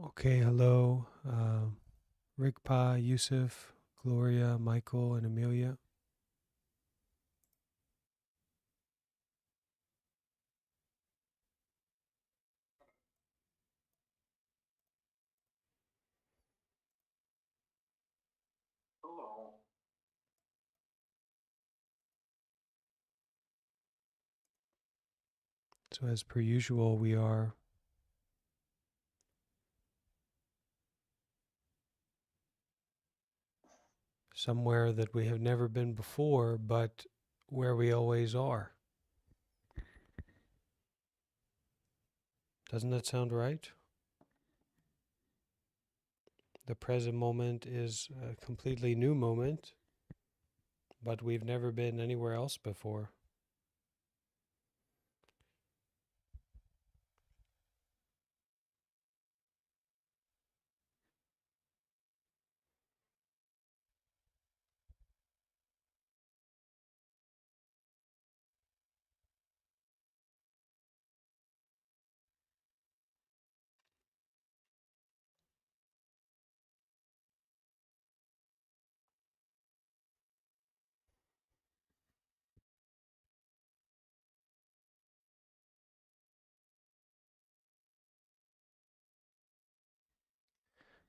Okay, hello, Rigpa, Yusuf, Gloria, Michael, and Amelia. So, as per usual, we are somewhere that we have never been before, but where we always are. Doesn't that sound right? The present moment is a completely new moment, but we've never been anywhere else before.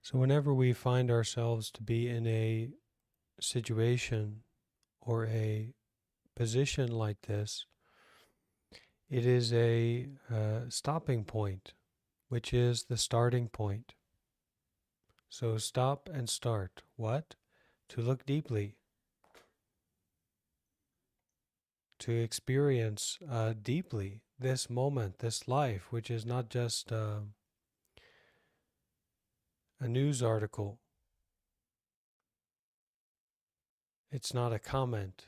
So, whenever we find ourselves to be in a situation or a position like this, it is a stopping point, which is the starting point. So stop and start. What? To look deeply, to experience deeply this moment, this life, which is not just a news article. It's not a comment.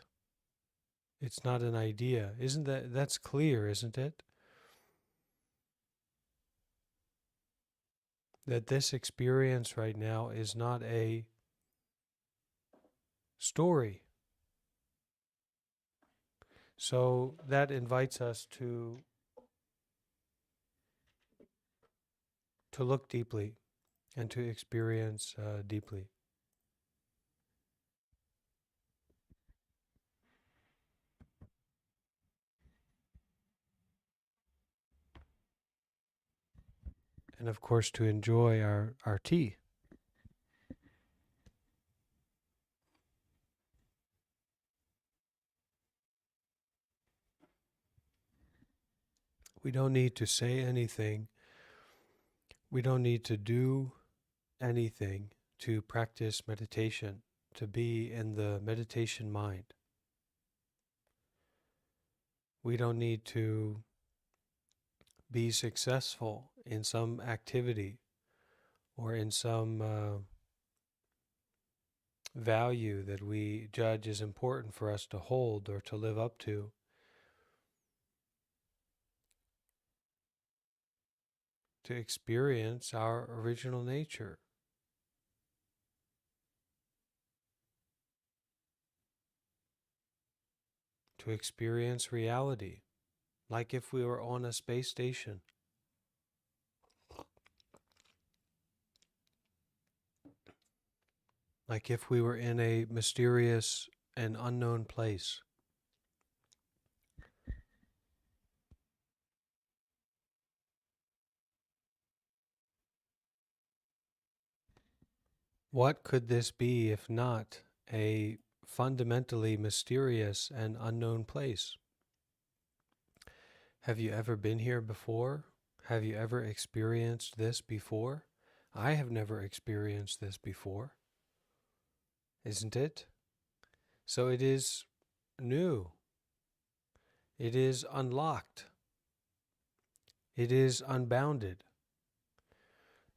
It's not an idea. Isn't that's clear, isn't it? That this experience right now is not a story. So that invites us to look deeply and to experience deeply. And of course, to enjoy our tea. We don't need to say anything. We don't need to do anything to practice meditation, to be in the meditation mind. We don't need to be successful in some activity or in some value that we judge as important for us to hold or to live up to experience our original nature, to experience reality, like if we were on a space station. Like if we were in a mysterious and unknown place. What could this be if not a fundamentally mysterious and unknown place? Have you ever been here before? Have you ever experienced this before? I have never experienced this before, isn't it? So it is new. It is unlocked. It is unbounded.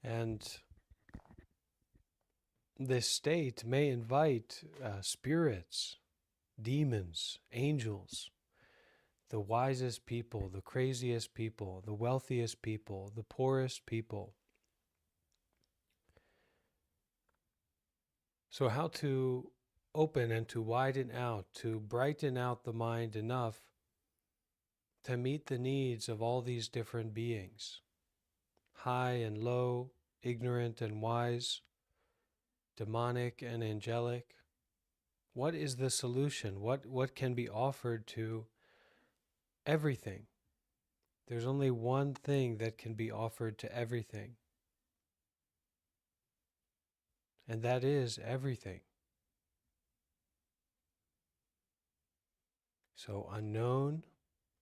And this state may invite spirits, demons, angels, the wisest people, the craziest people, the wealthiest people, the poorest people. So, how to open and to widen out, to brighten out the mind enough to meet the needs of all these different beings, high and low, ignorant and wise, demonic and angelic. What is the solution? What can be offered to everything? There's only one thing that can be offered to everything, and that is everything. So unknown,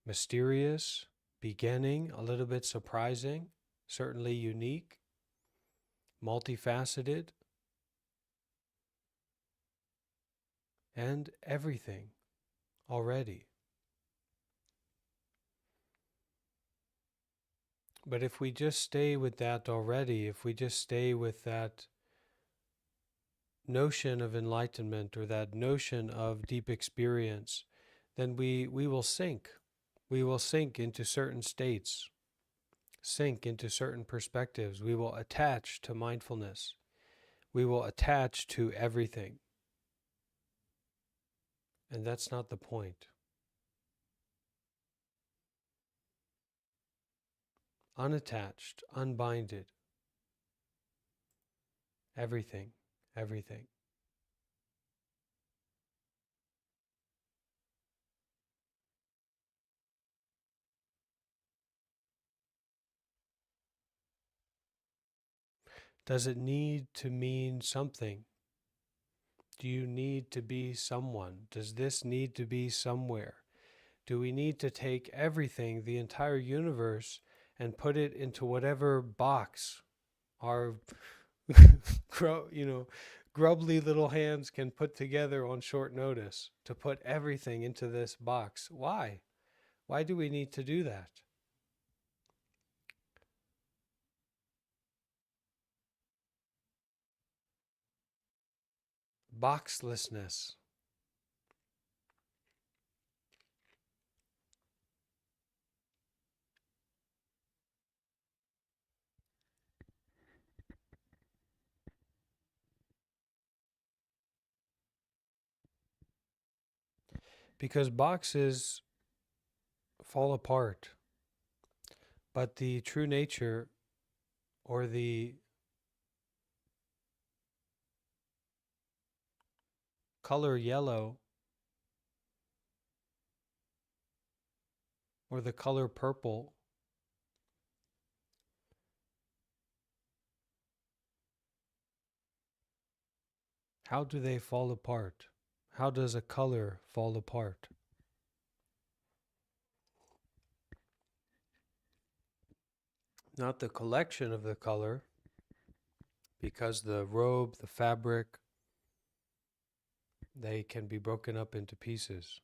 mysterious, beginning, a little bit surprising, certainly unique, multifaceted, and everything already. But if we just stay with that already, if we just stay with that notion of enlightenment or that notion of deep experience, then we will sink. We will sink into certain states, sink into certain perspectives. We will attach to mindfulness. We will attach to everything. And that's not the point. Unattached, unbinded, everything, everything. Does it need to mean something? Do you need to be someone? Does this need to be somewhere? Do we need to take everything, the entire universe, and put it into whatever box our grubbly little hands can put together on short notice, to put everything into this box? Why? Why do we need to do that? Boxlessness. Because boxes fall apart, but the true nature, or the color yellow, or the color purple, how do they fall apart? How does a color fall apart? Not the collection of the color, because the robe, the fabric, they can be broken up into pieces.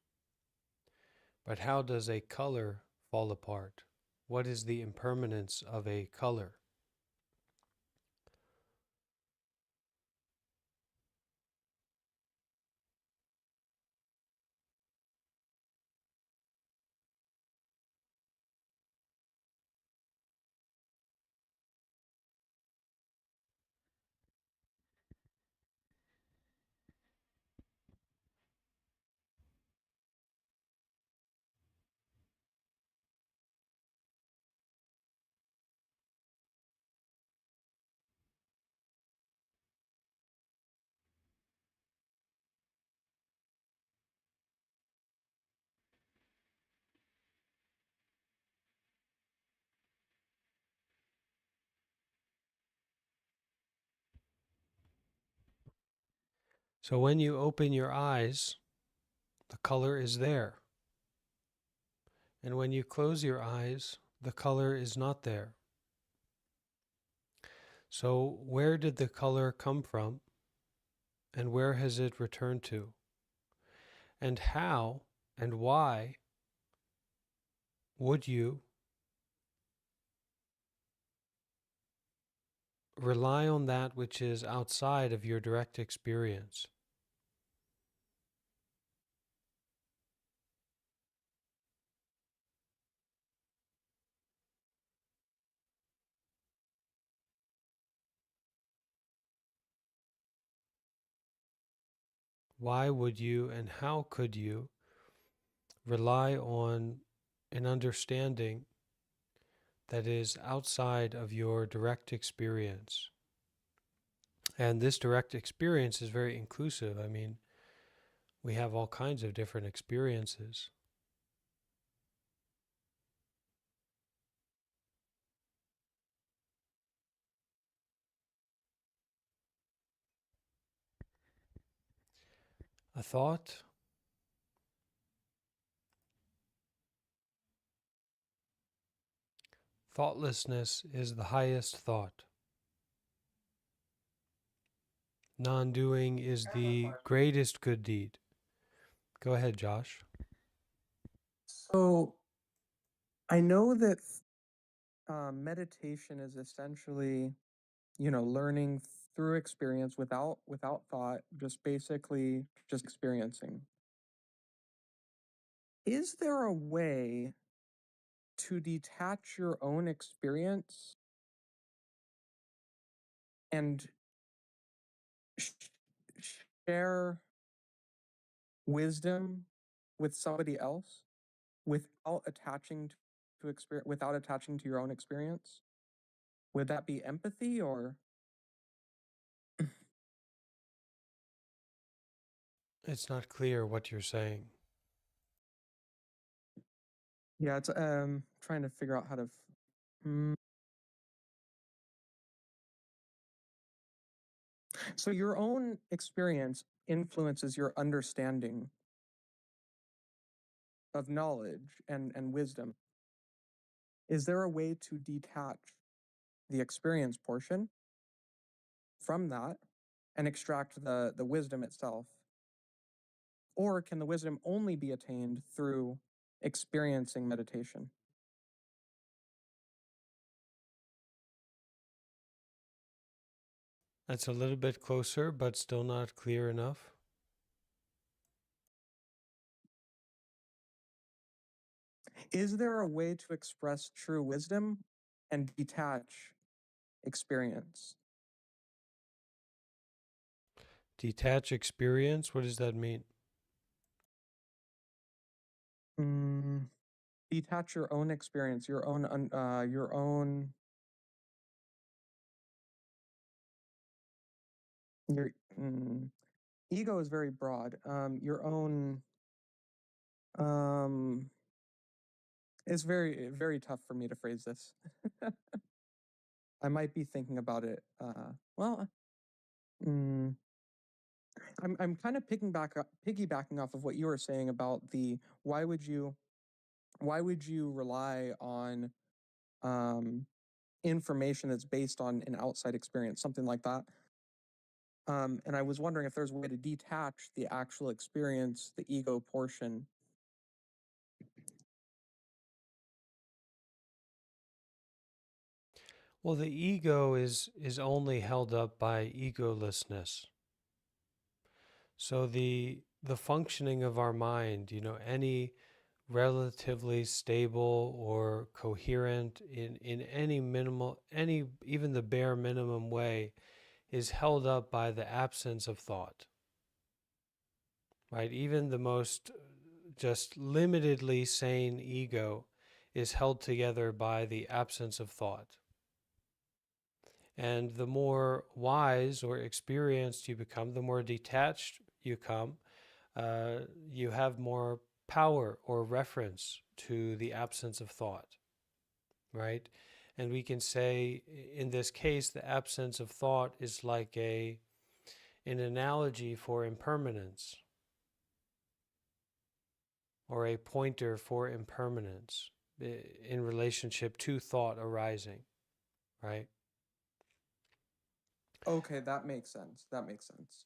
But how does a color fall apart? What is the impermanence of a color? So when you open your eyes, the color is there. And when you close your eyes, the color is not there. So where did the color come from? And where has it returned to? And how and why would you rely on that which is outside of your direct experience. Why would you and how could you rely on an understanding that is outside of your direct experience? And this direct experience is very inclusive. I mean, we have all kinds of different experiences. A thought, thoughtlessness is the highest thought. Non doing is the greatest good deed. Go ahead, Josh. So I know that meditation is essentially, learning through experience without thought, just basically just experiencing. Is there a way to detach your own experience and sh- share wisdom with somebody else without attaching to experience, without attaching to your own experience? Would that be empathy or? It's not clear what you're saying. Yeah, it's trying to figure out how to. So your own experience influences your understanding of knowledge and wisdom. Is there a way to detach the experience portion from that and extract the wisdom itself? Or can the wisdom only be attained through experiencing meditation? That's a little bit closer, but still not clear enough. Is there a way to express true wisdom and detach experience? Detach experience, what does that mean? Mm, detach your own experience, your ego is very broad. Your own um, it's very tough for me to phrase this. I might be thinking about it. Well, mm, I'm kind of piggybacking off of what you were saying about the why would you rely on um, information that's based on an outside experience, something like that. And I was wondering if there's a way to detach the actual experience, the ego portion. Well, the ego is only held up by egolessness. So the functioning of our mind, any relatively stable or coherent in any minimal, any even the bare minimum way, is held up by the absence of thought. Right? Even the most just limitedly sane ego is held together by the absence of thought. And the more wise or experienced you become, the more detached you come, you have more power or reference to the absence of thought, right? And we can say, in this case, the absence of thought is like an analogy for impermanence, or a pointer for impermanence in relationship to thought arising, right? Okay, that makes sense. That makes sense.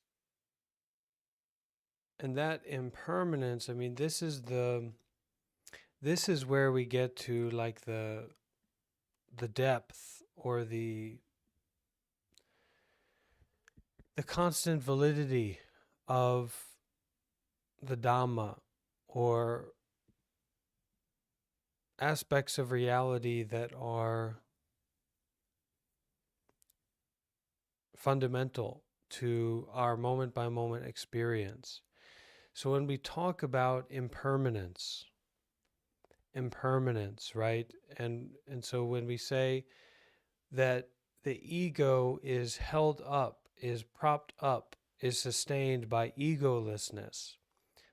And that impermanence, I mean, this is where we get to like the depth or the constant validity of the Dhamma or aspects of reality that are fundamental to our moment by moment experience. So when we talk about impermanence, right? And so when we say that the ego is held up, is propped up, is sustained by egolessness,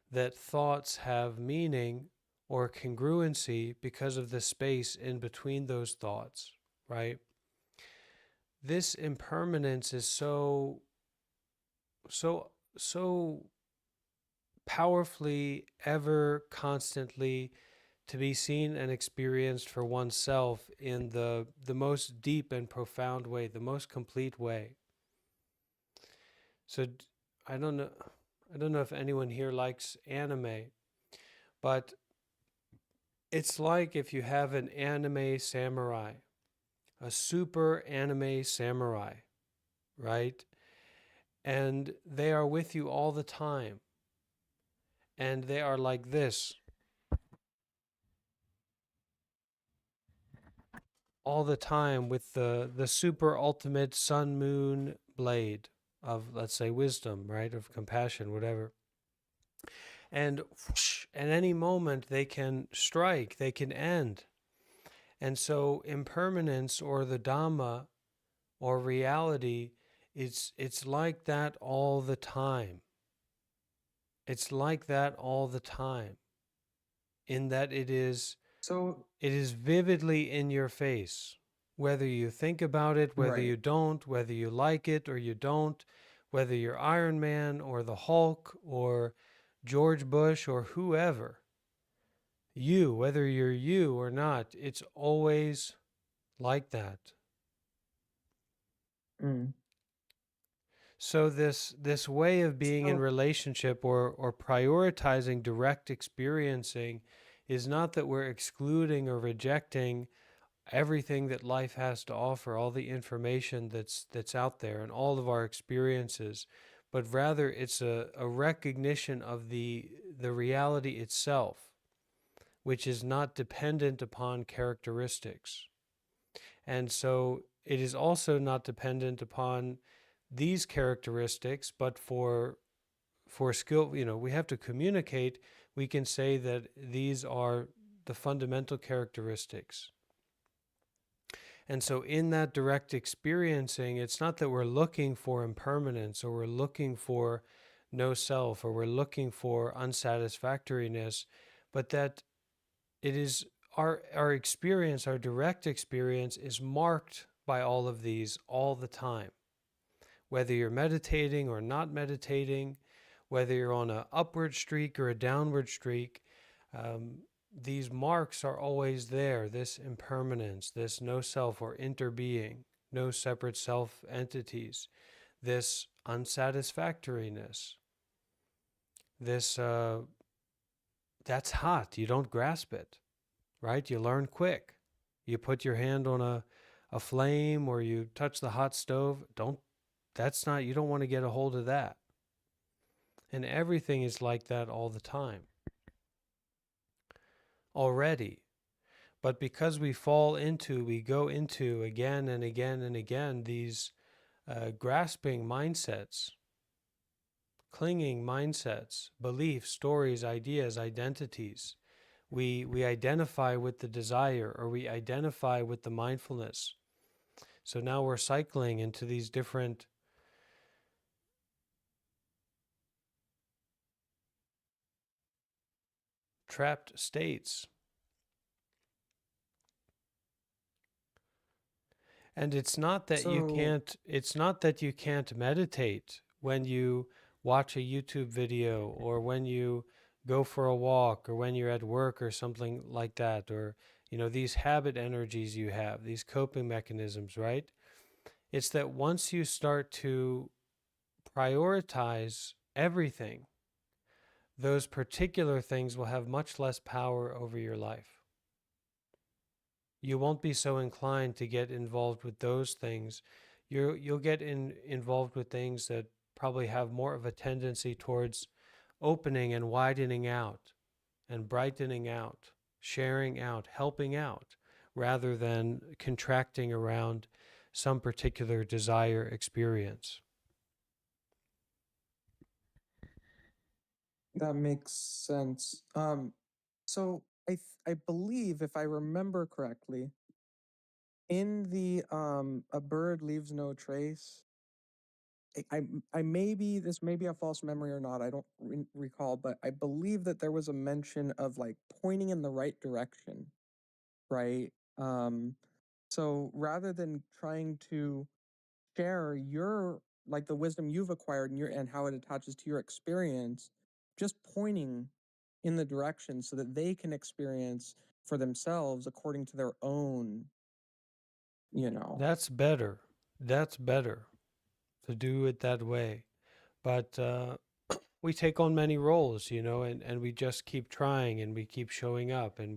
that thoughts have meaning or congruency because of the space in between those thoughts, right? This impermanence is so powerfully, ever constantly to be seen and experienced for oneself in the most deep and profound way, the most complete way. So I don't know if anyone here likes anime, but it's like if you have an anime samurai, a super anime samurai, right? And they are with you all the time. And they are like this all the time with the super ultimate sun moon blade of, let's say, wisdom, right? Of compassion, whatever. And whoosh, at any moment they can strike, they can end. And so impermanence or the Dhamma or reality, it's like that all the time. It's like that all the time, in that it is vividly in your face, whether you think about it, whether you don't, whether you like it or you don't, whether you're Iron Man or the Hulk or George Bush or whoever. You, whether you're you or not, it's always like that. So this way of being in relationship or prioritizing direct experiencing is not that we're excluding or rejecting everything that life has to offer, all the information that's out there and all of our experiences, but rather it's a recognition of the reality itself, which is not dependent upon characteristics. And so it is also not dependent upon these characteristics, but for skill, we have to communicate. We can say that these are the fundamental characteristics. And so in that direct experiencing, it's not that we're looking for impermanence or we're looking for no self or we're looking for unsatisfactoriness, but that it is our experience, our direct experience is marked by all of these all the time. Whether you're meditating or not meditating, whether you're on an upward streak or a downward streak, these marks are always there. This impermanence, this no self or interbeing, no separate self entities, this unsatisfactoriness, this that's hot. You don't grasp it, right? You learn quick. You put your hand on a flame or you touch the hot stove. You don't want to get a hold of that. And everything is like that all the time already. But because we go into again and again and again these grasping mindsets, clinging mindsets, beliefs, stories, ideas, identities, we identify with the desire or we identify with the mindfulness. So now we're cycling into these different trapped states. And it's not that you can't meditate when you watch a YouTube video or when you go for a walk or when you're at work or something like that, or these habit energies you have, these coping mechanisms, right? It's that once you start to prioritize everything, those particular things will have much less power over your life. You won't be so inclined to get involved with those things. You'll get involved with things that probably have more of a tendency towards opening and widening out and brightening out, sharing out, helping out, rather than contracting around some particular desire experience. That makes sense. So I believe, if I remember correctly, in the A Bird Leaves No Trace, I maybe, this may be a false memory or not, I don't recall, but I believe that there was a mention of like pointing in the right direction, right? So rather than trying to share your, like, the wisdom you've acquired and how it attaches to your experience, just pointing in the direction so that they can experience for themselves according to their own, That's better. That's better to do it that way. But we take on many roles, and we just keep trying and we keep showing up and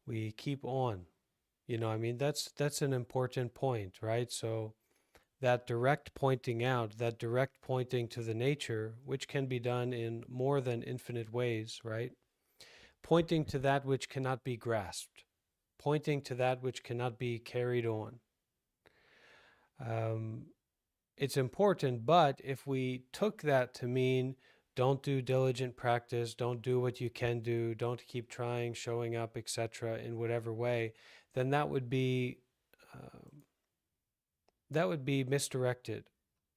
we keep on. I mean, that's an important point, right? So that direct pointing out, that direct pointing to the nature, which can be done in more than infinite ways, right? Pointing to that which cannot be grasped, pointing to that which cannot be carried on. Um, it's important, but if we took that to mean don't do diligent practice, don't do what you can do, don't keep trying, showing up, etc., in whatever way, then uh, that would be misdirected.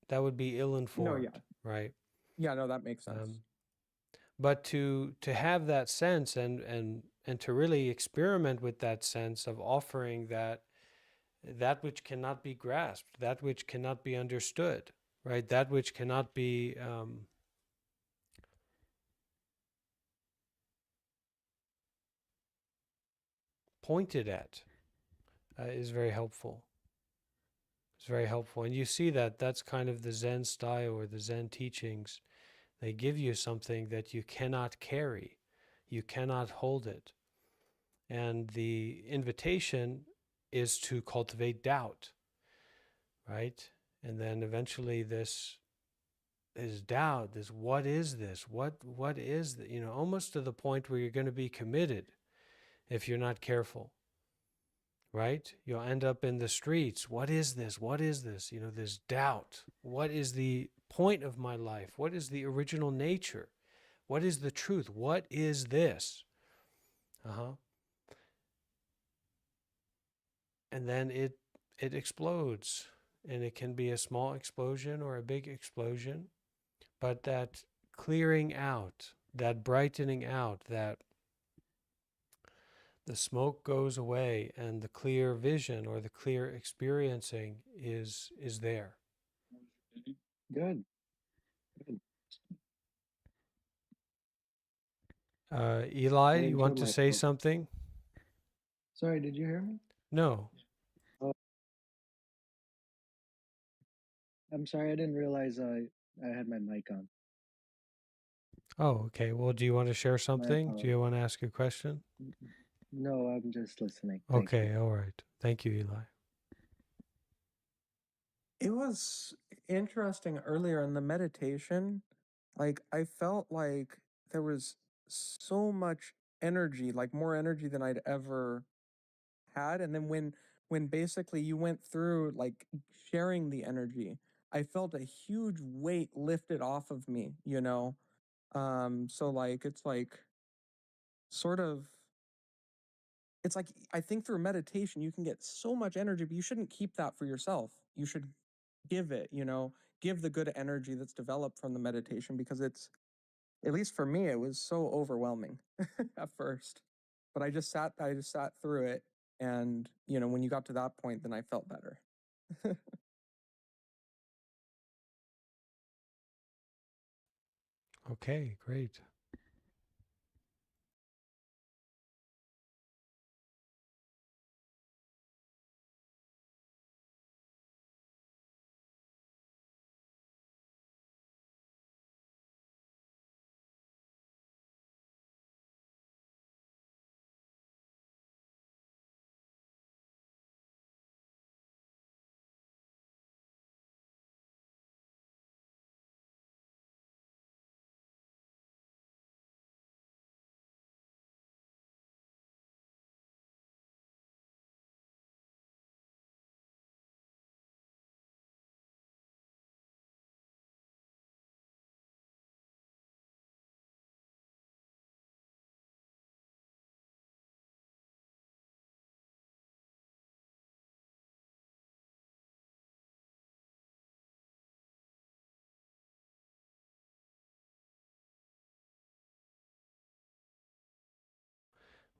That would be No, ill-informed, yeah. right? Yeah, no, that makes sense. Um, but to have that sense and to really experiment with that sense of offering that which cannot be grasped, that which cannot be understood, right? That which cannot be pointed at is very helpful. It's very helpful. And you see that that's kind of the Zen style or the Zen teachings. They give you something that you cannot carry, you cannot hold it. And the invitation is to cultivate doubt, right? And then eventually this doubt, this what is this? What is that? Almost to the point where you're going to be committed if you're not careful. Right? You'll end up in the streets. What is this? What is this? This doubt. What is the point of my life? What is the original nature? What is the truth? What is this? Uh-huh. And then it explodes. And it can be a small explosion or a big explosion. But that clearing out, that brightening out, that the smoke goes away and the clear vision or the clear experiencing is there. Good. Good. I Eli, you want enjoyed to say myself. something? Sorry, did you hear me? No. Oh, I'm sorry, I didn't realize I had my mic on. Oh, okay. Well, do you want to share My something? Do apologies. you want to ask a question? No, I'm just listening. Thank you. Okay, all right. Thank you, Eli. It was interesting earlier in the meditation. Like, I felt like there was so much energy, like more energy than I'd ever had. And then when basically you went through like sharing the energy, I felt a huge weight lifted off of me. So like it's like sort of, it's like, I think through meditation you can get so much energy, but you shouldn't keep that for yourself. You should give it, give the good energy that's developed from the meditation, because it's, at least for me, it was so overwhelming at first. But I just sat through it, and when you got to that point, then I felt better. Okay, great.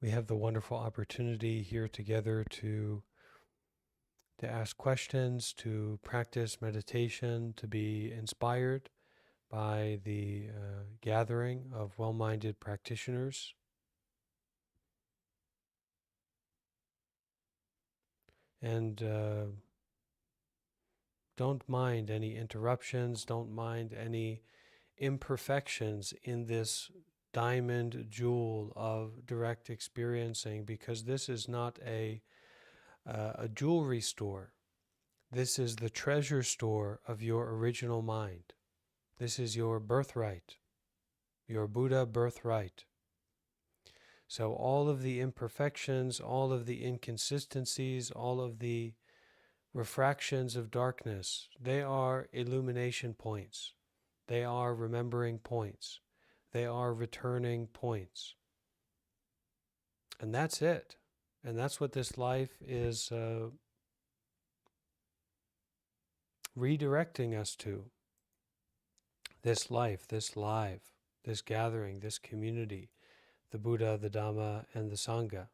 we have the wonderful opportunity here together to ask questions, to practice meditation, to be inspired by the gathering of well-minded practitioners. And don't mind any interruptions, don't mind any imperfections in this diamond jewel of direct experiencing, because this is not a jewelry store. This is the treasure store of your original mind. This is your birthright, your Buddha birthright. So all of the imperfections, all of the inconsistencies, all of the refractions of darkness, they are illumination points. They are remembering points. They are returning points. And that's it. And that's what this life is redirecting us to. This life, this live, this gathering, this community, the Buddha, the Dhamma, and the Sangha.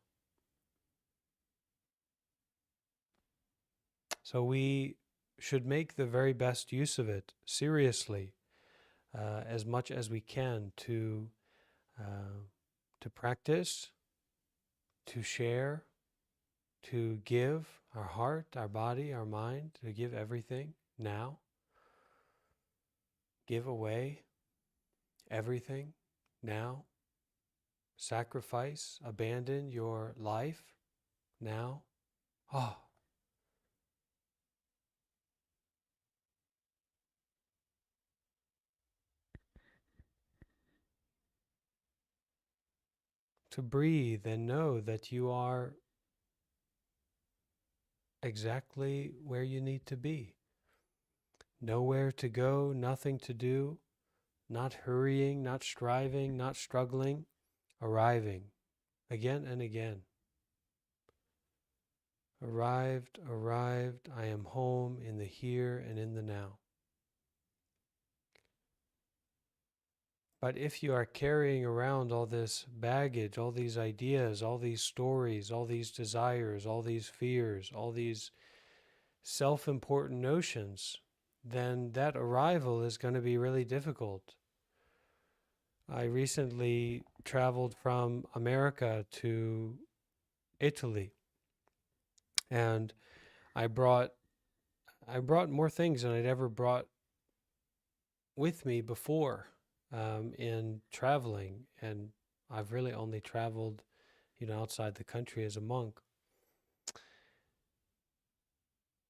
So we should make the very best use of it, seriously, as much as we can to practice, to share, to give our heart, our body, our mind, to give everything now. Give away everything now. Sacrifice, abandon your life now. Oh, to breathe and know that you are exactly where you need to be. Nowhere to go, nothing to do, not hurrying, not striving, not struggling, arriving again and again. Arrived, arrived, I am home in the here and in the now. But if you are carrying around all this baggage, all these ideas, all these stories, all these desires, all these fears, all these self-important notions, then that arrival is going to be really difficult. I recently traveled from America to Italy, and I brought more things than I'd ever brought with me before in traveling, and I've really only traveled, outside the country as a monk,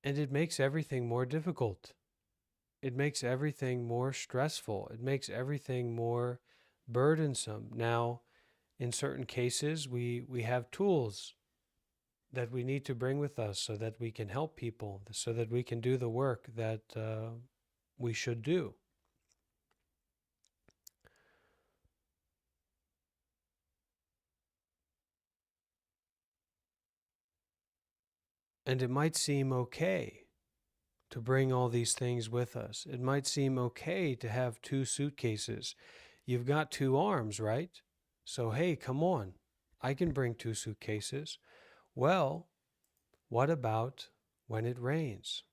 and it makes everything more difficult. It makes everything more stressful. It makes everything more burdensome. Now, in certain cases, we have tools that we need to bring with us so that we can help people, so that we can do the work that we should do. And it might seem okay to bring all these things with us. It might seem okay to have 2 suitcases. You've got 2 arms, right? So, hey, come on. I can bring 2 suitcases. Well, what about when it rains?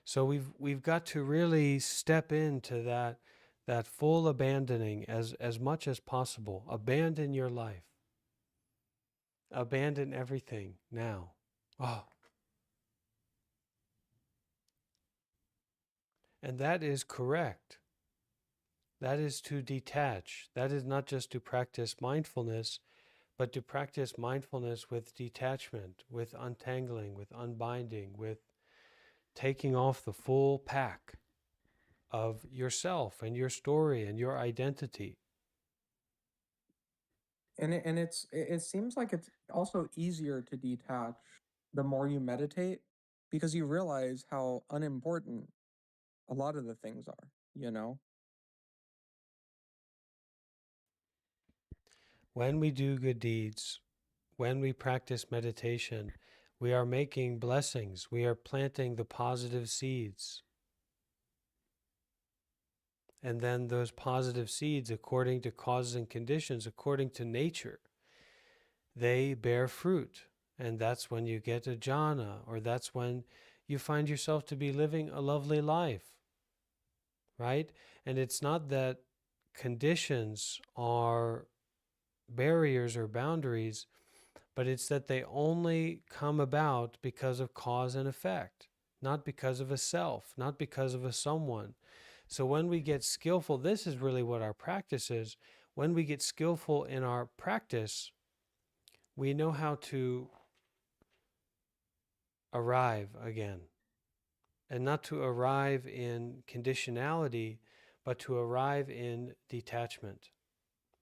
So we've got to really step into that full abandoning as much as possible. Abandon your life. Abandon everything now. Oh. And that is correct. That is to detach. That is not just to practice mindfulness, but to practice mindfulness with detachment, with untangling, with unbinding, with taking off the full pack of yourself and your story and your identity. And it seems like it's also easier to detach the more you meditate, because you realize how unimportant a lot of the things are, you know? When we do good deeds, when we practice meditation, We are making blessings. We are planting the positive seeds. And then those positive seeds, according to causes and conditions, according to nature, they bear fruit. And that's when you get a jhana, or that's when you find yourself to be living a lovely life, right? And it's not that conditions are barriers or boundaries, but it's that they only come about because of cause and effect, not because of a self, not because of a someone. So when we get skillful, this is really what our practice is. When we get skillful in our practice, we know how to arrive again. And not to arrive in conditionality, but to arrive in detachment,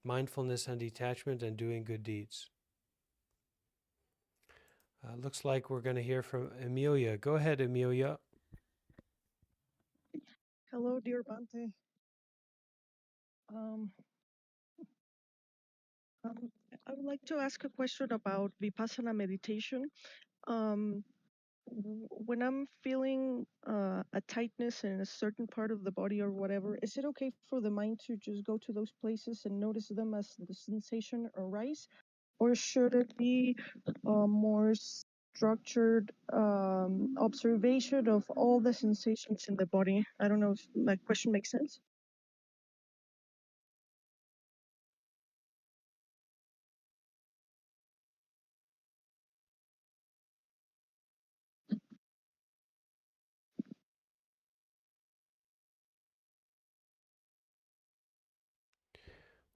mindfulness and detachment, and doing good deeds. Looks like we're going to hear from Amelia. Go ahead, Amelia. Hello, dear Bhante. Um, um, I would like to ask a question about Vipassana meditation. Um, when I'm feeling a tightness in a certain part of the body or whatever, is it okay for the mind to just go to those places and notice them as the sensation arise? Or should it be a more structured observation of all the sensations in the body? I don't know if my question makes sense.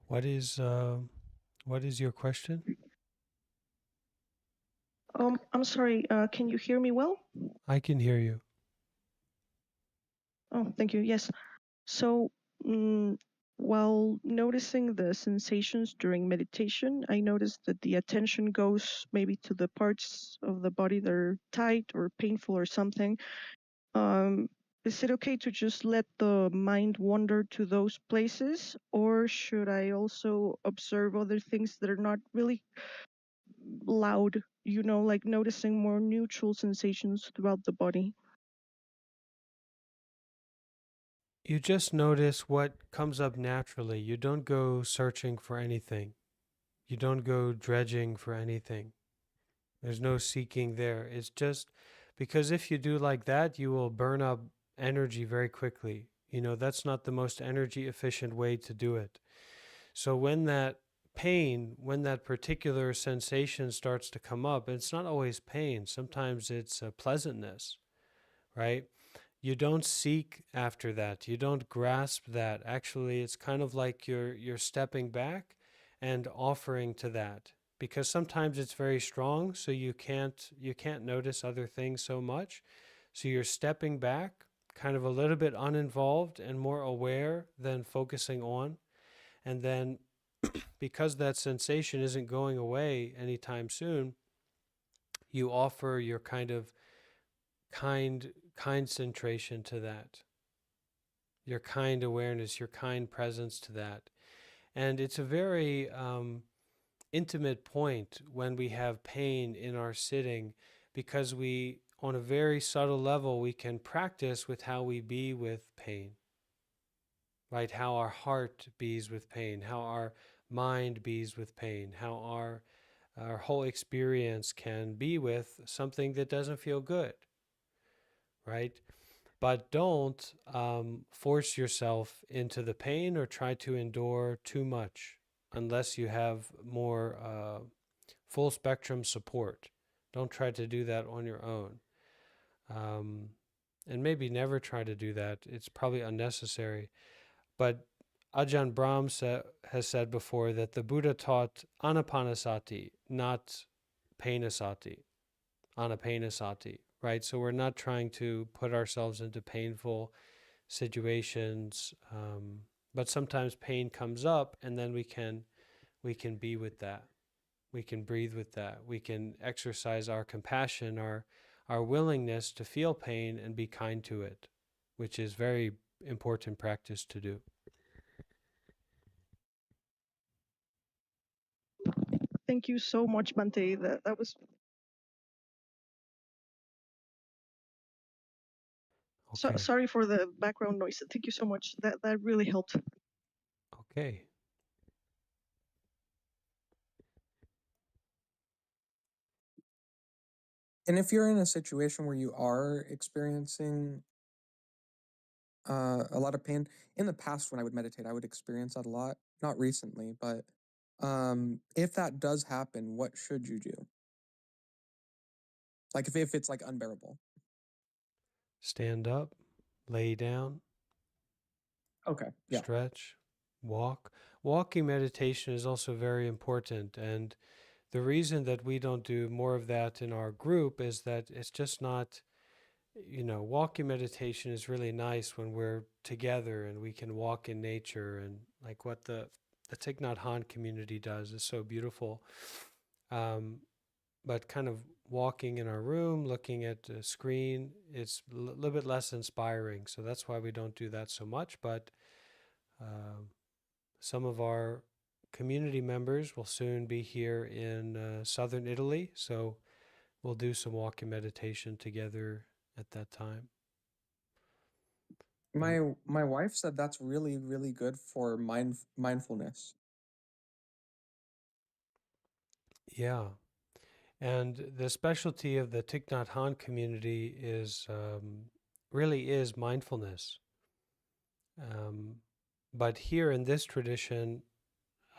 What is your question? I'm sorry, can you hear me well? I can hear you. Oh, thank you. Yes. So, while noticing the sensations during meditation, I noticed that the attention goes maybe to the parts of the body that are tight or painful or something. Um, is it okay to just let the mind wander to those places, or should I also observe other things that are not really loud, like noticing more neutral sensations throughout the body? You just notice what comes up naturally. You don't go searching for anything. You don't go dredging for anything. There's no seeking there. It's just because if you do like that, you will burn up energy very quickly. That's not the most energy efficient way to do it. So when that pain, when that particular sensation starts to come up, it's not always pain. Sometimes it's a pleasantness, right? You don't seek after that. You don't grasp that. Actually, it's kind of like you're stepping back and offering to that, because sometimes it's very strong, so you can't notice other things so much. So you're stepping back, kind of a little bit uninvolved and more aware than focusing on. And then because that sensation isn't going away anytime soon, you offer your kind of kind centration to that, your kind awareness, your kind presence to that. And it's a very intimate point when we have pain in our sitting, because we, on a very subtle level, we can practice with how we be with pain, right? How our heart bees with pain, how our mind bees with pain, how our whole experience can be with something that doesn't feel good, right? But don't force yourself into the pain or try to endure too much unless you have more full spectrum support. Don't try to do that on your own. Um, and maybe never try to do that. It's probably unnecessary. But Ajahn Brahm has said before that the Buddha taught anapanasati, not panasati, anapanasati, right? So we're not trying to put ourselves into painful situations, but sometimes pain comes up, and then we can be with that. We can breathe with that. We can exercise our compassion, our willingness to feel pain and be kind to it, which is very important practice to do. Thank you so much, Bante. That was Okay. Sorry for the background noise. Thank you so much. That really helped. Okay. And if you're in a situation where you are experiencing a lot of pain, in the past when I would meditate, I would experience that a lot. Not recently, but if that does happen, what should you do? Like if it's like unbearable. Stand up, lay down, Okay. Yeah. stretch, walk. Walking meditation is also very important. And the reason that we don't do more of that in our group is that it's just not, walking meditation is really nice when we're together and we can walk in nature, and like what the Thich Nhat Hanh community does is so beautiful. But kind of walking in our room, looking at a screen, it's a little bit less inspiring. So that's why we don't do that so much. But some of our community members will soon be here in southern Italy. So we'll do some walking meditation together at that time. My wife said that's really, really good for mindfulness. Yeah. And the specialty of the Thich Nhat Hanh community is really is mindfulness. But here in this tradition,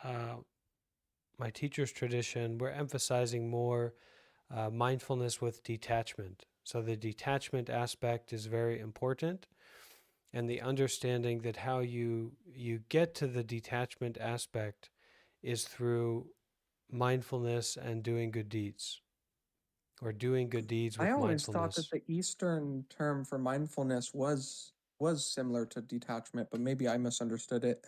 my teacher's tradition, we're emphasizing more mindfulness with detachment. So the detachment aspect is very important, and the understanding that how you get to the detachment aspect is through mindfulness and doing good deeds, or doing good deeds I with always thought mindfulness. that the Eastern term for mindfulness was similar to detachment, but maybe I misunderstood it.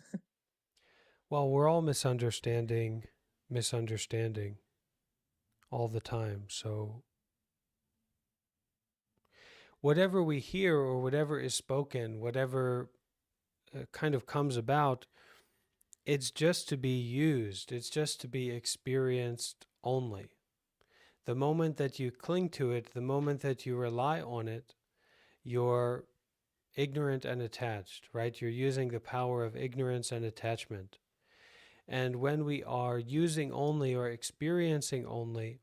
Well, we're all misunderstanding all the time. So whatever we hear or whatever is spoken, whatever kind of comes about, it's just to be used. It's just to be experienced only. The moment that you cling to it, the moment that you rely on it, you're ignorant and attached, right? You're using the power of ignorance and attachment. And when we are using only or experiencing only,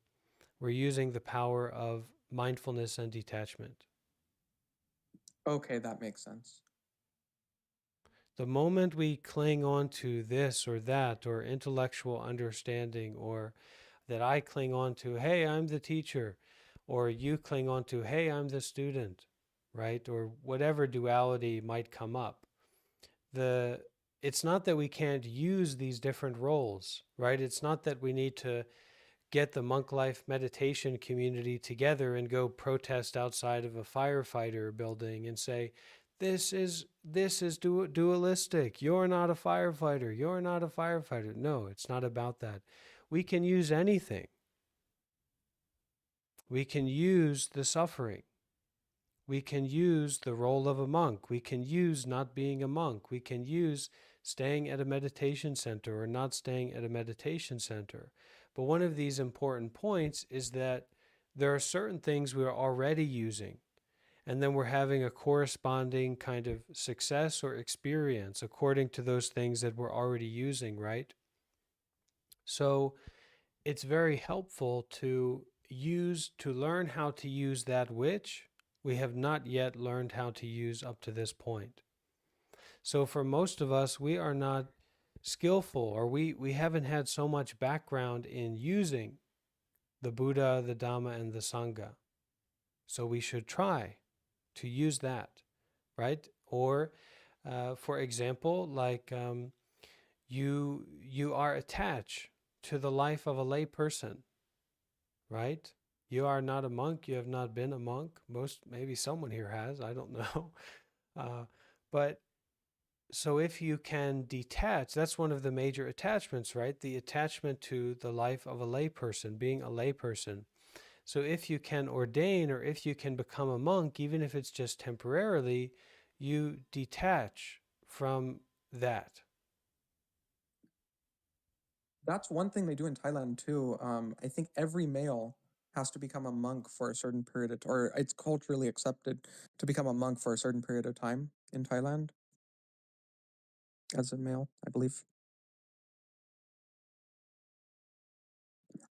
we're using the power of mindfulness and detachment. Okay, that makes sense. The moment we cling on to this or that, or intellectual understanding, or that I cling on to, hey, I'm the teacher, or you cling on to, hey, I'm the student, right? Or whatever duality might come up. It's not that we can't use these different roles, right? It's not that we need to get the monk life meditation community together and go protest outside of a firefighter building and say, this is dualistic. You're not a firefighter. You're not a firefighter. No, it's not about that. We can use anything. We can use the suffering. We can use the role of a monk. We can use not being a monk. We can use staying at a meditation center or not staying at a meditation center. But one of these important points is that there are certain things we are already using, and then we're having a corresponding kind of success or experience according to those things that we're already using, right? So it's very helpful to learn how to use that which we have not yet learned how to use up to this point. So for most of us, we are not skillful, or we haven't had so much background in using the Buddha, the Dhamma, and the Sangha. So we should try to use that, right? Or, for example, like you are attached to the life of a lay person, right? You are not a monk. You have not been a monk. Maybe someone here has. I don't know. But so if you can detach, that's one of the major attachments, right? The attachment to the life of a lay person, being a lay person. So if you can ordain, or if you can become a monk, even if it's just temporarily, you detach from that. That's one thing they do in Thailand too. I think every male has to become a monk for a certain period of time, or it's culturally accepted to become a monk for a certain period of time in Thailand as a male, I believe.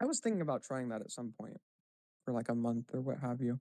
I was thinking about trying that at some point for like a month or what have you.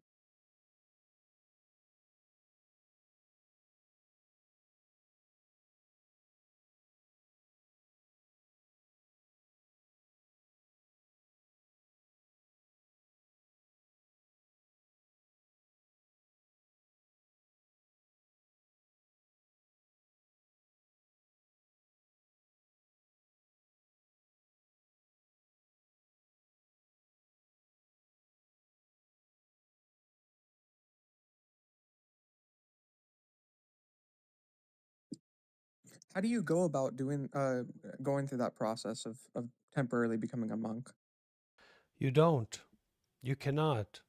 How do you go about going through that process of temporarily becoming a monk? You don't. You cannot.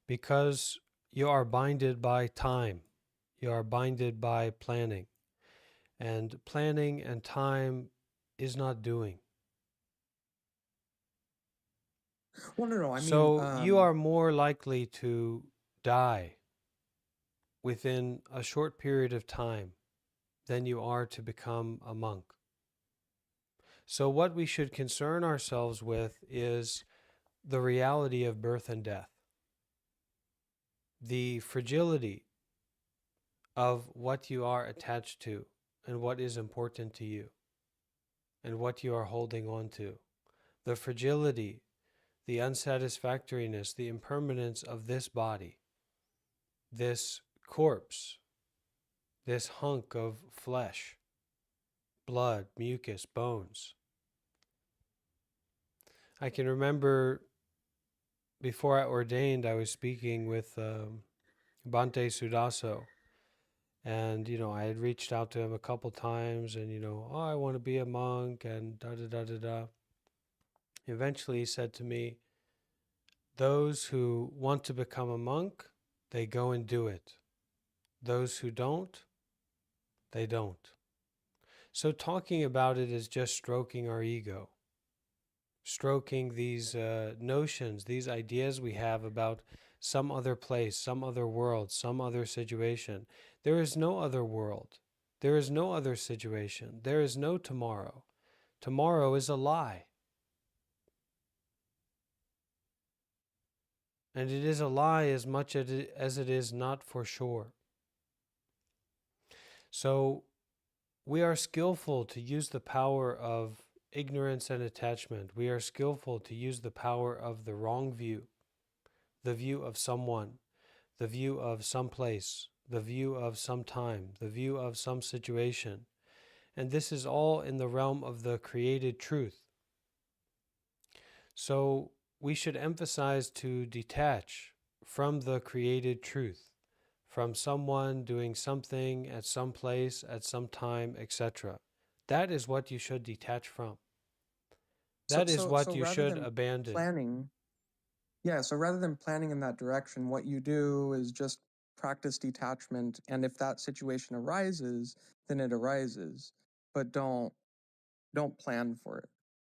Because you are binded by time. You are binded by planning. And planning and time is not doing. Well, no, I mean, So you are more likely to die within a short period of time than you are to become a monk. So what we should concern ourselves with is the reality of birth and death, the fragility of what you are attached to and what is important to you and what you are holding on to, the fragility, the unsatisfactoriness, the impermanence of this body, this corpse, this hunk of flesh, blood, mucus, bones. I can remember before I ordained, I was speaking with Bhante Sudaso. And, I had reached out to him a couple times and, oh, I want to be a monk and da da da da da. Eventually he said to me, those who want to become a monk, they go and do it. Those who don't, they don't. So talking about it is just stroking our ego, stroking these notions, these ideas we have about some other place, some other world, some other situation. There is no other world. There is no other situation. There is no tomorrow. Tomorrow is a lie. And it is a lie as much as it is not for sure. So we are skillful to use the power of ignorance and attachment. We are skillful to use the power of the wrong view, the view of someone, the view of some place, the view of some time, the view of some situation. And this is all in the realm of the created truth. So we should emphasize to detach from the created truth, from someone doing something at some place, at some time, etc. That is what you should detach from. That is what so you rather should than abandon. planning, yeah, so rather than planning in that direction, what you do is just practice detachment, and if that situation arises, then it arises, but don't plan for it.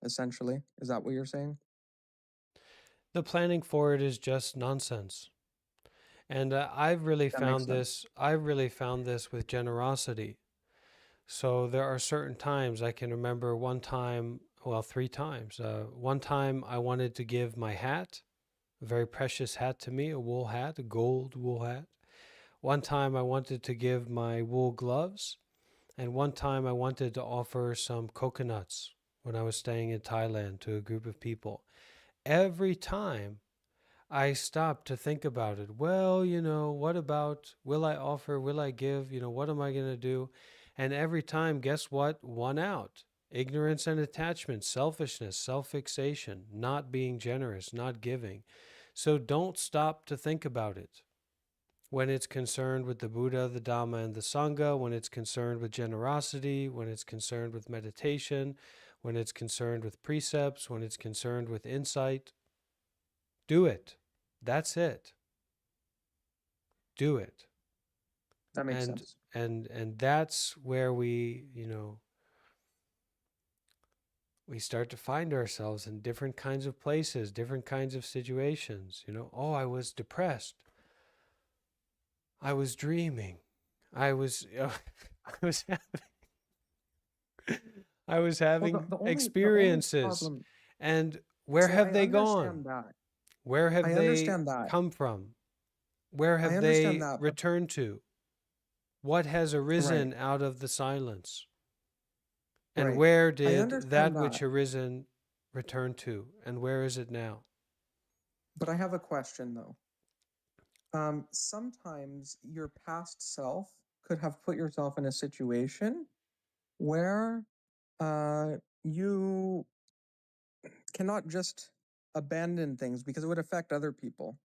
Essentially, is that what you're saying? The planning for it is just nonsense. And I've really That makes found sense. this. I've really found this with generosity. So there are certain times I can remember. One time, well, three times. One time I wanted to give my hat, a very precious hat to me, a wool hat, a gold wool hat. One time I wanted to give my wool gloves, and one time I wanted to offer some coconuts when I was staying in Thailand to a group of people. Every time I stopped to think about it. Well, what about, will I offer, will I give, what am I going to do? And every time, guess what? Won out. Ignorance and attachment, selfishness, self-fixation, not being generous, not giving. So don't stop to think about it. When it's concerned with the Buddha, the Dhamma, and the Sangha, when it's concerned with generosity, when it's concerned with meditation, when it's concerned with precepts, when it's concerned with insight, do it. That's it. Do it. That makes And sense. and that's where we, we start to find ourselves in different kinds of places, different kinds of situations. Oh, I was depressed. I was dreaming. I was, I was I was Well, having the only experiences. problem. And where So have I they gone? understand that. Where have I they understand that. come from? Where I have understand they that. But returned to? What has right, arisen out of the silence? And right. where I did understand that which that. arisen return to? And where is it now? But I have a question though. Sometimes your past self could have put yourself in a situation where you cannot just abandon things because it would affect other people.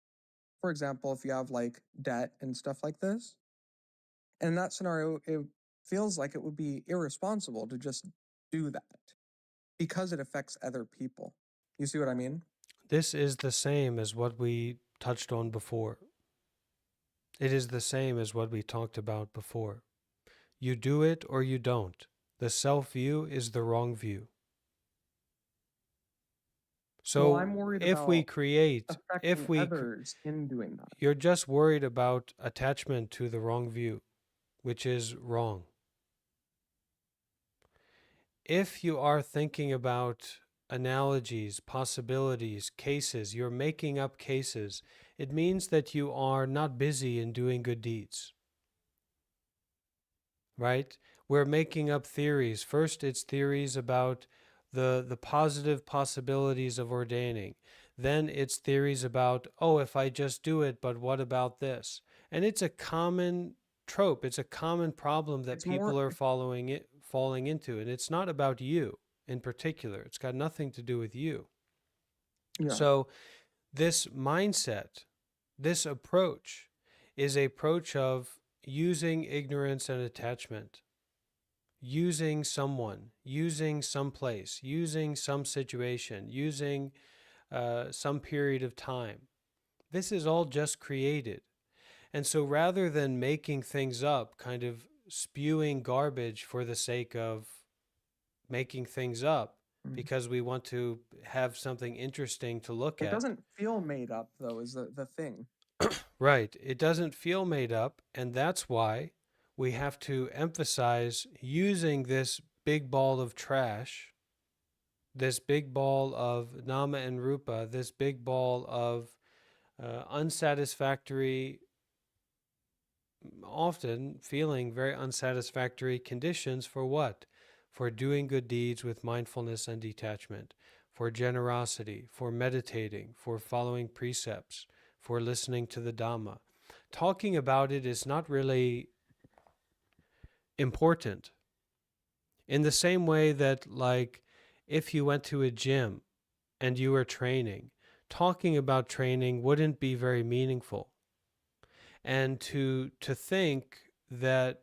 For example, if you have like debt and stuff like this, and in that scenario, it feels like it would be irresponsible to just do that because it affects other people. You see what I mean? This is the same as what we touched on before. It is the same as what we talked about before. You do it or you don't. The self-view is the wrong view. Well, So I'm worried if we about create, affecting others in doing that. you're just worried about attachment to the wrong view, which is wrong. If you are thinking about analogies, possibilities, cases, you're making up cases, it means that you are not busy in doing good deeds. Right? We're making up theories. First, it's theories about the positive possibilities of ordaining. Then it's theories about, oh, if I just do it, but what about this? And it's a common trope. It's a common problem that It's more, people are falling into. And it's not about you in particular. It's got nothing to do with you. yeah. So this mindset, this approach is a approach of using ignorance and attachment, using someone, using some place, using some situation, using some period of time. This is all just created. And so rather than making things up, kind of spewing garbage for the sake of making things up, because we want to have something interesting to look It at. doesn't feel made up though, is the thing. Right. It doesn't feel made up. And that's why we have to emphasize using this big ball of trash, this big ball of nama and rupa, this big ball of unsatisfactory, often feeling very unsatisfactory conditions for what? For doing good deeds with mindfulness and detachment, for generosity, for meditating, for following precepts, for listening to the Dhamma. Talking about it is not really important. In the same way that, like, if you went to a gym and you were training, talking about training wouldn't be very meaningful. And to think that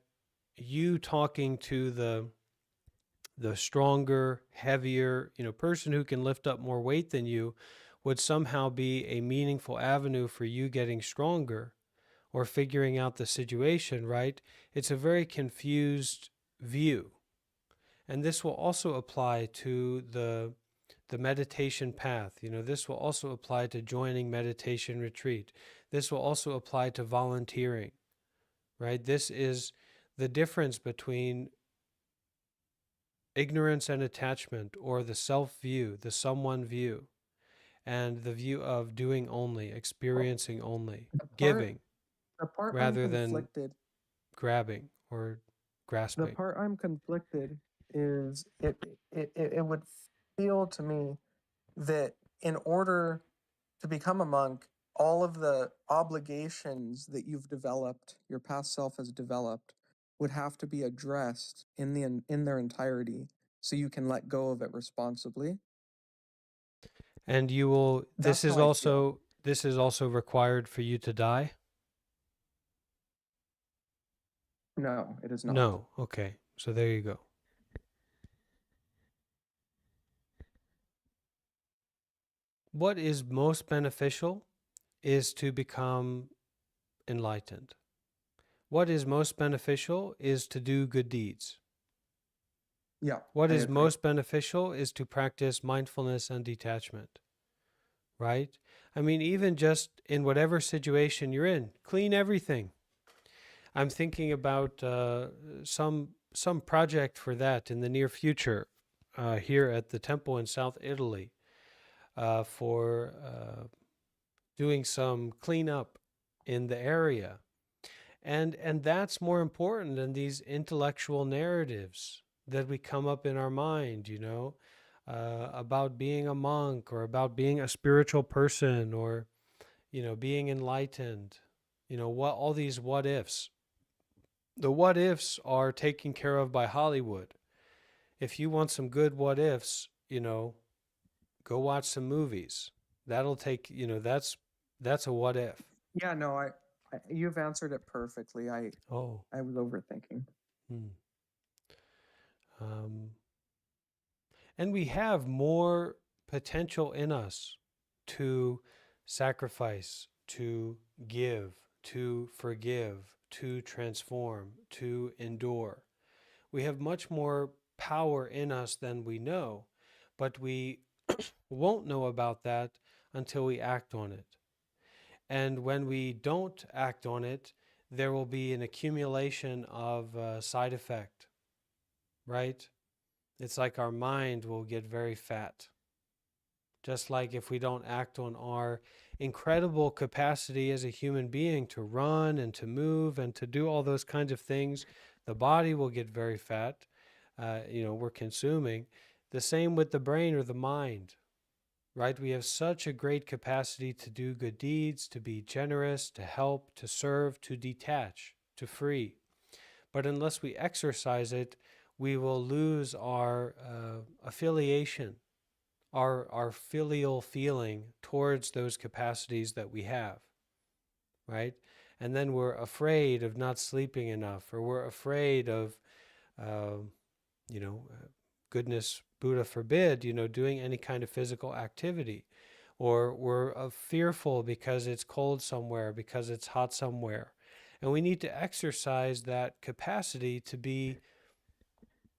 you talking to the stronger, heavier, person who can lift up more weight than you would somehow be a meaningful avenue for you getting stronger or figuring out the situation, right? It's a very confused view. And this will also apply to the meditation path. This will also apply to joining meditation retreat. This will also apply to volunteering, right? This is the difference between ignorance and attachment, or the self view, the someone view, and the view of doing only, Well, experiencing only, the part giving the part I'm rather than conflicted grabbing or the grasping. part I'm conflicted is it would feel to me that in order to become a monk, all of the obligations that you've developed, your past self has developed, would have to be addressed in their entirety, so you can let go of it responsibly. And you will, That's how I feel. this is also required for you to die? No, it is not. No. Okay. So there you go. What is most beneficial is to become enlightened. What is most beneficial is to do good deeds. Yeah. What I is agree. most beneficial is to practice mindfulness and detachment, right? I mean, even just in whatever situation you're in, clean everything. I'm thinking about some project for that in the near future here at the temple in South Italy for doing some cleanup in the area. And that's more important than these intellectual narratives that we come up in our mind, you know, about being a monk or about being a spiritual person or, you know, being enlightened. You know, what all these what ifs. The what ifs are taken care of by Hollywood. If you want some good what ifs, you know, go watch some movies. That'll take, you know, that's a what if. Yeah, no, you've answered it perfectly. Oh. I was overthinking. Hmm. Um, and we have more potential in us to sacrifice, to give, to forgive, to transform, to endure. We have much more power in us than we know, but we won't know about that until we act on it. And when we don't act on it, there will be an accumulation of side effect, right? It's like our mind will get very fat. Just like if we don't act on our incredible capacity as a human being to run and to move and to do all those kinds of things, the body will get very fat. You know, we're consuming. The same with the brain or the mind, right? We have such a great capacity to do good deeds, to be generous, to help, to serve, to detach, to free. But unless we exercise it, we will lose our affiliation, our filial feeling towards those capacities that we have, right? And then we're afraid of not sleeping enough, or we're afraid of, uh, you know, goodness, Buddha forbid, you know, doing any kind of physical activity. Or we're fearful because it's cold somewhere, because it's hot somewhere. And we need to exercise that capacity to be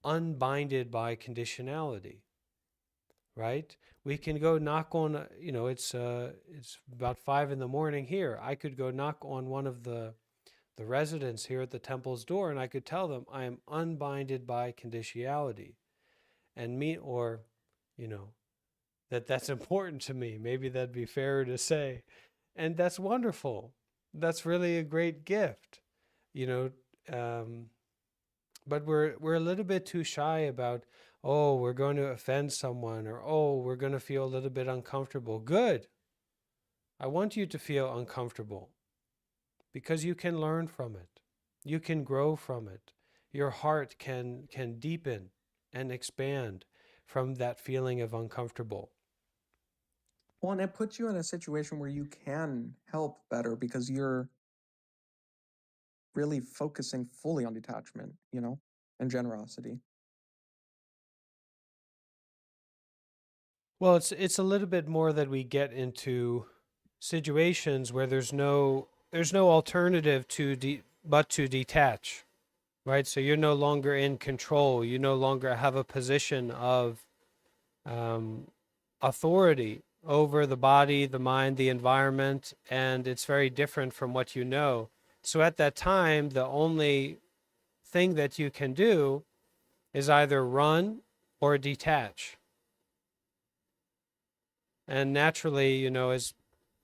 unbinded by conditionality, right? We can go knock on, you know, it's about 5 in the morning here. I could go knock on one of the residents here at the temple's door, and I could tell them I am unbinded by conditionality, and me, or, you know, that's important to me. Maybe that'd be fairer to say, and that's wonderful. That's really a great gift, you know. But we're a little bit too shy about, oh, we're going to offend someone, or oh, we're going to feel a little bit uncomfortable. Good. I want you to feel uncomfortable because you can learn from it. You can grow from it. Your heart can deepen and expand from that feeling of uncomfortable. Well, and it puts you in a situation where you can help better because you're really focusing fully on detachment, you know, and generosity. Well, it's a little bit more that we get into situations where there's no alternative but to detach, right? So you're no longer in control. You no longer have a position of um, authority over the body, the mind, the environment, and it's very different from what you know. So at that time, the only thing that you can do is either run or detach. And naturally, you know, as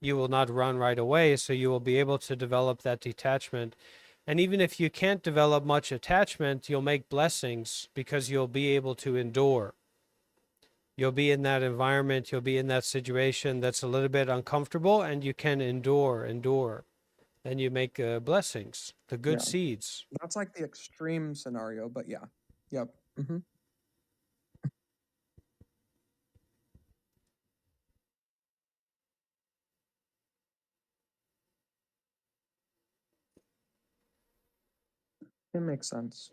you will not run right away, so you will be able to develop that detachment. And even if you can't develop much attachment, you'll make blessings because you'll be able to endure. You'll be in that environment, you'll be in that situation that's a little bit uncomfortable, and you can endure. Then you make blessings, the good Yeah. seeds. That's like the extreme scenario, but yeah. Yep. Mm-hmm. It makes sense.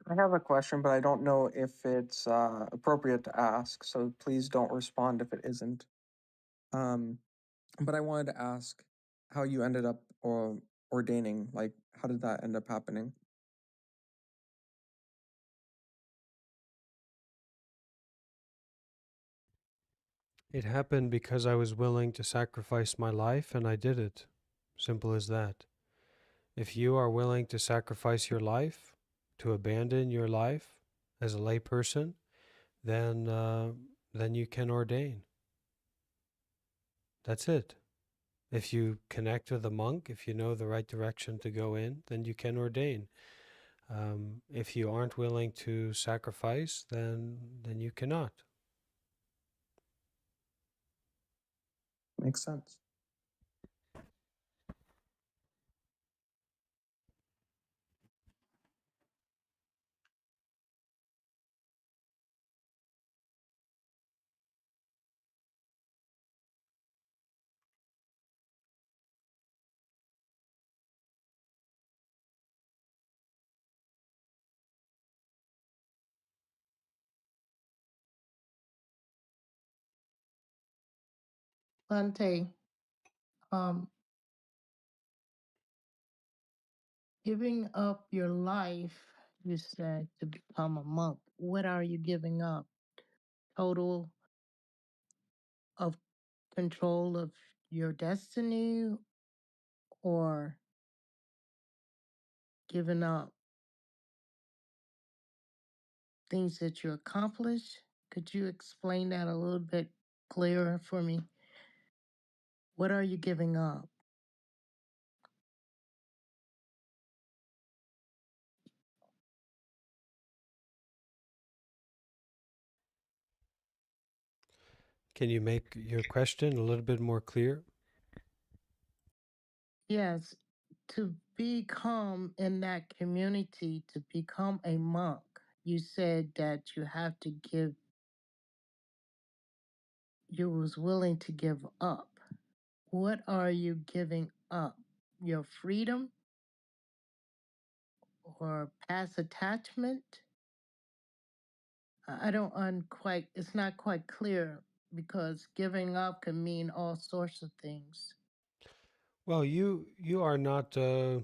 I have a question, but I don't know if it's appropriate to ask, so please don't respond if it isn't. But I wanted to ask how you ended up ordaining. Like, how did that end up happening? It happened because I was willing to sacrifice my life, and I did it. Simple as that. If you are willing to sacrifice your life, to abandon your life as a layperson, then you can ordain. That's it. If you connect with a monk, if you know the right direction to go in, then you can ordain. If you aren't willing to sacrifice, then you cannot. Makes sense. Bhante, giving up your life, you said, to become a monk. What are you giving up? Total of control of your destiny, or giving up things that you accomplish? Could you explain that a little bit clearer for me? What are you giving up? Can you make your question a little bit more clear? Yes, to become in that community, to become a monk, you said that you have to give, you was willing to give up. What are you giving up? Your freedom or past attachment? I don't quite, it's not quite clear because giving up can mean all sorts of things. Well, you are not a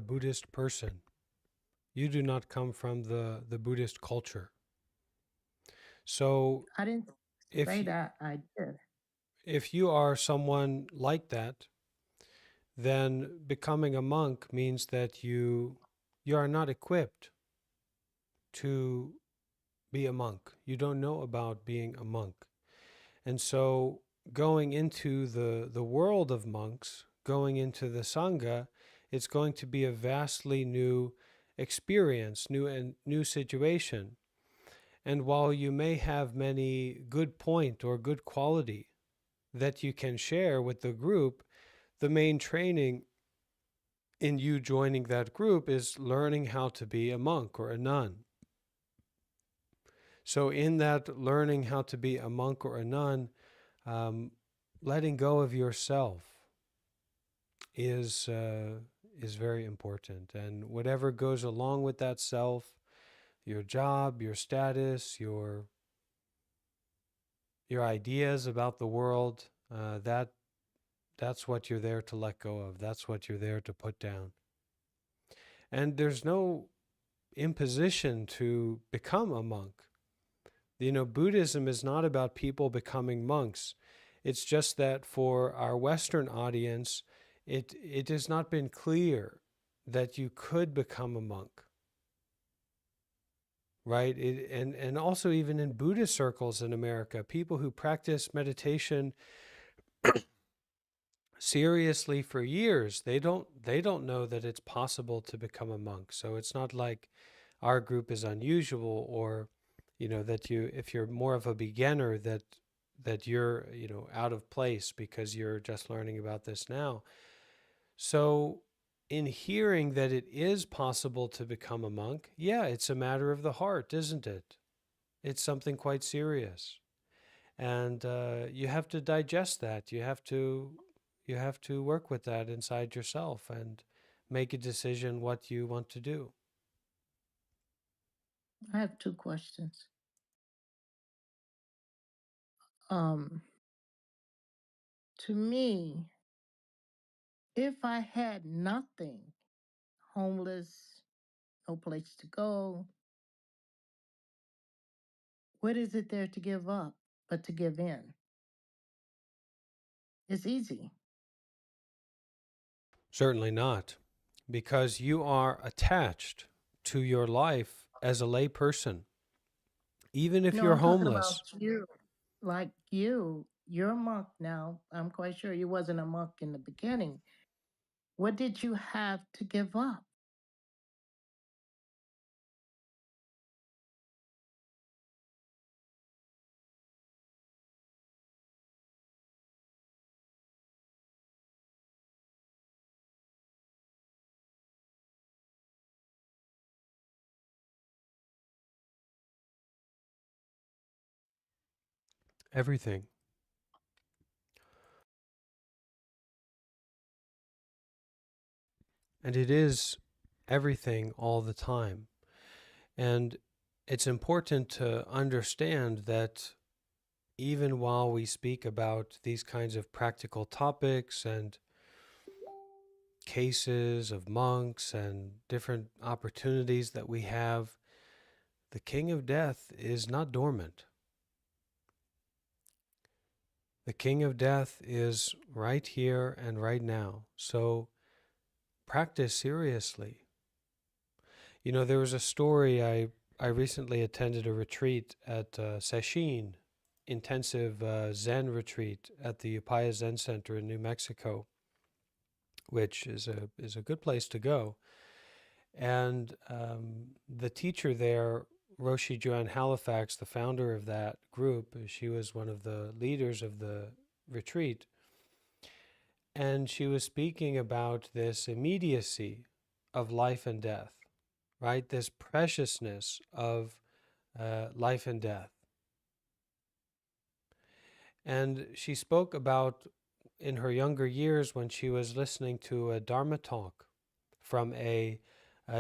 Buddhist person. You do not come from the Buddhist culture. So I didn't if say that, I did. if you are someone like that, then becoming a monk means that you are not equipped to be a monk. You don't know about being a monk. And so going into the world of monks, going into the Sangha, it's going to be a vastly new experience, new situation. And while you may have many good point or good quality that you can share with the group, the main training in you joining that group is learning how to be a monk or a nun. So in that learning how to be a monk or a nun, letting go of yourself is very important, and whatever goes along with that self, your job, your status, your ideas about the world, that's what you're there to let go of. That's what you're there to put down. And there's no imposition to become a monk. You know, Buddhism is not about people becoming monks. It's just that for our Western audience, it has not been clear that you could become a monk, right? And also even in Buddhist circles in America, people who practice meditation seriously for years, they don't know that it's possible to become a monk. So it's not like our group is unusual, or that if you're more of a beginner, that you're out of place because you're just learning about this now. So in hearing that it is possible to become a monk, yeah, it's a matter of the heart, isn't it? It's something quite serious, and you have to digest that. You have to work with that inside yourself and make a decision what you want to do. I have two questions. To me, if I had nothing, homeless, no place to go, what is it there to give up but to give in? It's easy. Certainly not, because you are attached to your life as a lay person. Even if No, you're I'm talking homeless, about you. Like you're a monk now. I'm quite sure you wasn't a monk in the beginning. What did you have to give up? everything. And it is everything all the time. And it's important to understand that even while we speak about these kinds of practical topics and cases of monks and different opportunities that we have, the king of death is not dormant. The king of death is right here and right now. So practice seriously. You know, there was a story. I recently attended a retreat at Sesshin, intensive Zen retreat at the Upaya Zen Center in New Mexico, which is a good place to go. And the teacher there, Roshi Joanne Halifax, the founder of that group, she was one of the leaders of the retreat. And she was speaking about this immediacy of life and death, right? This preciousness of life and death. And she spoke about in her younger years when she was listening to a Dharma talk from a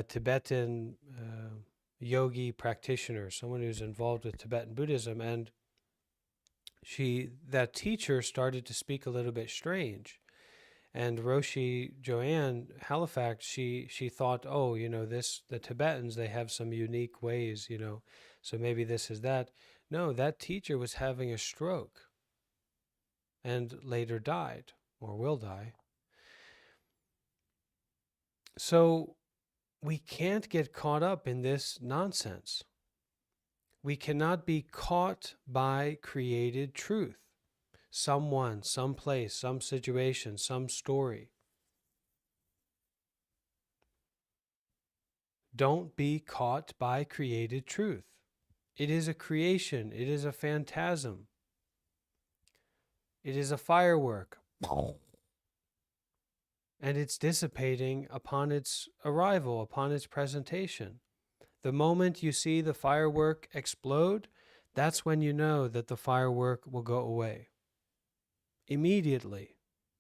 Tibetan yogi practitioner, someone who's involved with Tibetan Buddhism, and that teacher started to speak a little bit strange. And Roshi Joanne Halifax, she thought, oh, the Tibetans, they have some unique ways, so maybe this is that. No, that teacher was having a stroke and later died or will die. So we can't get caught up in this nonsense. We cannot be caught by created truth. Someone, some place, some situation, some story. Don't be caught by created truth. It is a creation. It is a phantasm. It is a firework. And it's dissipating upon its arrival, upon its presentation. The moment you see the firework explode, that's when you know that the firework will go away. Immediately,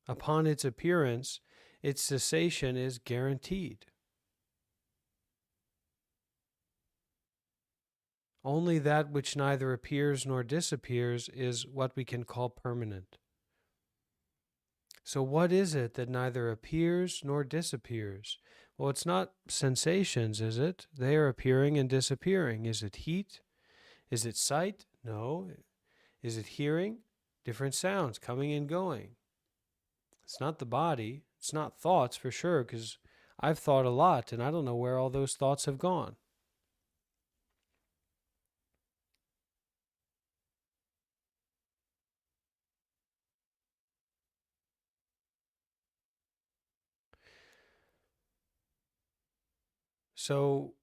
upon its appearance, its cessation is guaranteed. Only that which neither appears nor disappears is what we can call permanent. So what is it that neither appears nor disappears? Well, it's not sensations, is it? They are appearing and disappearing. Is it heat? Is it sight? No. Is it hearing? Different sounds coming and going. It's not the body. It's not thoughts for sure, because I've thought a lot and I don't know where all those thoughts have gone. So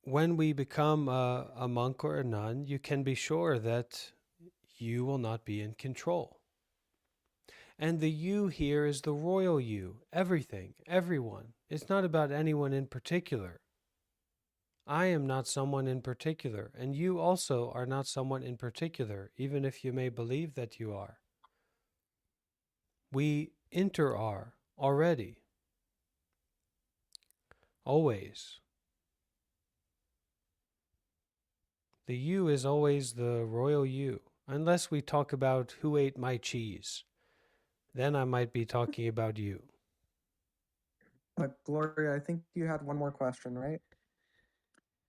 when we become a monk or a nun, you can be sure that you will not be in control. And the you here is the royal you, everything, everyone. It's not about anyone in particular. I am not someone in particular, and you also are not someone in particular, even if you may believe that you are. We are already, always. The you is always the royal you, unless we talk about who ate my cheese. Then I might be talking about you. But Gloria, I think you had one more question, right?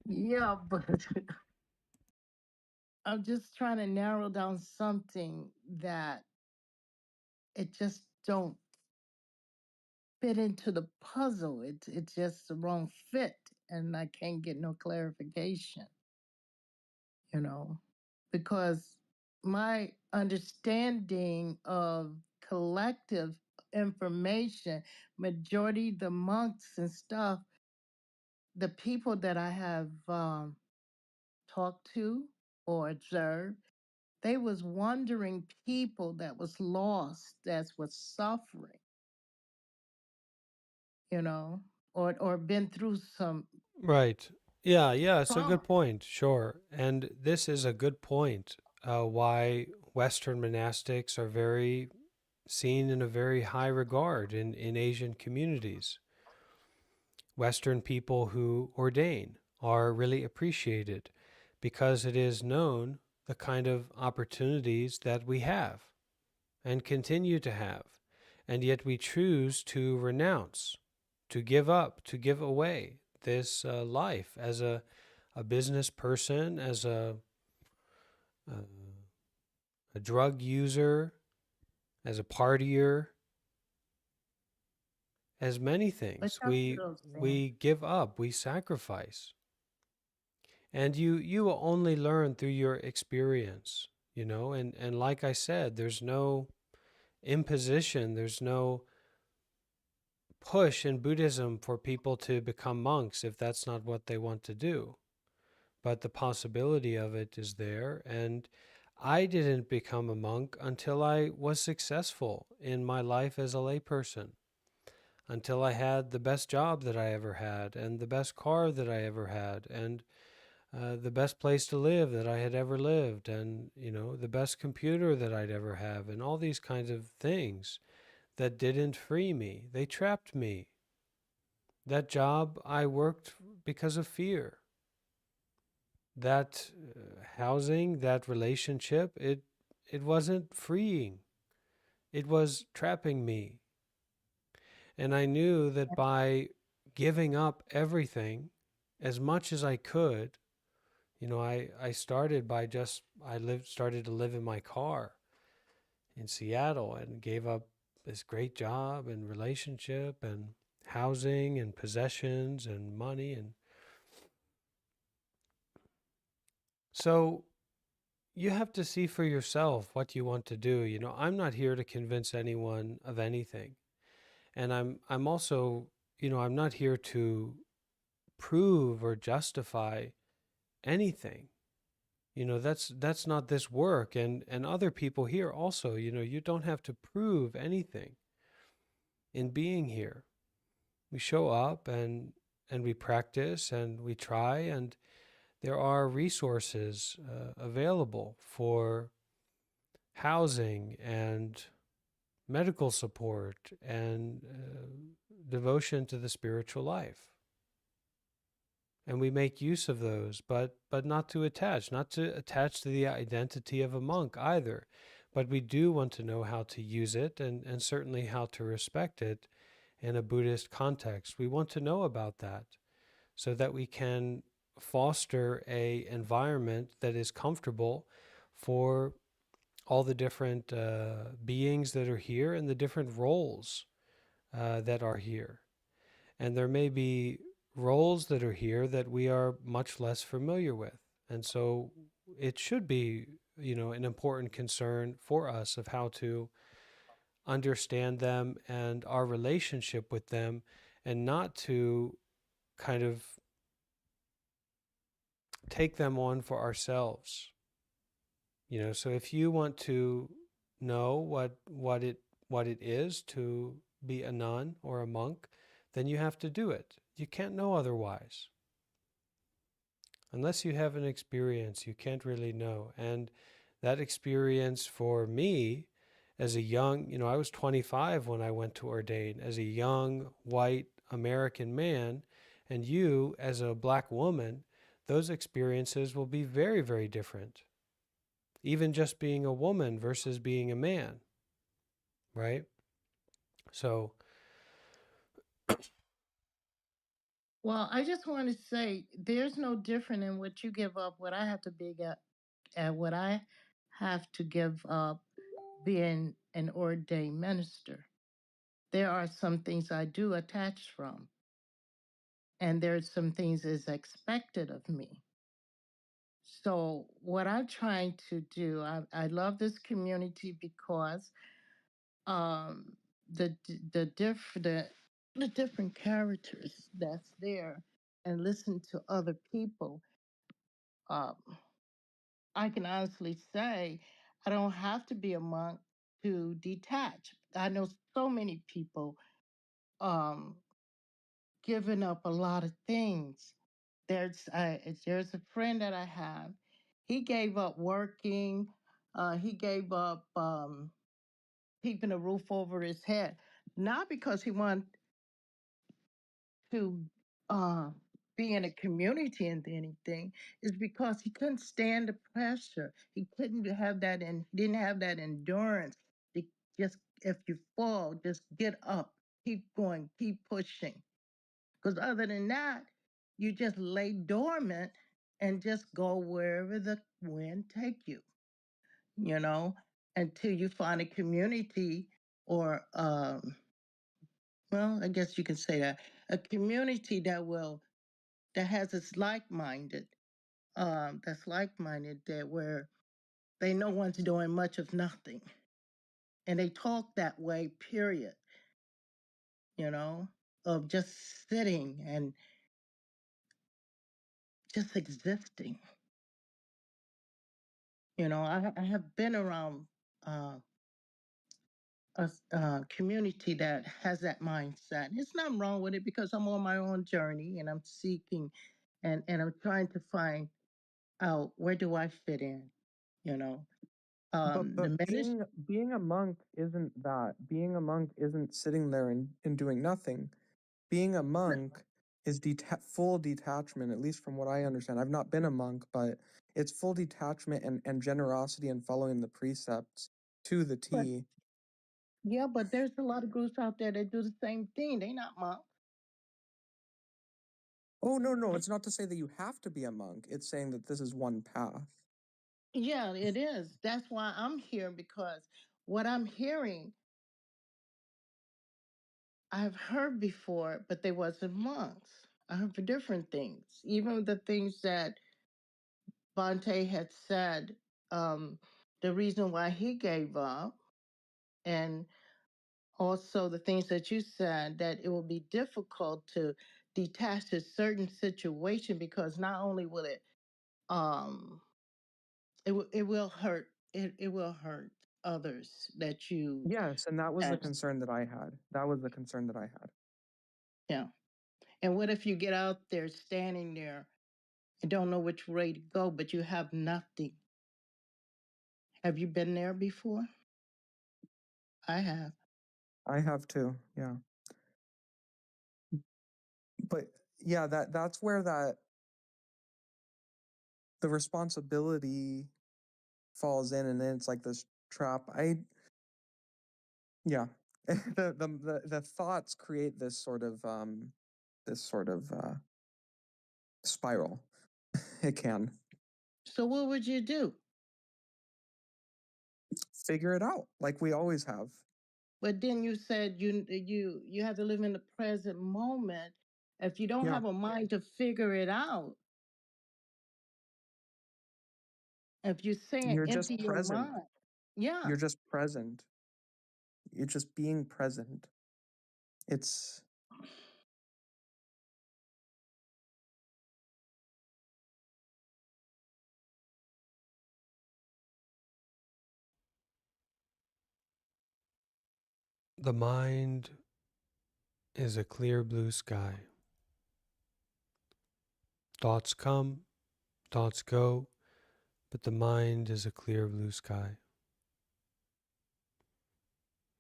Yeah, but I'm just trying to narrow down something that it just don't fit into the puzzle. It's just the wrong fit, and I can't get no clarification. Because my understanding of collective information, majority the monks and stuff, the people that I have talked to or observed, they was wandering people that was lost, that was suffering, or been through some Right. Yeah, it's a trauma. good point. Sure. And this is a good point why Western monastics are very seen in a very high regard in Asian communities. Western people who ordain are really appreciated because it is known the kind of opportunities that we have and continue to have. And yet we choose to renounce, to give up, to give away this life as a business person, as a drug user, as a partier, as many But things. that's what I'm saying. We give up, we sacrifice. And you will only learn through your experience, and like I said, there's no imposition, there's no push in Buddhism for people to become monks if that's not what they want to do. But the possibility of it is there. And I didn't become a monk until I was successful in my life as a layperson, until I had the best job that I ever had, and the best car that I ever had, and the best place to live that I had ever lived, and the best computer that I'd ever have, and all these kinds of things that didn't free me. They trapped me. That job I worked because of fear. That housing, that relationship, it wasn't freeing. It was trapping me. And I knew that by giving up everything as much as I could, I started by started to live in my car in Seattle and gave up this great job and relationship and housing and possessions and money. And so you have to see for yourself what you want to do. I'm not here to convince anyone of anything. And I'm also, I'm not here to prove or justify anything. That's not this work. And other people here also, you don't have to prove anything in being here. We show up and we practice and we try, and there are resources available for housing and medical support and devotion to the spiritual life. And we make use of those, but not to attach to the identity of a monk either. But we do want to know how to use it, and certainly how to respect it in a Buddhist context. We want to know about that so that we can foster a environment that is comfortable for all the different beings that are here and the different roles that are here. And there may be roles that are here that we are much less familiar with. And so it should be, an important concern for us of how to understand them and our relationship with them, and not to kind of take them on for ourselves. So if you want to know what it is to be a nun or a monk, then you have to do it. You can't know otherwise. Unless you have an experience, you can't really know. And that experience for me as a young, I was 25 when I went to ordain, as a young white American man, and you as a black woman, those experiences will be very, very different. Even just being a woman versus being a man, right? So, Well, I just want to say there's no different in what you give up, what I have to big up, and what I have to give up being an ordained minister. There are some things I do attach from, and there's some things is expected of me. So what I'm trying to do, I love this community because um, the the the different characters that's there, and listen to other people. Um, I can honestly say I don't have to be a monk to detach. I know so many people um, giving up a lot of things. There's a friend that I have. He gave up working. He gave up keeping a roof over his head, not because he wanted to uh, be in a community and anything. Is because he couldn't stand the pressure. He couldn't have that, and he didn't have that endurance. To just if you fall, just get up, keep going, keep pushing. Because other than that, you just lay dormant and just go wherever the wind take you, you know, until you find a community or, well, I guess you can say that, a community that has its like-minded, that's like-minded, that where they know one's doing much of nothing. And they talk that way, period, you know, of just sitting and just existing. You know, I have been around uh, a community that has that mindset. It's nothing wrong with it because I'm on my own journey and I'm seeking and I'm trying to find out where do I fit in, you know. But The ministry, being a monk isn't that. Being a monk isn't sitting there and doing nothing. Being a monk is full detachment, at least from what I understand. I've not been a monk, but it's full detachment and generosity and following the precepts to the but T. yeah, but there's a lot of groups out there that do the same thing. They not monks. Oh, no, it's not to say that you have to be a monk. It's saying that this is one path. Yeah, it is. That's why I'm here because what I'm hearing, I've heard before, but they wasn't monks. I heard for different things. Even the things that Bhante had said, the reason why he gave up, and also the things that you said, that it will be difficult to detach a certain situation because not only will it, um, it will hurt, it will hurt others that you, Yes, and that was the that, concern that I had. That was the concern that I had. yeah. And what if you get out there standing there and don't know which way to go, but you have nothing? Have you been there before? I have. I have too, yeah. But yeah, that's where the responsibility falls in, and then it's like this trap. Yeah. The thoughts create this sort of spiral. It can. So what would you do? Figure it out like we always have. But then you said you have to live in the present moment. If you don't Yeah. have a mind to figure it out, if you're saying You're just empty your present. mind, yeah. You're just present. You're just being present. It's the mind is a clear blue sky. Thoughts come, thoughts go, but the mind is a clear blue sky.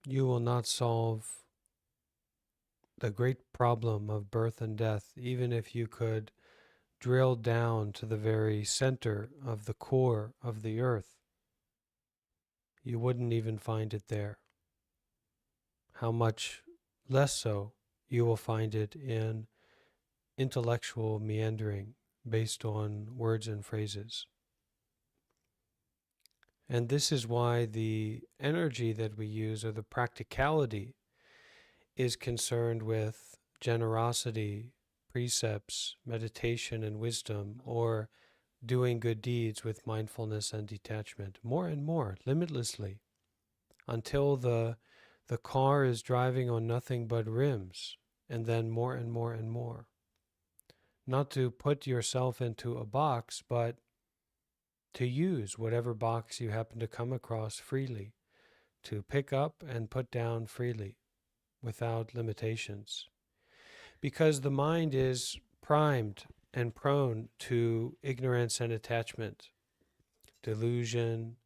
You will not solve the great problem of birth and death, even if you could drilled down to the very center of the core of the earth, you wouldn't even find it there. How much less so you will find it in intellectual meandering based on words and phrases. And this is why the energy that we use, or the practicality, is concerned with generosity, precepts, meditation, and wisdom, or doing good deeds with mindfulness and detachment, more and more, limitlessly, until the car is driving on nothing but rims, and then more and more and more. Not to put yourself into a box, but to use whatever box you happen to come across freely, to pick up and put down freely, without limitations. Because the mind is primed and prone to ignorance and attachment, delusion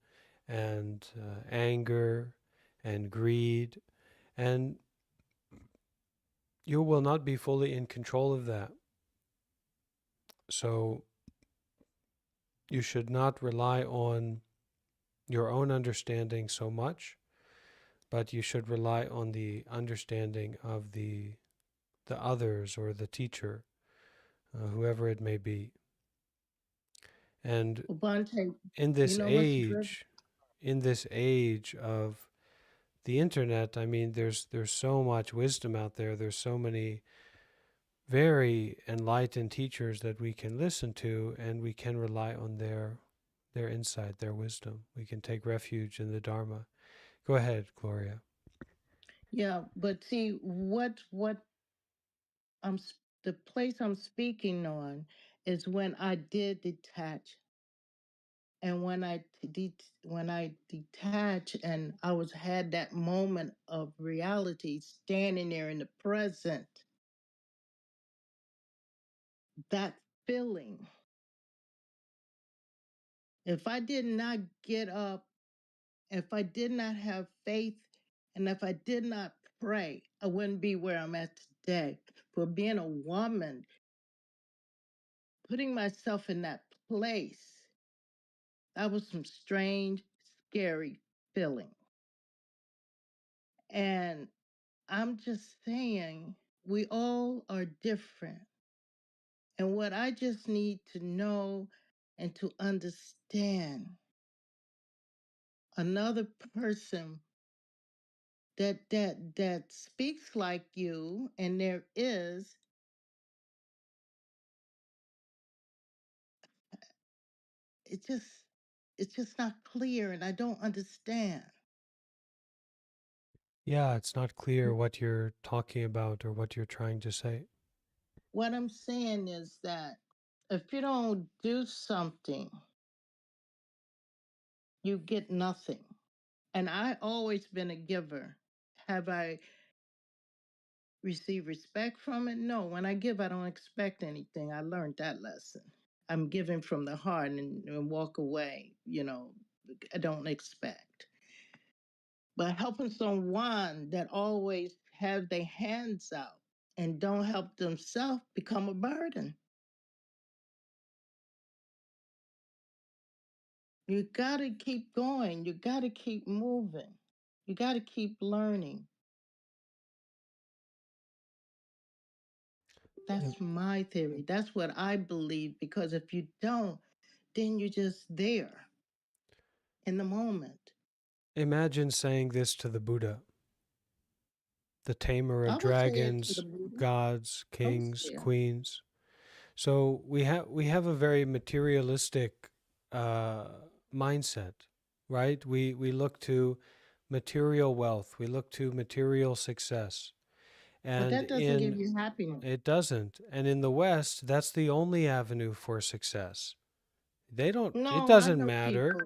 and anger and greed, and you will not be fully in control of that. So you should not rely on your own understanding so much, but you should rely on the understanding of the others or the teacher, whoever it may be. And Bhante, in you this know what's good? age, of the internet, I mean, there's so much wisdom out there. There's so many very enlightened teachers that we can listen to, and we can rely on their insight, their wisdom. We can take refuge in the Dharma. Go ahead, Gloria. Yeah, but see what I'm the place I'm speaking on is when I did detach, and when I detach and I was had that moment of reality, standing there in the present, that feeling. If I did not get up, if I did not have faith, and if I did not pray, I wouldn't be where I'm at today. For being a woman, putting myself in that place, that was some strange, scary feeling. And I'm just saying, we all are different. And what I just need to know and to understand, another person that speaks like you, and there is, it just it's just not clear, and I don't understand. Yeah, it's not clear what you're talking about or what you're trying to say. What I'm saying is that if you don't do something, you get nothing. And I always been a giver. Have I received respect from it? No. When I give, I don't expect anything. I learned that lesson. I'm giving from the heart and walk away. I don't expect. But helping someone that always have their hands out and don't help themselves become a burden. You got to keep going. You got to keep moving. You got to keep learning. Im- That's my theory. That's what I believe. Because if you don't, then you're just there in the moment. Imagine saying this to the Buddha, the tamer I of would say it to the dragons, Buddha. gods, I was kings, there. queens. So we have a very materialistic uh, mindset, right? We look to material wealth, we look to material success, But and that doesn't give in you happiness. it doesn't. And in the West, that's the only avenue for success. They don't. It No, I doesn't know matter. people.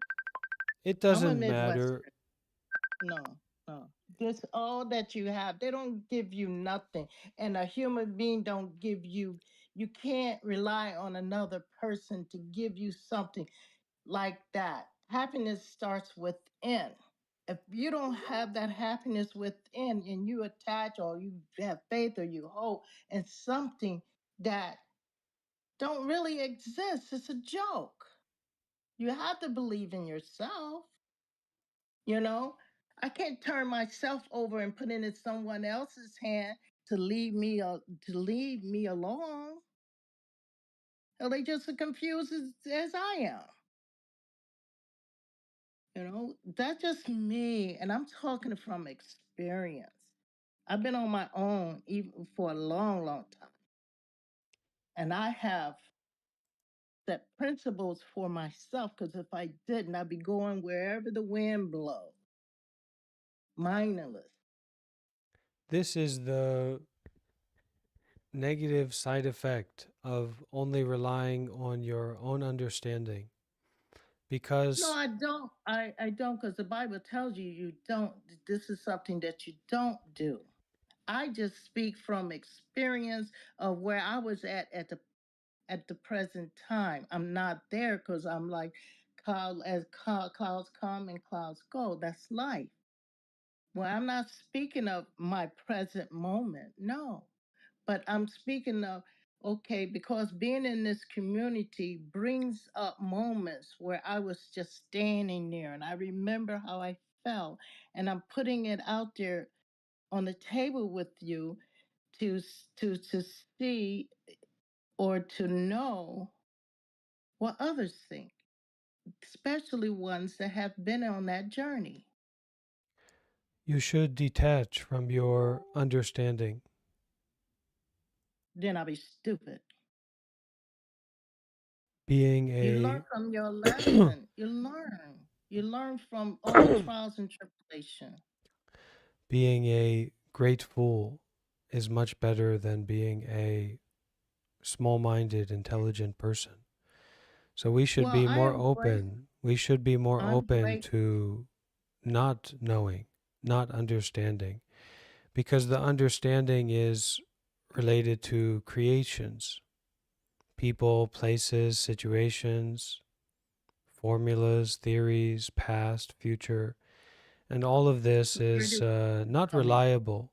It I'm a doesn't matter. Midwestern. No, no. This all that you have, they don't give you nothing. And a human being don't give you, you can't rely on another person to give you something like that. Happiness starts within. If you don't have that happiness within and you attach or you have faith or you hope in something that don't really exist. It's a joke. You have to believe in yourself. You know, I can't turn myself over and put it in someone else's hand to leave me alone. Hell, they just as confused as I am. You know, that's just me, and I'm talking from experience. I've been on my own even for a long, long time, and I have set principles for myself. Because if I didn't, I'd be going wherever the wind blows, mindless. This is the negative side effect of only relying on your own understanding. No, Because I don't. I don't, because the Bible tells you you don't. This is something that you don't do. I just speak from experience of where I was at the present time. I'm not there because I'm like clouds come and clouds go. That's life. Well, I'm not speaking of my present moment. No, but I'm speaking of, okay, because being in this community brings up moments where I was just standing there and I remember how I felt, and I'm putting it out there on the table with you to to see or to know what others think, especially ones that have been on that journey. you should detach from your understanding. Then I'll be stupid. Being You learn a from your lesson. You learn. You learn from all the trials and tribulation. being a great fool is much better than being a small-minded, intelligent person. So we should Well, be I more embrace. open. We should be more I'm open great. to not knowing, not understanding, because the understanding is related to creations, people, places, situations, formulas, theories, past, future, and all of this Where is do not come in? reliable.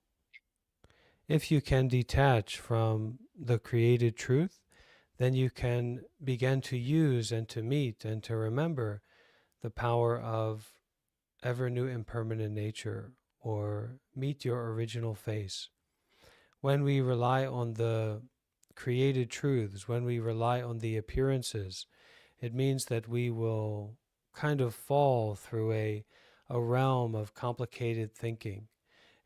If you can detach from the created truth, then you can begin to use and to meet and to remember the power of ever new impermanent nature, or meet your original face. When we rely on the created truths, when we rely on the appearances, it means that we will kind of fall through a realm of complicated thinking,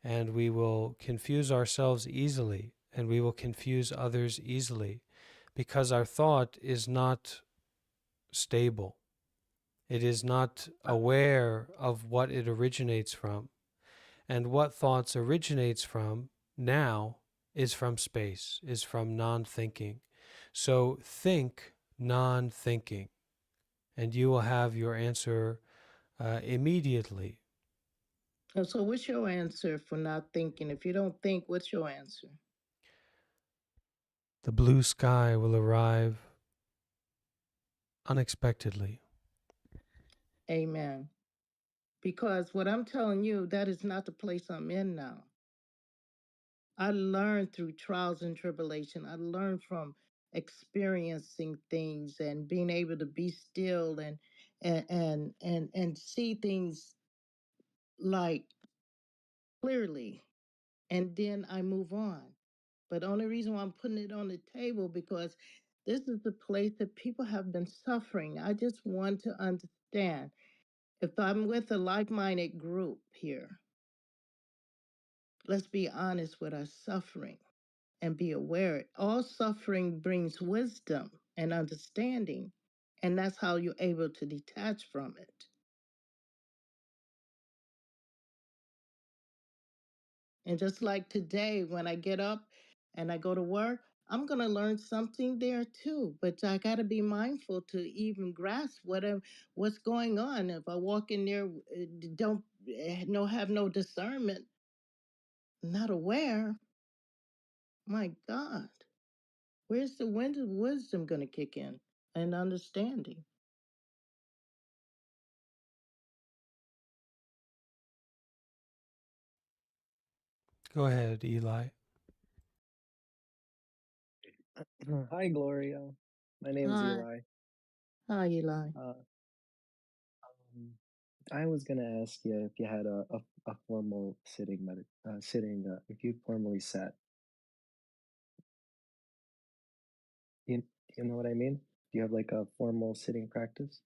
and we will confuse ourselves easily, and we will confuse others easily, because our thought is not stable. It is not aware of what it originates from. And what thoughts originates from now is from space, is from non-thinking. So think non-thinking, and you will have your answer immediately. Oh, so what's your answer for not thinking? If you don't think, what's your answer? The blue sky will arrive unexpectedly. Amen. Because what I'm telling you, that is not the place I'm in now. I learned through trials and tribulation. I learned from experiencing things and being able to be still and see things like clearly. And then I move on. But the only reason why I'm putting it on the table because this is the place that people have been suffering. I just want to understand. If I'm with a like-minded group here, let's be honest with our suffering and be aware. All suffering brings wisdom and understanding, and that's how you're able to detach from it. And just like today, when I get up and I go to work, I'm going to learn something there too. But I got to be mindful to even grasp what's going on. If I walk in there, don't have no discernment, not aware, my God, where's the wisdom going to kick in and understanding? Go ahead, Eli. Hi, Gloria. My name's Hi. Eli. Hi, Eli. I was gonna ask you if you had a formal sitting if you formally sat. You you know what I mean? Do you have like a formal sitting practice?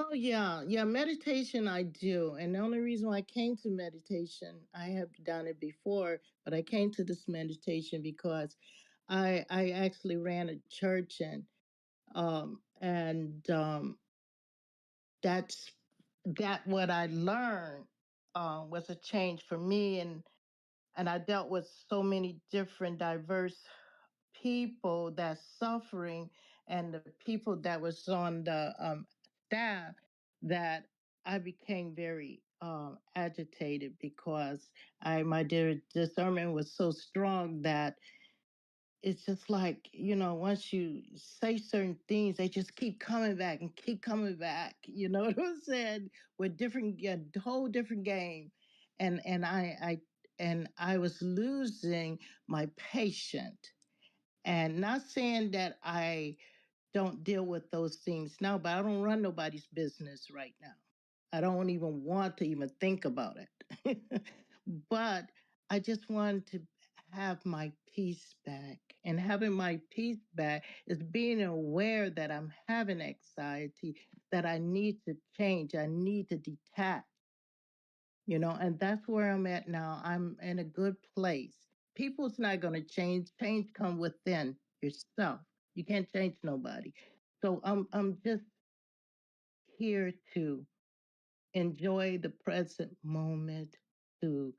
Oh, yeah. Yeah, meditation I do. And the only reason why I came to meditation, I have done it before, but I came to this meditation because I actually ran a church and that's that what I learned was a change for me, and I dealt with so many different diverse people that's suffering and the people that was on the staff, that I became very agitated because my discernment was so strong that it's just like, once you say certain things, they just keep coming back and keep coming back. You know what I'm saying? With a whole different game, and I was losing my patience. And not saying that I don't deal with those things now, but I don't run nobody's business right now. I don't even want to even think about it. But I just wanted to have my peace back. And having my peace back is being aware that I'm having anxiety, that I need to change, I need to detach, and that's where I'm at now. I'm in a good place. People's not going to change. Change come within yourself. You can't change nobody. So I'm just here to enjoy the present moment. To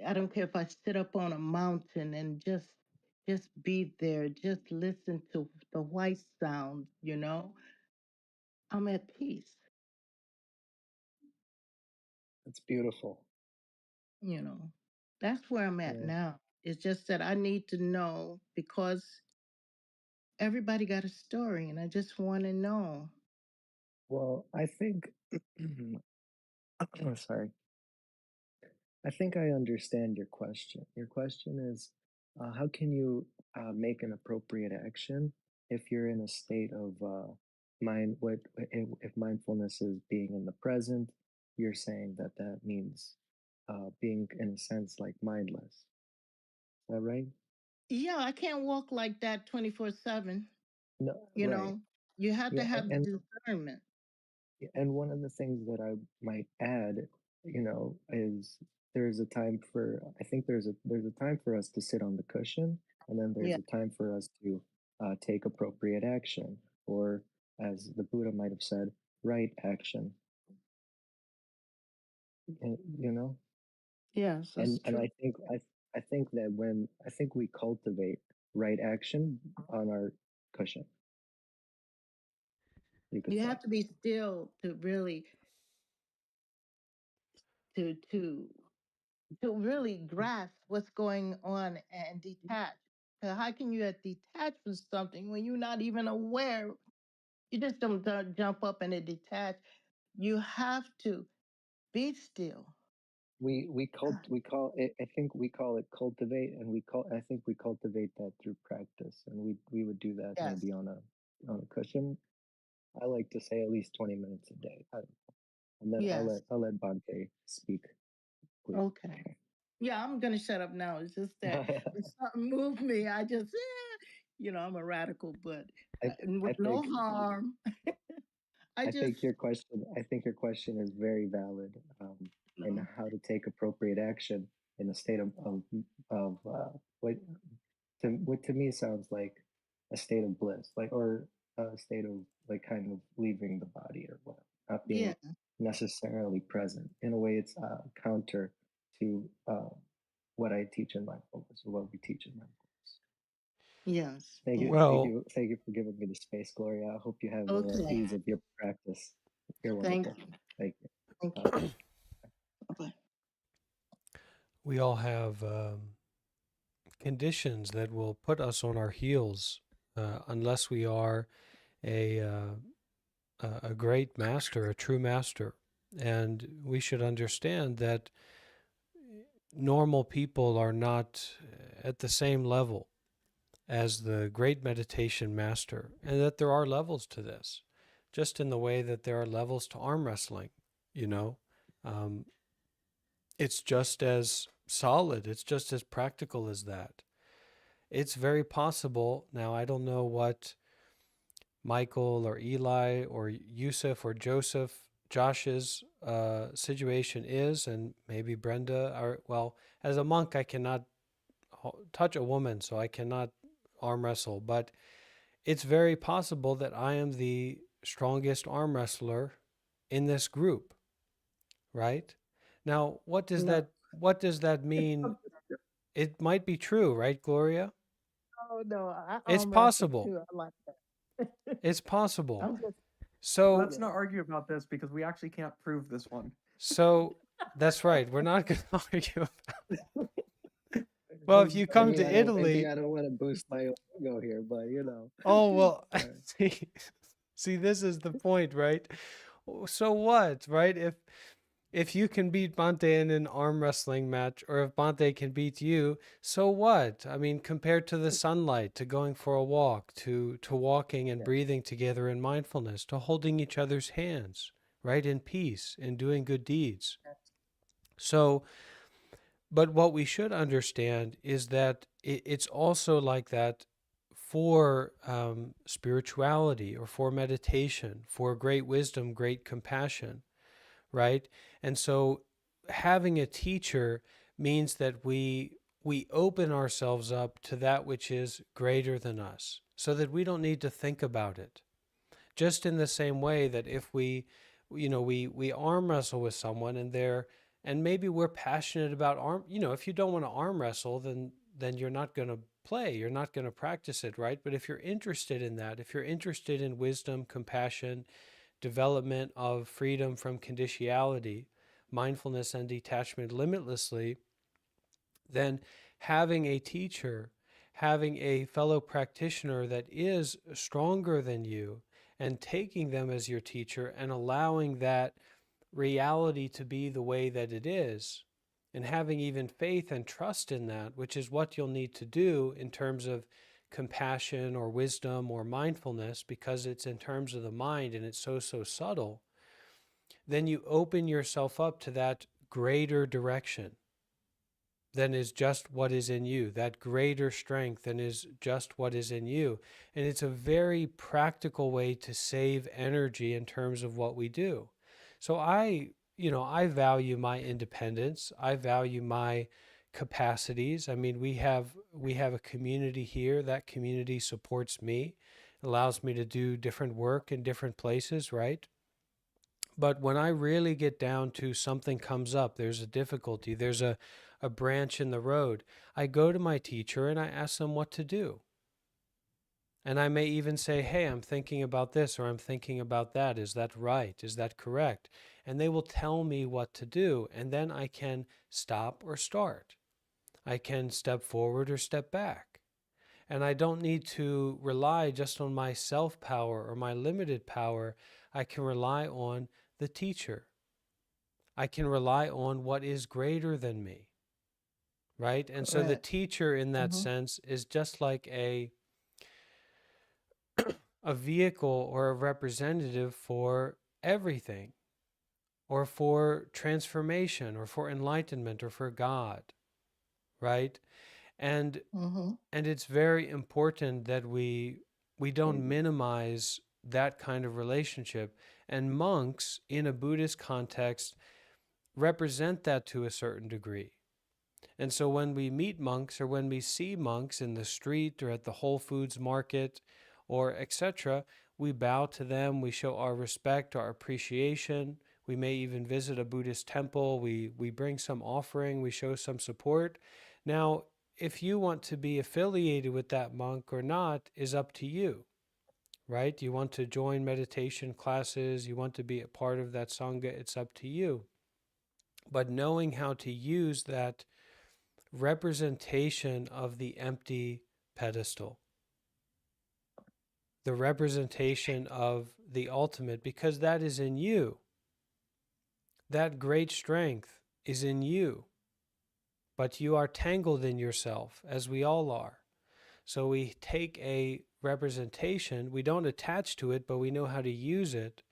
I don't care if I sit up on a mountain and just be there, just listen to the white sound. I'm at peace. That's beautiful. You know, that's where I'm at Yeah. now. It's just that I need to know because everybody got a story, and I just want to know. Well, I think sorry. I think I understand your question. Your question is, how can you make an appropriate action if you're in a state of mind? What if mindfulness is being in the present? You're saying that that means being, in a sense, like mindless. Is that right? Yeah, I can't walk like that 24/7. No, You right. know, you have to Yeah, have discernment. and one of the things that I might add, is there's a time for I think there's a time for us to sit on the cushion, and then there's Yeah, a time for us to take appropriate action, or as the Buddha might have said, right action. You know, yes, that's and true. I think that when I think we cultivate right action on our cushion, you could You say. have to be still to really to really grasp what's going on and detach. 'Cause how can you detach from something when you're not even aware? You just don't jump up and detach. You have to be still. We call it, I think we call it cultivate, and I think we cultivate that through practice, and we would do that Yes, maybe on a cushion. I like to say at least 20 minutes a day. And then yes. I'll let Bhante speak, please. Okay. Yeah, I'm gonna shut up now. It's just that when something moved me, I just, I'm a radical, but I with I no think harm. I just, I think your question is very valid, in no. how to take appropriate action in a state of what what to me sounds like a state of bliss, like, or a state of like kind of leaving the body or whatever, not Yeah, being necessarily present. In a way, it's counter to what I teach in mindfulness, or what we teach in mindfulness. yes. Well, Thank you for giving me the space, Gloria. I hope you have Okay. ease of your practice. You're Thank wonderful. you. Thank you. Thank Bye you. bye. Bye-bye. we all have conditions that will put us on our heels unless we are a a great master, a true master. And we should understand that normal people are not at the same level. as the great meditation master, and that there are levels to this, just in the way that there are levels to arm wrestling. You know, um, it's just as solid, it's just as practical as that. It's very possible. Now, I don't know what Michael or Eli or Yusuf or Josh's situation is, and maybe Brenda. Are, well, as a monk, I cannot touch a woman, so I cannot arm wrestle. But it's very possible that I am the strongest arm wrestler in this group, right? Now, what does No, that mean? It might be true, right, Gloria? Oh no, I It's arm wrestle possible. too. I like that. It's possible. I'm just So, let's not argue about this because we actually can't prove this one. so that's right. We're not going to argue. Well, if you come Maybe to maybe Italy, I don't want to boost my own ego here, but you know. oh well. Uh, See, this is the point, right? So what, right? If you can beat Bhante in an arm wrestling match, or if Bhante can beat you, so what? I mean, compared to the sunlight, to going for a walk, to walking and yeah. breathing together in mindfulness, to holding each other's hands, right, in peace, in doing good deeds. So, but what we should understand is that it's also like that for spirituality or for meditation, for great wisdom, great compassion, right? And so having a teacher means that we open ourselves up to that which is greater than us, so that we don't need to think about it. Just in the same way that if we arm wrestle with someone and maybe we're passionate about if you don't want to arm wrestle, then you're not going to play, you're not going to practice it, right? But if you're interested in that, if you're interested in wisdom, compassion, development of freedom from conditionality, mindfulness and detachment limitlessly, then having a teacher, having a fellow practitioner that is stronger than you, and taking them as your teacher and allowing that reality to be the way that it is, and having even faith and trust in that, which is what you'll need to do in terms of compassion or wisdom or mindfulness, because it's in terms of the mind and it's so subtle, then you open yourself up to that greater direction than is just what is in you, that greater strength than is just what is in you. And it's a very practical way to save energy in terms of what we do. So I value my independence. I value my capacities. I mean, we have a community here. That community supports me, allows me to do different work in different places, right? But when I really get down to something comes up, there's a difficulty, there's a branch in the road, I go to my teacher and I ask them what to do. And I may even say, hey, I'm thinking about this or I'm thinking about that. Is that right? Is that correct? And they will tell me what to do. And then I can stop or start. I can step forward or step back. And I don't need to rely just on my self power or my limited power. I can rely on the teacher. I can rely on what is greater than me, right? And so the correct. teacher in that Mm-hmm. sense is just like a vehicle or a representative for everything, or for transformation, or for enlightenment, or for God, right? And Mm-hmm. and it's very important that we don't minimize that kind of relationship. And monks in a Buddhist context represent that to a certain degree. And so when we meet monks or when we see monks in the street or at the Whole Foods market or etc., we bow to them, we show our respect, our appreciation. We may even visit a Buddhist temple, we bring some offering, we show some support. Now, if you want to be affiliated with that monk or not is up to you, right? You want to join meditation classes, you want to be a part of that Sangha, it's up to you. But knowing how to use that representation of the empty pedestal, the representation of the ultimate, because that is in you. That great strength is in you, but you are tangled in yourself, as we all are. So we take a representation, we don't attach to it, but we know how to use it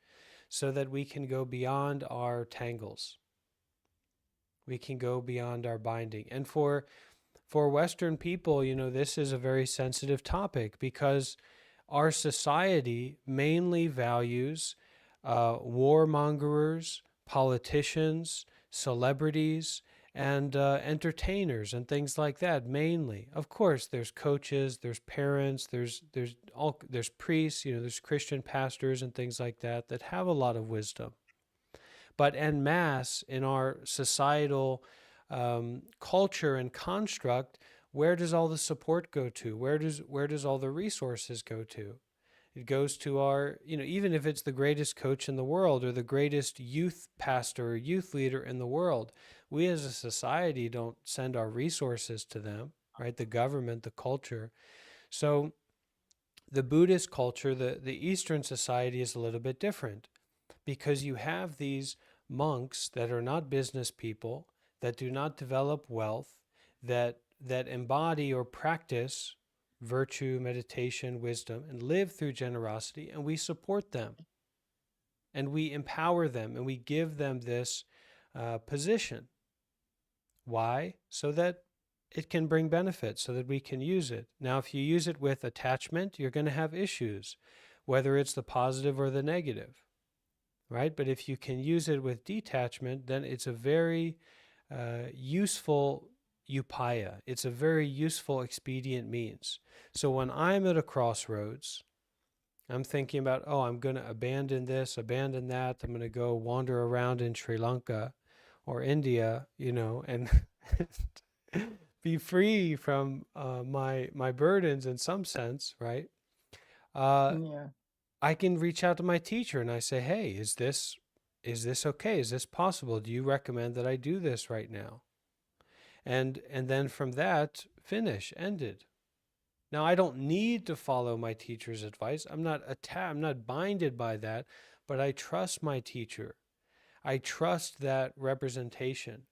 so that we can go beyond our tangles. We can go beyond our binding. And for Western people, you know, this is a very sensitive topic because our society mainly values warmongers, politicians, celebrities, and entertainers and things like that. Mainly, of course, there's coaches, there's parents, there's priests, you know, there's Christian pastors and things like that that have a lot of wisdom. But en masse in our societal culture and construct, where does all the support go to? Where does all the resources go to? It goes to our, you know, even if it's the greatest coach in the world or the greatest youth pastor or youth leader in the world, we as a society don't send our resources to them, right? The government, the culture. So the Buddhist culture, the Eastern society is a little bit different because you have these monks that are not business people, that do not develop wealth, that embody or practice virtue, meditation, wisdom, and live through generosity, and we support them, and we empower them, and we give them this position. Why? So that it can bring benefits, so that we can use it. Now, if you use it with attachment, you're going to have issues, whether it's the positive or the negative. Right? But if you can use it with detachment, then it's a very useful upaya. It's a very useful expedient means. So when I'm at a crossroads, I'm thinking about, oh, I'm going to abandon this, abandon that. I'm going to go wander around in Sri Lanka or India, you know, and be free from my burdens in some sense, right? Yeah. I can reach out to my teacher and I say, hey, is this okay? Is this possible? Do you recommend that I do this right now? And then from that, ended. Now I don't need to follow my teacher's advice. I'm not binded by that, but I trust my teacher. I trust that representation.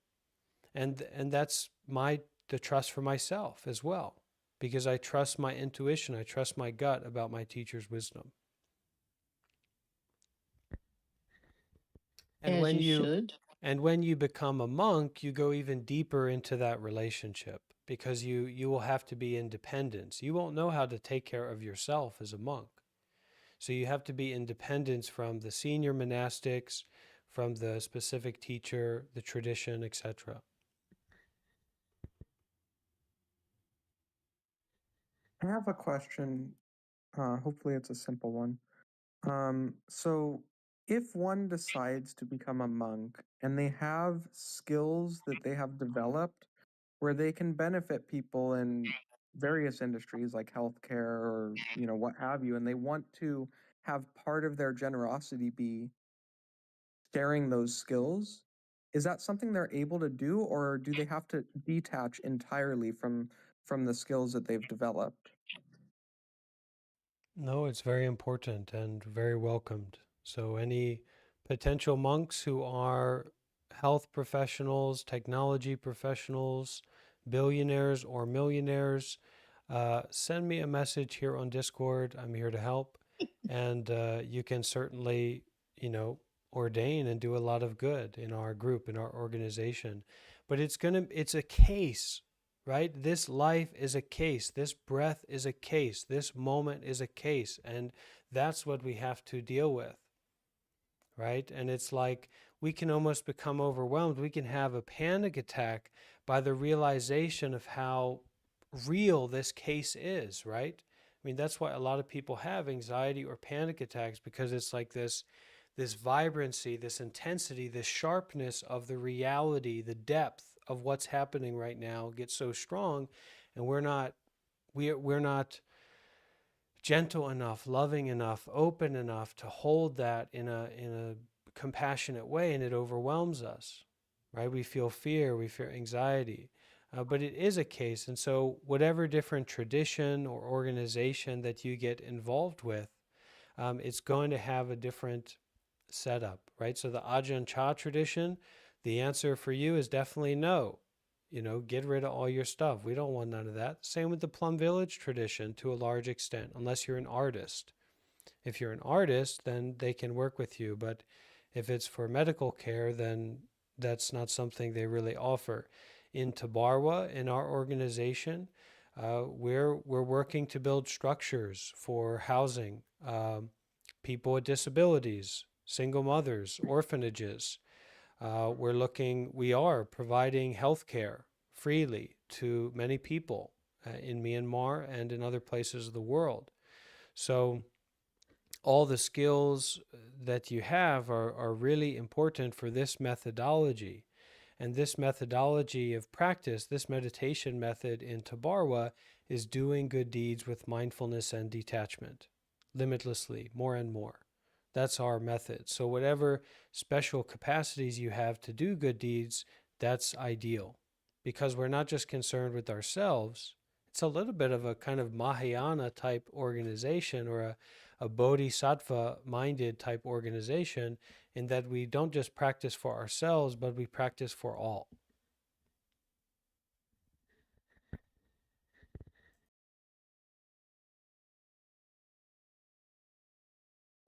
And that's the trust for myself as well, because I trust my intuition, I trust my gut about my teacher's wisdom. And As you should. when you become a monk, you go even deeper into that relationship because you will have to be independent. You won't know how to take care of yourself as a monk. So you have to be independent from the senior monastics, from the specific teacher, the tradition, etc. I have a question. Hopefully, it's a simple one. So, if one decides to become a monk and they have skills that they have developed where they can benefit people in various industries like healthcare or what have you, and they want to have part of their generosity be sharing those skills, is that something they're able to do, or do they have to detach entirely from the skills that they've developed? No, it's very important and very welcomed. So, any potential monks who are health professionals, technology professionals, billionaires or millionaires, send me a message here on Discord. I'm here to help. And you can certainly, you know, ordain and do a lot of good in our group, in our organization. But it's a case, right? This life is a case. This breath is a case. This moment is a case. And that's what we have to deal with, right? And it's like we can almost become overwhelmed. We can have a panic attack by the realization of how real this case is, right? I mean, that's why a lot of people have anxiety or panic attacks, because it's like this vibrancy, this intensity, this sharpness of the reality, the depth of what's happening right now gets so strong, and we're not gentle enough, loving enough, open enough to hold that in a compassionate way, and it overwhelms us, right? We feel fear, we feel anxiety. But it is a case. And so whatever different tradition or organization that you get involved with, it's going to have a different setup, right? So the Ajahn Chah tradition, the answer for you is definitely no. get rid of all your stuff. We don't want none of that. Same with the Plum Village tradition to a large extent, unless you're an artist. If you're an artist, then they can work with you. But if it's for medical care, then that's not something they really offer. In Tabarwa, in our organization, we're working to build structures for housing people with disabilities, single mothers, orphanages. We are providing health care freely to many people in Myanmar and in other places of the world. So all the skills that you have are really important for this methodology. And this methodology of practice, this meditation method in Tabarwa, is doing good deeds with mindfulness and detachment, limitlessly, more and more. That's our method. So whatever special capacities you have to do good deeds, that's ideal. Because we're not just concerned with ourselves. It's a little bit of a kind of Mahayana type organization, or a bodhisattva minded type organization, in that we don't just practice for ourselves, but we practice for all.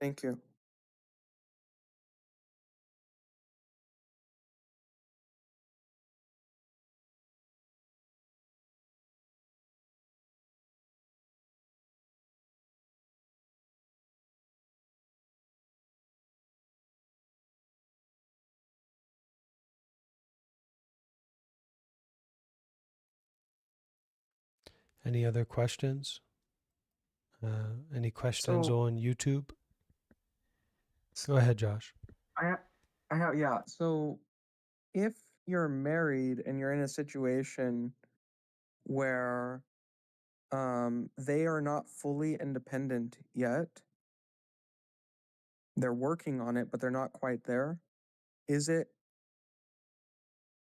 Thank you. Any other questions? Any questions So on YouTube? Go ahead, Josh. I have, yeah. So if you're married and you're in a situation where they are not fully independent yet, they're working on it, but they're not quite there, is it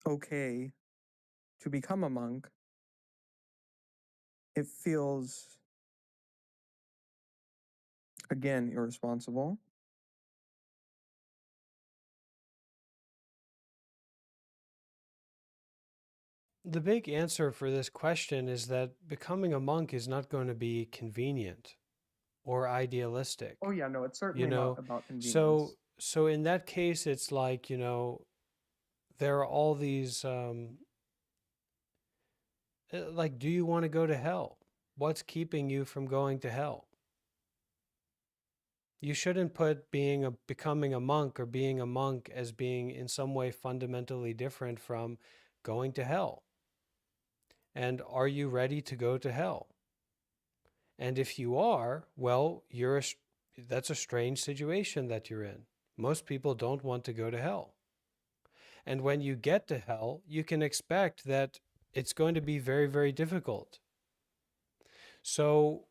okay to become a monk? It feels, again, irresponsible. The big answer for this question is that becoming a monk is not going to be convenient or idealistic. Oh yeah, no, it's certainly not about convenience. So in that case, it's like, there are all these, like, do you want to go to hell? What's keeping you from going to hell? You shouldn't put becoming a monk or being a monk as being in some way fundamentally different from going to hell. And are you ready to go to hell? And if you are, well, that's a strange situation that you're in. Most people don't want to go to hell. And when you get to hell, you can expect that it's going to be very, very difficult. So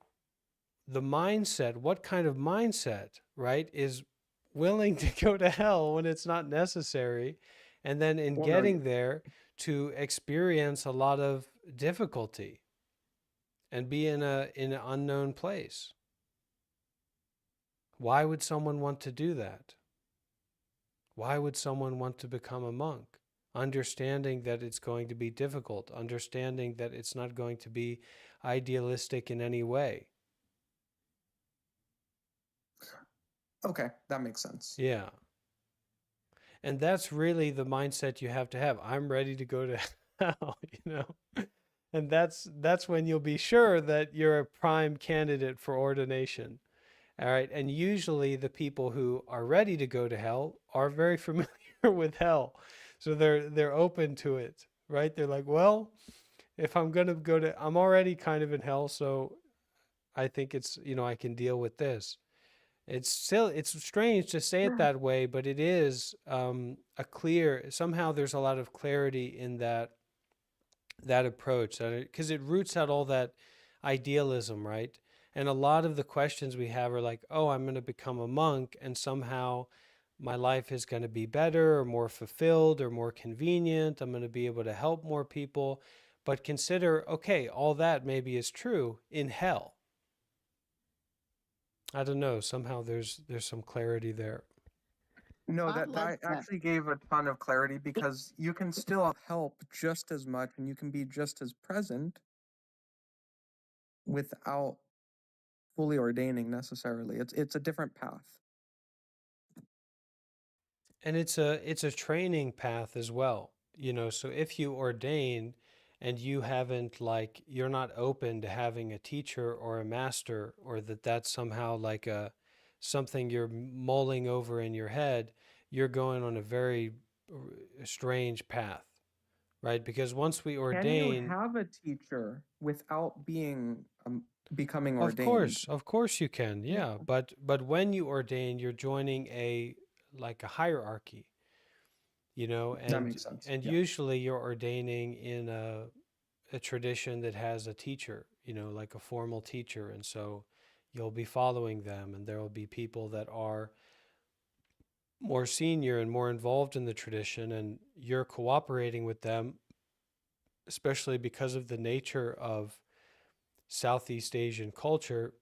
the mindset, what kind of mindset, right, is willing to go to hell when it's not necessary, and then in getting there to experience a lot of difficulty and be in an unknown place? Why would someone want to do that? Why would someone want to become a monk? Understanding that it's going to be difficult, understanding that it's not going to be idealistic in any way. Okay, that makes sense. Yeah. And that's really the mindset you have to have. I'm ready to go to hell, And that's when you'll be sure that you're a prime candidate for ordination. All right. And usually the people who are ready to go to hell are very familiar with hell. So they're open to it, right? They're like, well, if I'm going to I'm already kind of in hell, so I think it's, I can deal with this. It's strange to say it that way, but it is somehow there's a lot of clarity in that approach, because it roots out all that idealism, right? And a lot of the questions we have are like, oh, I'm going to become a monk and somehow my life is going to be better or more fulfilled or more convenient. I'm going to be able to help more people. But consider, okay, all that maybe is true in hell. I don't know. Somehow there's some clarity there. No, I that like that. actually gave a ton of clarity, because you can still help just as much and you can be just as present without fully ordaining necessarily. It's a different path. And it's a training path as well. So if you ordain and you haven't, like, you're not open to having a teacher or a master, or that's somehow like something you're mulling over in your head, you're going on a very strange path, right? Because once we Can you ordain, have a teacher without becoming of ordained? course you can, yeah. But when you ordain, you're joining a hierarchy, That and makes sense. and Yeah. usually you're ordaining in a tradition that has a teacher, like a formal teacher, and so you'll be following them, and there will be people that are more senior and more involved in the tradition, and you're cooperating with them, especially because of the nature of Southeast Asian culture.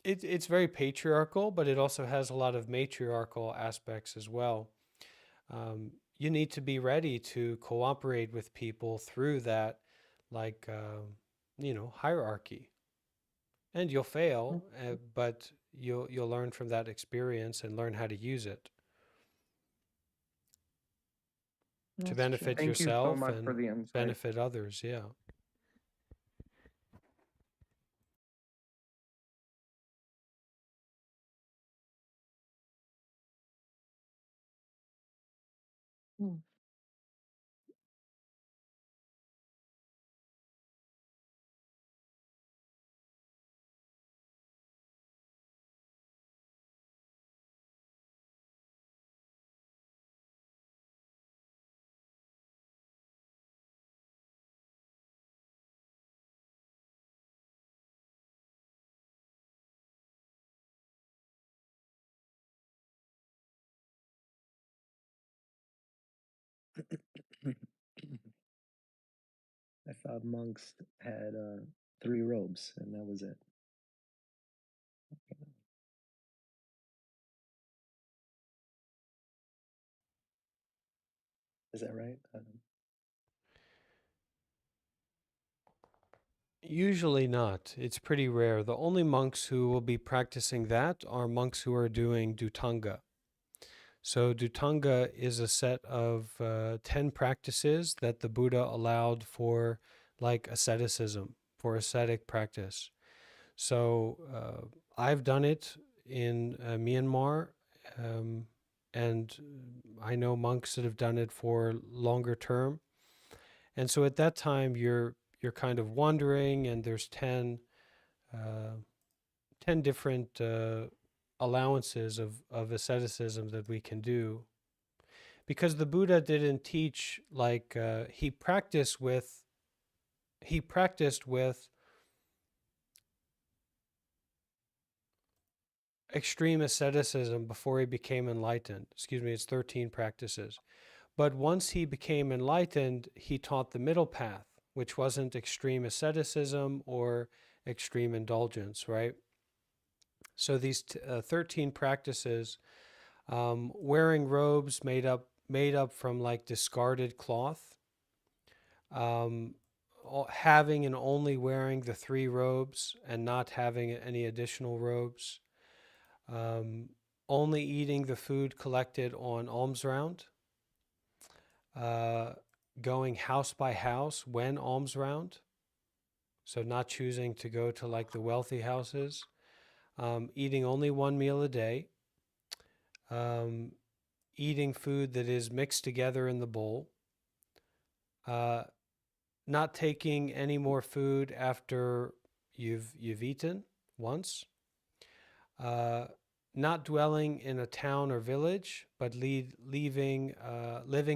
It's very patriarchal, but it also has a lot of matriarchal aspects as well. You need to be ready to cooperate with people through that, like, hierarchy. And you'll fail, but you'll learn from that experience and learn how to use it to That's true. benefit Thank you so yourself much for and the insight. benefit others. Yeah. Hmm. I thought monks had 3 robes and that was it. Is that right? Usually not. It's pretty rare. The only monks who will be practicing that are monks who are doing Dhutanga. So, Dhutanga is a set of 10 practices that the Buddha allowed for, like, asceticism, for ascetic practice. So, I've done it in Myanmar, um, and I know monks that have done it for longer term. And so at that time, you're kind of wandering, and there's 10 different allowances of asceticism that we can do, because the Buddha didn't teach, like, he practiced with extreme asceticism before he became enlightened. Excuse me, it's 13 practices. But once he became enlightened, he taught the middle path, which wasn't extreme asceticism or extreme indulgence, right? So these 13 practices, wearing robes made up from, like, discarded cloth, um, having and only wearing the 3 robes and not having any additional robes, um, only eating the food collected on alms round, uh, going house by house when alms round, so not choosing to go to, like, the wealthy houses, eating only 1 meal a day, um, eating food that is mixed together in the bowl, uh, not taking any more food after you've eaten once, uh, not dwelling in a town or village, but living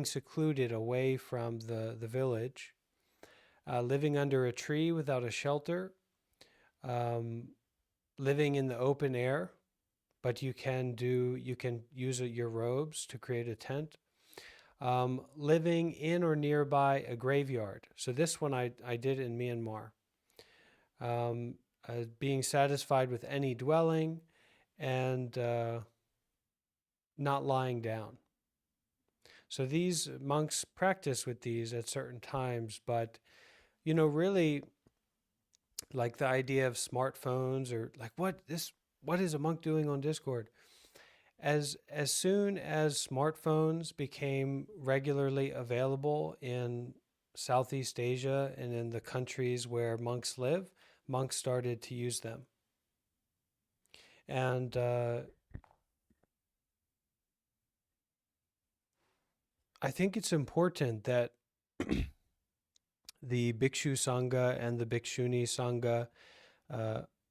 secluded away from the village, living under a tree without a shelter, um, living in the open air, but you can use your robes to create a tent. Living in or nearby a graveyard. So this one I did in Myanmar. Being satisfied with any dwelling, and not lying down. So these monks practice with these at certain times, but really, like the idea of smartphones, or like what is a monk doing on Discord? As soon as smartphones became regularly available in Southeast Asia and in the countries where monks live, monks started to use them. And I think it's important that the Bhikshu Sangha and the Bhikshuni Sangha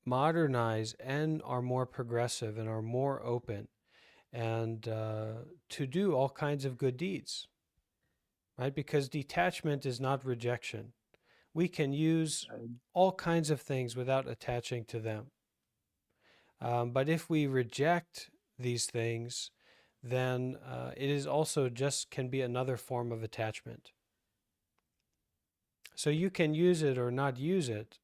modernize and are more progressive and are more open, and to do all kinds of good deeds, right? Because detachment is not rejection. We can use all kinds of things without attaching to them. But if we reject these things, then it is also just can be another form of attachment. So you can use it or not use it,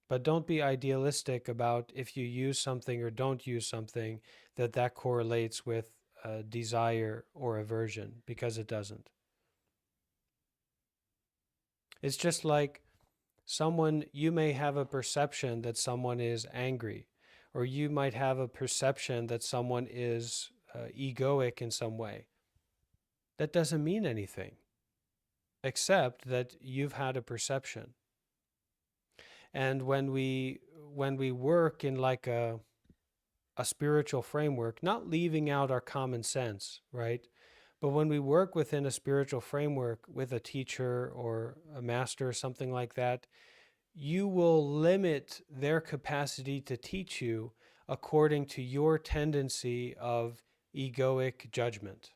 but don't be idealistic about if you use something or don't use something, that correlates with desire or aversion, because it doesn't. It's just like you may have a perception that someone is angry, or you might have a perception that someone is egoic in some way. That doesn't mean anything, except that you've had a perception. And when we work in like a spiritual framework, not leaving out our common sense, right? But when we work within a spiritual framework with a teacher or a master or something like that, you will limit their capacity to teach you according to your tendency of egoic judgment.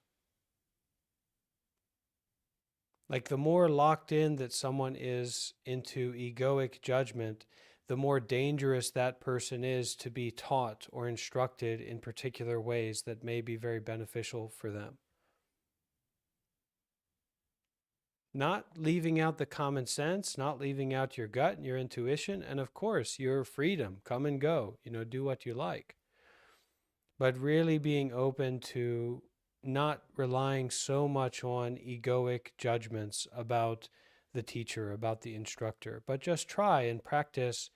Like the more locked in that someone is into egoic judgment, the more dangerous that person is to be taught or instructed in particular ways that may be very beneficial for them. Not leaving out the common sense, not leaving out your gut and your intuition, and of course your freedom, come and go, do what you like. But really being open to not relying so much on egoic judgments about the teacher, about the instructor, but just try and practice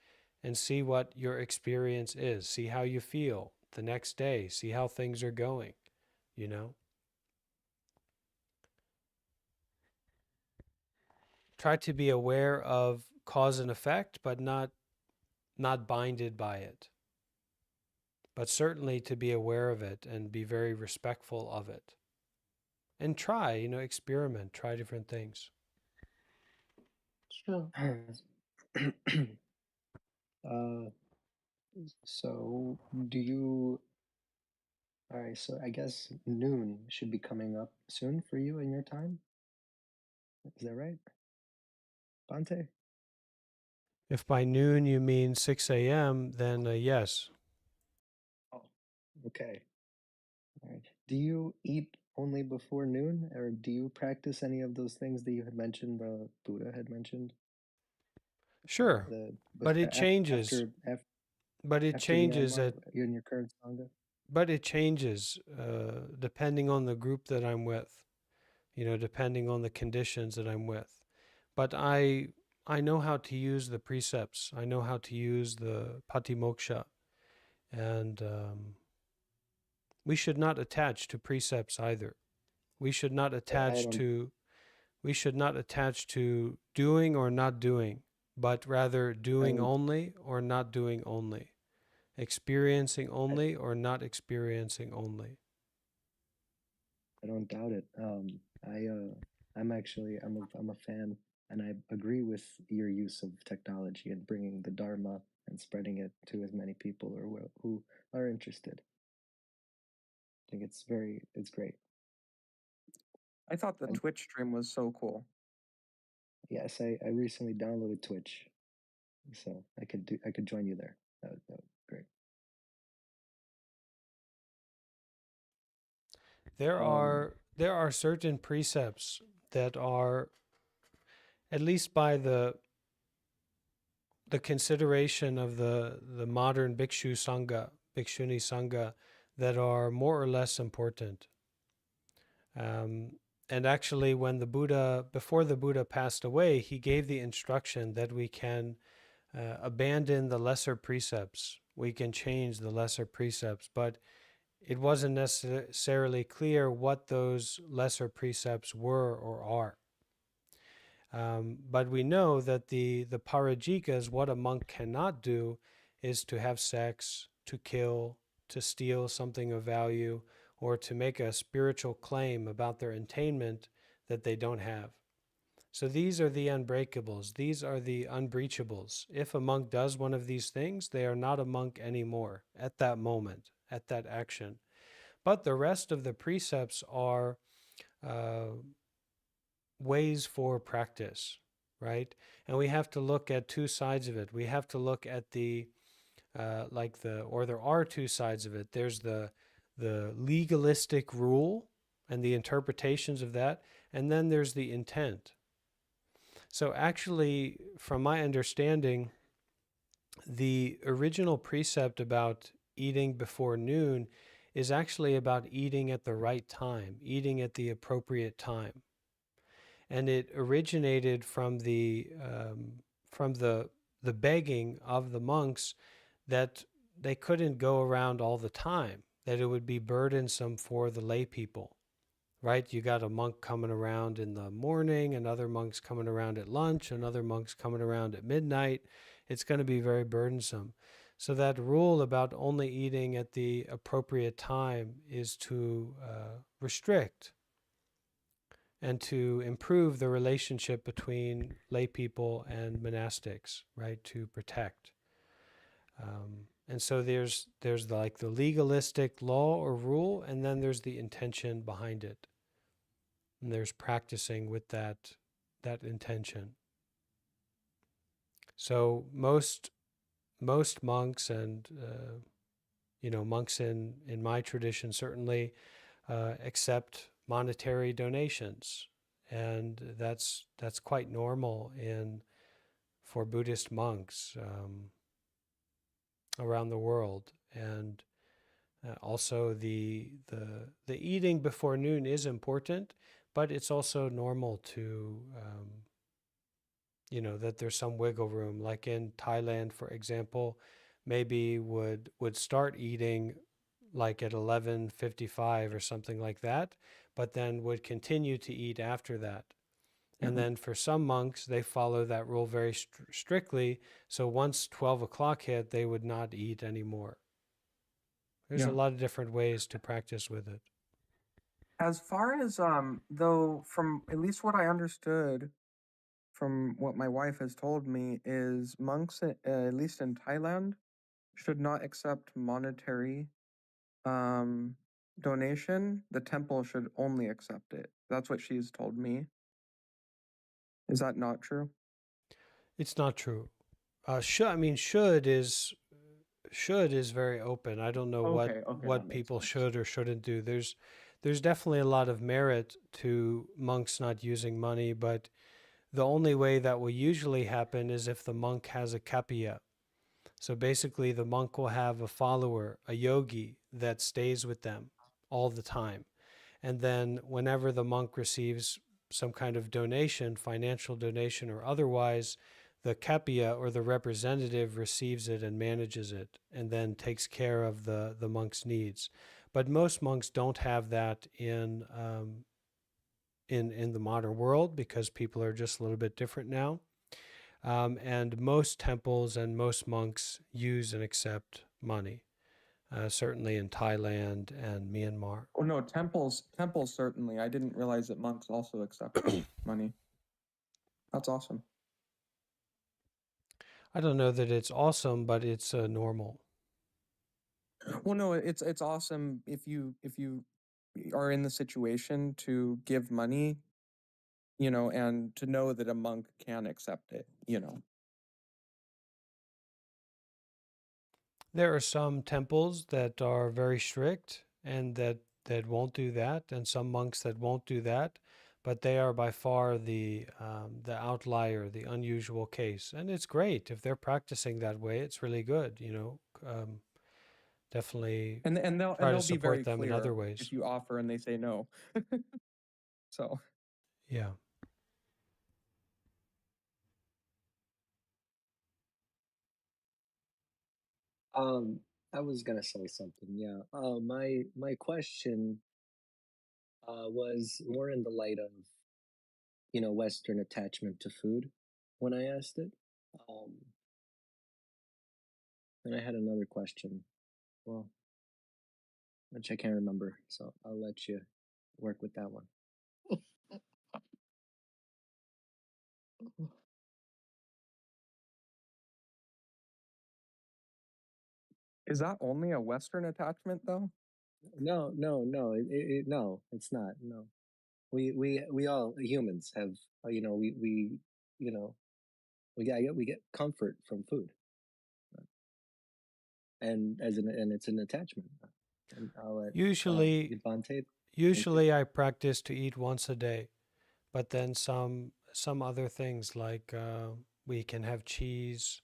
and see what your experience is, see how you feel the next day, see how things are going, Try to be aware of cause and effect, but not binded by it. But certainly to be aware of it and be very respectful of it. And try, experiment, try different things. Sure. So do you, all right, so I guess noon should be coming up soon for you in your time. Is that right, Bhante? If by noon you mean 6 a.m., then yes. Oh, okay. All right. Do you eat only before noon, or do you practice any of those things that you had mentioned, the Buddha had mentioned? Sure, but it changes. After But it after the changes Amma, you're in your current Sangha? But it changes depending on the group that I'm with, depending on the conditions that I'm with. But I know how to use the precepts. I know how to use the patimoksha, and we should not attach to precepts either. We should not attach to doing or not doing, but rather doing only or not doing only, experiencing only or not experiencing only. I don't doubt it. I'm a fan, and I agree with your use of technology and bringing the Dharma and spreading it to as many people who are interested. I think it's great. I thought the Twitch stream was so cool. Yes, I recently downloaded Twitch, so I could join you there. That would be great. There are certain precepts that are, at least by the consideration of the modern Bhikshu Sangha, Bhikshuni Sangha, that are more or less important. And actually, before the Buddha passed away, he gave the instruction that we can abandon the lesser precepts. We can change the lesser precepts, but it wasn't necessarily clear what those lesser precepts were or are. But we know that the parajikas, what a monk cannot do is to have sex, to kill, to steal something of value, or to make a spiritual claim about their attainment that they don't have. So these are the unbreakables. These are the unbreachables. If a monk does one of these things, they are not a monk anymore at that moment, at that action. But the rest of the precepts are ways for practice, right? And we have to look at two sides of it. We have to look at there are two sides of it. There's the legalistic rule and the interpretations of that, and then there's the intent. So actually, from my understanding, the original precept about eating before noon is actually about eating at the right time, eating at the appropriate time. And it originated from the begging of the monks that they couldn't go around all the time, that it would be burdensome for the lay people, right? You got a monk coming around in the morning, and other monks coming around at lunch, and other monks coming around at midnight. It's going to be very burdensome. So that rule about only eating at the appropriate time is to restrict and to improve the relationship between lay people and monastics, right? To protect. And so there's the legalistic law or rule, and then there's the intention behind it. And there's practicing with that intention. So most monks and monks in my tradition certainly accept monetary donations, and that's quite normal for Buddhist monks around the world. And also the eating before noon is important, but it's also normal to that there's some wiggle room. Like in Thailand, for example, maybe would start eating like at 11:55 or something like that, but then would continue to eat after that. And then for some monks, they follow that rule very strictly. So once 12 o'clock hit, they would not eat anymore. There's a lot of different ways to practice with it. As far as though, from at least what I understood from what my wife has told me, is monks, at least in Thailand, should not accept monetary donation. The temple should only accept it. That's what she's told me. Is that not true? It's not true. Should is very open. I don't know what people should or shouldn't do. There's definitely a lot of merit to monks not using money, but the only way that will usually happen is if the monk has a kapiya. So basically, the monk will have a follower, a yogi, that stays with them all the time. And then whenever the monk receives some kind of donation, financial donation or otherwise, the kapiya or the representative receives it and manages it and then takes care of the monk's needs. But most monks don't have that in the modern world because people are just a little bit different now. And most temples and most monks use and accept money, certainly in Thailand and Myanmar. Oh no, temples certainly. I didn't realize that monks also accept money. That's awesome. I don't know that it's awesome, but it's normal. Well, no, it's awesome if you are in the situation to give money, and to know that a monk can accept it, There are some temples that are very strict and that won't do that, and some monks that won't do that, but they are by far the outlier, the unusual case. And it's great if they're practicing that way. It's really good, definitely and try to they'll be very support them in clear other ways. if you offer and they say no. So Yeah. I was gonna say something. Yeah. My question was more in the light of Western attachment to food when I asked it. Um, and I had another question. Well, which I can't remember, so I'll let you work with that one. is that only a Western attachment though? No, no, it's not. No, we all humans have, you know, we get comfort from food, and it's an attachment. And I'll let Usually, Bhante answer. usually I practice to eat once a day, but then some other things like we can have cheese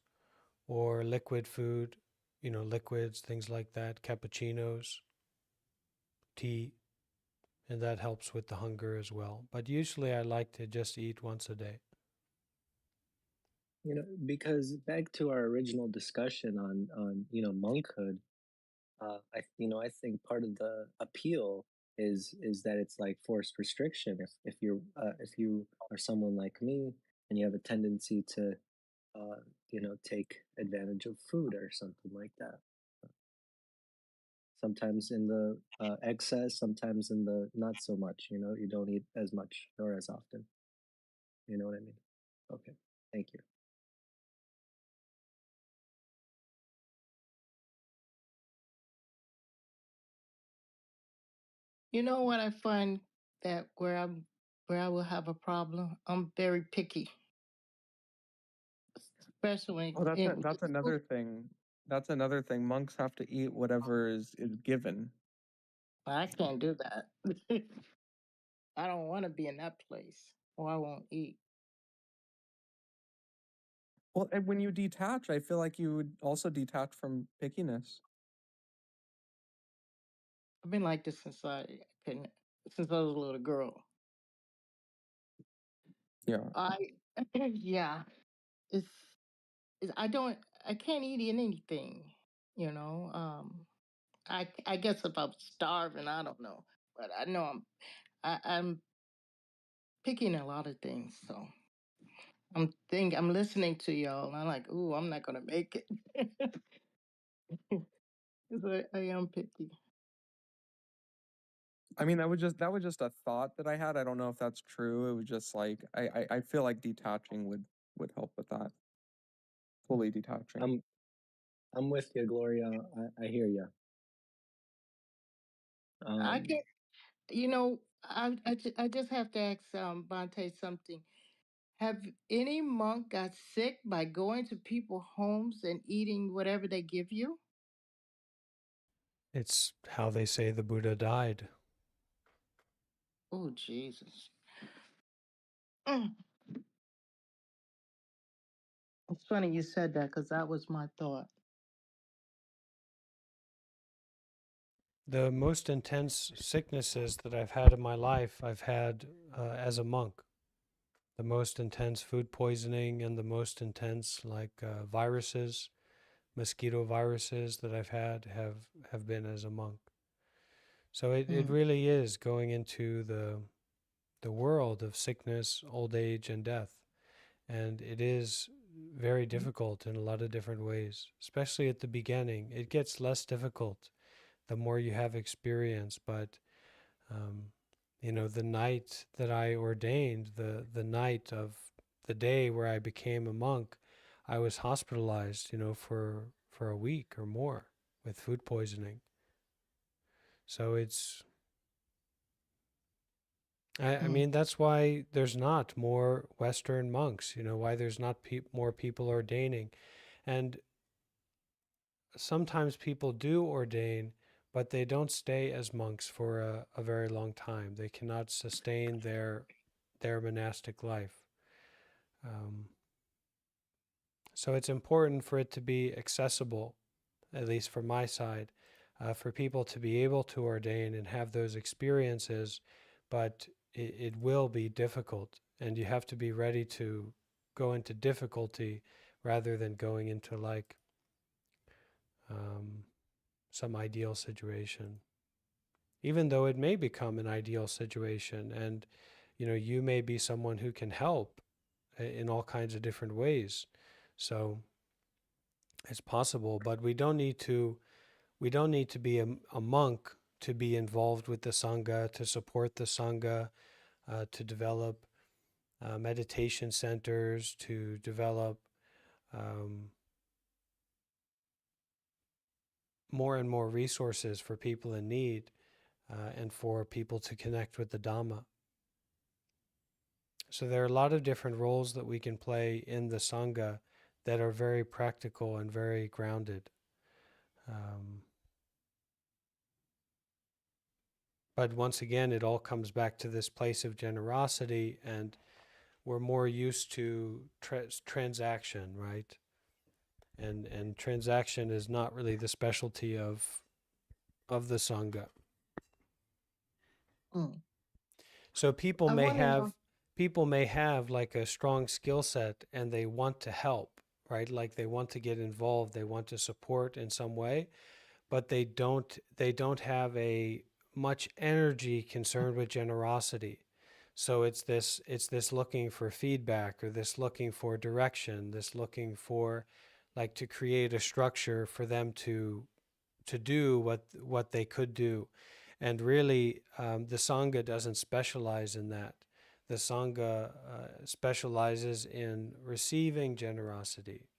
or liquid food, liquids, things like that, cappuccinos, tea, and that helps with the hunger as well. But usually I like to just eat once a day. Because back to our original discussion on monkhood, I think part of the appeal is that it's like forced restriction. If you are someone like me and you have a tendency to take advantage of food or something like that. Sometimes in the excess, sometimes in the not so much. You don't eat as much or as often. You know what I mean? Okay, thank you. You know what I find that where I will have a problem? I'm very picky, especially Oh, in that's another thing. That's another thing. Monks have to eat whatever is given. I can't do that. I don't want to be in that place, or I won't eat. Well, and when you detach, I feel like you would also detach from pickiness. I've been like this since I was a little girl. Yeah. I yeah, it's, I can't eat anything, you know. I guess if I'm starving, I don't know, but I know I'm picking a lot of things. So I'm listening to y'all, and I'm like, ooh, I'm not gonna make it. 'Cause I am picky. I mean, that was just a thought that I had. I don't know if that's true. It was just like I feel like detaching would help with that. Fully detaching. I'm with you, Gloria. I hear you. I can, you know, I just have to ask Bhante something. Have any monk got sick by going to people's homes and eating whatever they give you? It's how they say the Buddha died. Oh, Jesus. Mm. It's funny you said that because that was my thought. The most intense sicknesses that I've had in my life, I've had as a monk. The most intense food poisoning and the most intense viruses, mosquito viruses that I've had have been as a monk. So it Mm. really is going into the world of sickness, old age, and death. And it is very difficult in a lot of different ways, especially at the beginning. It gets less difficult the more you have experience. But, the night that I ordained, the night of the day where I became a monk, I was hospitalized, for a week or more with food poisoning. So I Mm. mean, that's why there's not more Western monks, why there's not more people ordaining. And sometimes people do ordain, but they don't stay as monks for a very long time. They cannot sustain their monastic life. Um, so it's important for it to be accessible, at least from my side. for people to be able to ordain and have those experiences, but it will be difficult, and you have to be ready to go into difficulty rather than going into like some ideal situation, even though it may become an ideal situation, and you may be someone who can help in all kinds of different ways. So it's possible, but we don't need to be a monk to be involved with the Sangha, to support the Sangha, to develop meditation centers, to develop more and more resources for people in need, and for people to connect with the Dhamma. So there are a lot of different roles that we can play in the Sangha that are very practical and very grounded. But once again, it all comes back to this place of generosity, and we're more used to transaction, right? And transaction is not really the specialty of the Sangha. Mm. So people I may want to have know. like a strong skill set and they want to help, right? Like they want to get involved, they want to support in some way, but they don't have a much energy concerned with generosity. So it's this looking for feedback, or this looking for direction, this looking for like to create a structure for them to do what they could do. And really, the Sangha doesn't specialize in that. The Sangha specializes in receiving generosity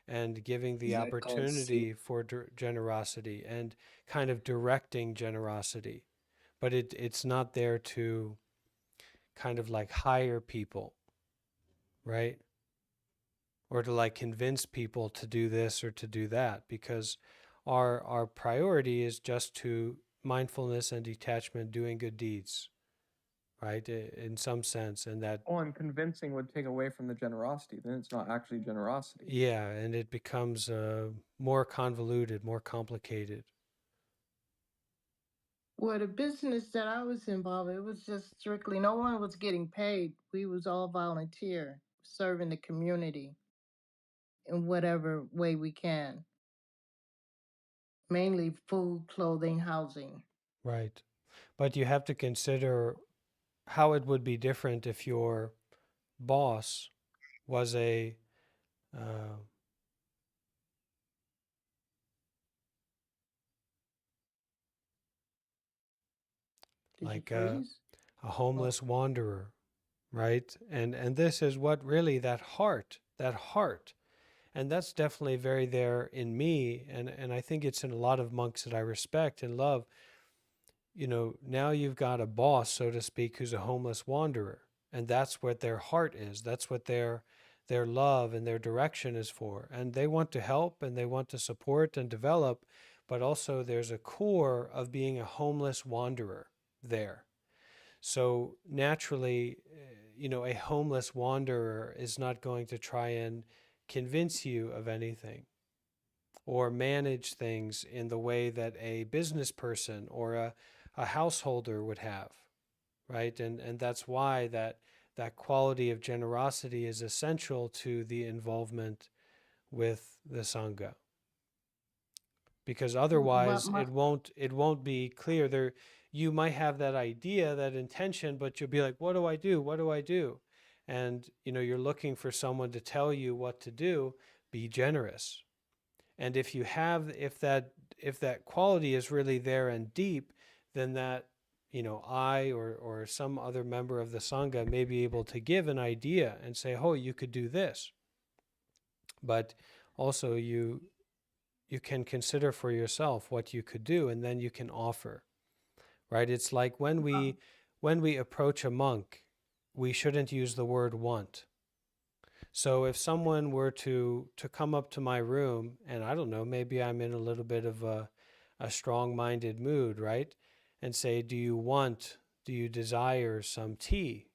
and giving the Is that called seek? opportunity for generosity and kind of directing generosity. But it's not there to kind of like hire people, right? Or to like convince people to do this or to do that, because our priority is just to mindfulness and detachment, doing good deeds, right? In some sense, and that Oh, and convincing would take away from the generosity. Then it's not actually generosity. yeah, and it becomes more convoluted, more complicated. Well, the business that I was involved in, it was just strictly, no one was getting paid. We was all volunteer, serving the community in whatever way we can. Mainly food, clothing, housing. Right. But you have to consider how it would be different if your boss was a uh, Did you like freeze? a Oh, homeless wanderer, right? And this is what really that heart, and that's definitely very there in me, and I think it's in a lot of monks that I respect and love. Now you've got a boss, so to speak, who's a homeless wanderer, and that's what their heart is. That's what their love and their direction is for, and they want to help and they want to support and develop, but also there's a core of being a homeless wanderer there. So naturally, a homeless wanderer is not going to try and convince you of anything or manage things in the way that a business person or a householder would have, right? And that's why that quality of generosity is essential to the involvement with the Sangha. Because but otherwise my it won't be clear. There you might have that idea, that intention, but you'll be like, what do I do? What do I do? And you're looking for someone to tell you what to do. Be generous. And if that quality is really there and deep, then that I or some other member of the Sangha may be able to give an idea and say, oh, you could do this. But also you can consider for yourself what you could do, and then you can offer, right? It's like when we approach a monk, we shouldn't use the word want. So if someone were to come up to my room, and I don't know, maybe I'm in a little bit of a strong-minded mood, right? And say, do you desire some tea?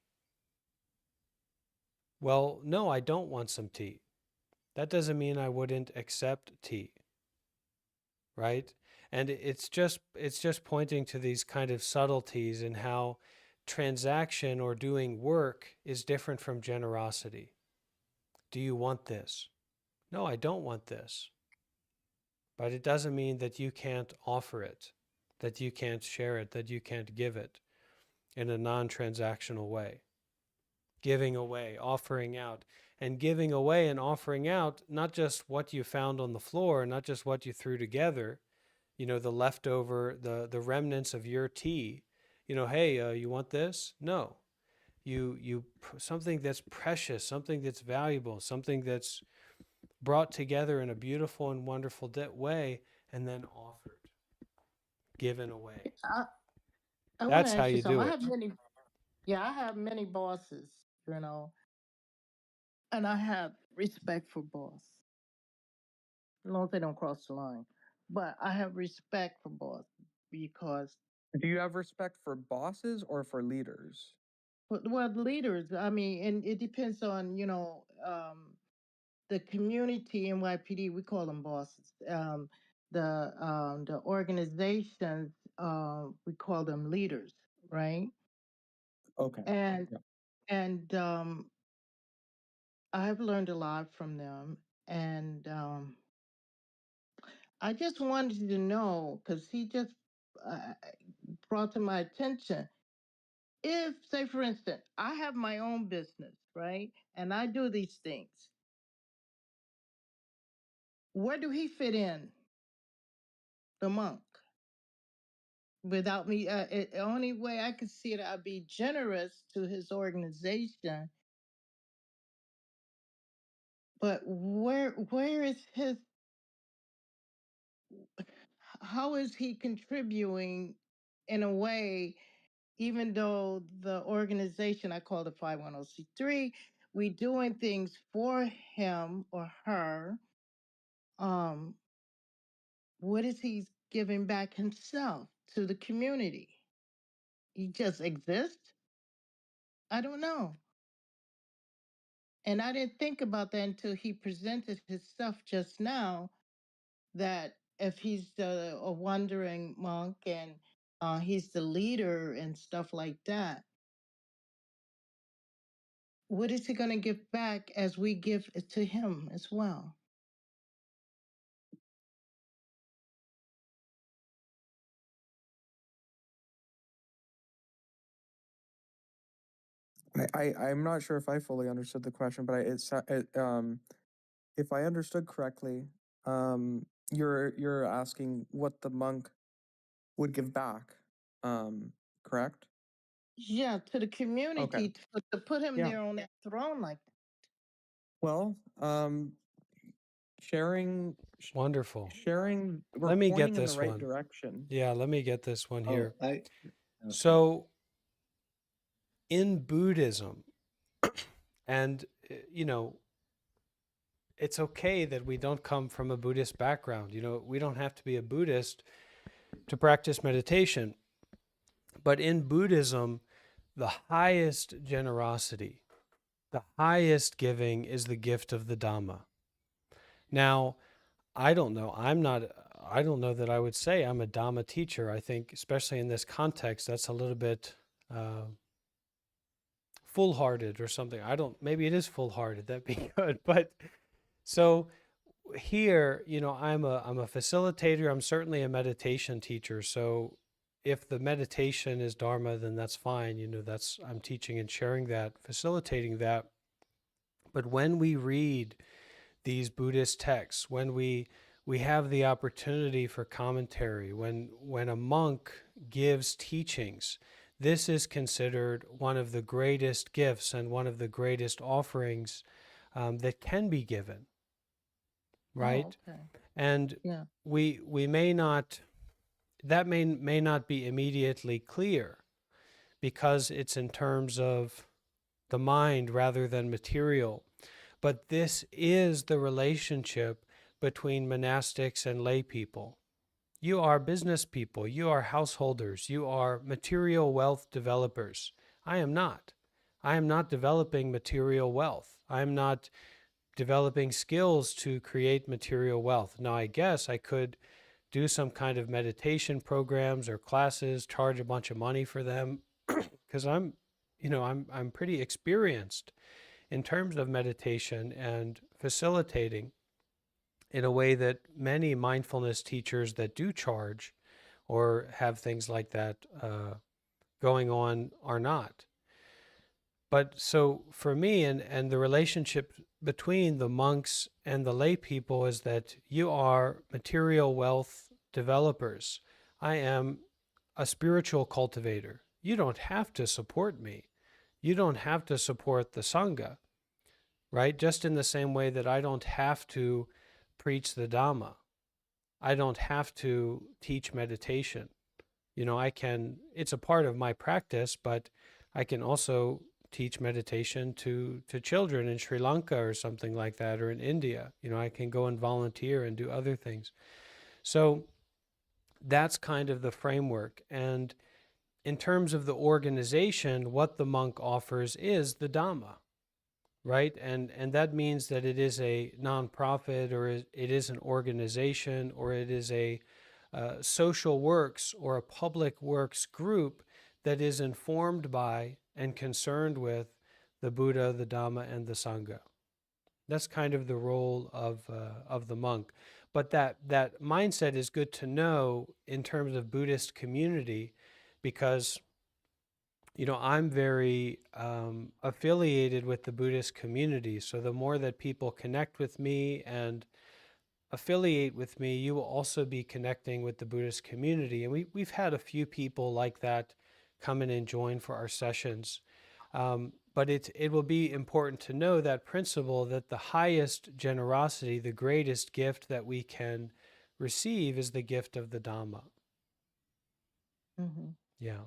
Well, no, I don't want some tea. That doesn't mean I wouldn't accept tea, right? And it's just pointing to these kind of subtleties in how transaction or doing work is different from generosity. Do you want this? No, I don't want this. But it doesn't mean that you can't offer it, that you can't share it, that you can't give it in a non-transactional way. Giving away, offering out, and giving away and offering out, not just what you found on the floor, not just what you threw together, the leftover, the remnants of your tea, hey, you want this? No. You something that's precious, something that's valuable, something that's brought together in a beautiful and wonderful way, and then offered, given away. I want to That's how ask you you something. do it. I have many bosses, you know, and I have respect for boss. As long as they don't cross the line. But I have respect for boss because, Do you have respect for bosses or for leaders? well, leaders, I mean, and it depends on, the community in YPD, we call them bosses. The organizations, we call them leaders, right? Okay. And Yeah. and I've learned a lot from them, and I just wanted to know because he just uh, brought to my attention. If, say, for instance, I have my own business, right, and I do these things, where do he fit in, the monk? Without me, the only way I could see it, I'd be generous to his organization. But where is his? How is he contributing in a way? Even though the organization, I call it 510c3, we doing things for him or her. Um, what is he giving back himself to the community? He just exists? I don't know. And I didn't think about that until he presented his stuff just now, that if he's a wandering monk and he's the leader and stuff like that, what is he going to give back as we give it to him as well? I'm not sure if I fully understood the question, but if I understood correctly, you're asking what the monk would give back, correct? Yeah, to the Okay. community to put him Yeah. there on that throne like that. Well, sharing, Wonderful. we're Let me get pointing in the this right one. direction. Yeah, let me get this one Oh, here. okay. So in Buddhism, and it's okay that we don't come from a Buddhist background. We don't have to be a Buddhist to practice meditation. But in Buddhism, the highest generosity, the highest giving is the gift of the Dhamma. Now, I don't know. I don't know that I would say I'm a Dhamma teacher. I think, especially in this context, that's a little bit foolhardy or something. Maybe it is foolhardy. That'd be good. But so here, I'm a facilitator. I'm certainly a meditation teacher. So if the meditation is Dharma, then that's fine. I'm teaching and sharing that, facilitating that. But when we read these Buddhist texts, when we have the opportunity for commentary, when a monk gives teachings, this is considered one of the greatest gifts and one of the greatest offerings that can be given, right? Oh, okay. And Yeah. we may not, that may not be immediately clear because it's in terms of the mind rather than material. But this is the relationship between monastics and lay people. You are business people, you are householders, you are material wealth developers. I am not. I am not developing material wealth. I am not developing skills to create material wealth. Now, I guess I could do some kind of meditation programs or classes, charge a bunch of money for them, because I'm pretty experienced in terms of meditation and facilitating in a way that many mindfulness teachers that do charge or have things like that going on are not. But so for me, and the relationship between the monks and the lay people is that you are material wealth developers. I am a spiritual cultivator. You don't have to support me. You don't have to support the Sangha, right? Just in the same way that I don't have to preach the Dhamma. I don't have to teach meditation. I can, it's a part of my practice, but I can also teach meditation to children in Sri Lanka or something like that, or in India. I can go and volunteer and do other things. So that's kind of the framework. And in terms of the organization, what the monk offers is the Dhamma, right? And that means that it is a nonprofit, or it is an organization, or it is a social works or a public works group that is informed by and concerned with the Buddha, the Dhamma, and the Sangha. That's kind of the role of the monk. But that mindset is good to know in terms of Buddhist community, because I'm very affiliated with the Buddhist community. So the more that people connect with me and affiliate with me, you will also be connecting with the Buddhist community. And we've had a few people like that come in and join for our sessions. But it will be important to know that principle, that the highest generosity, the greatest gift that we can receive is the gift of the Dhamma. Mm-hmm. Yeah.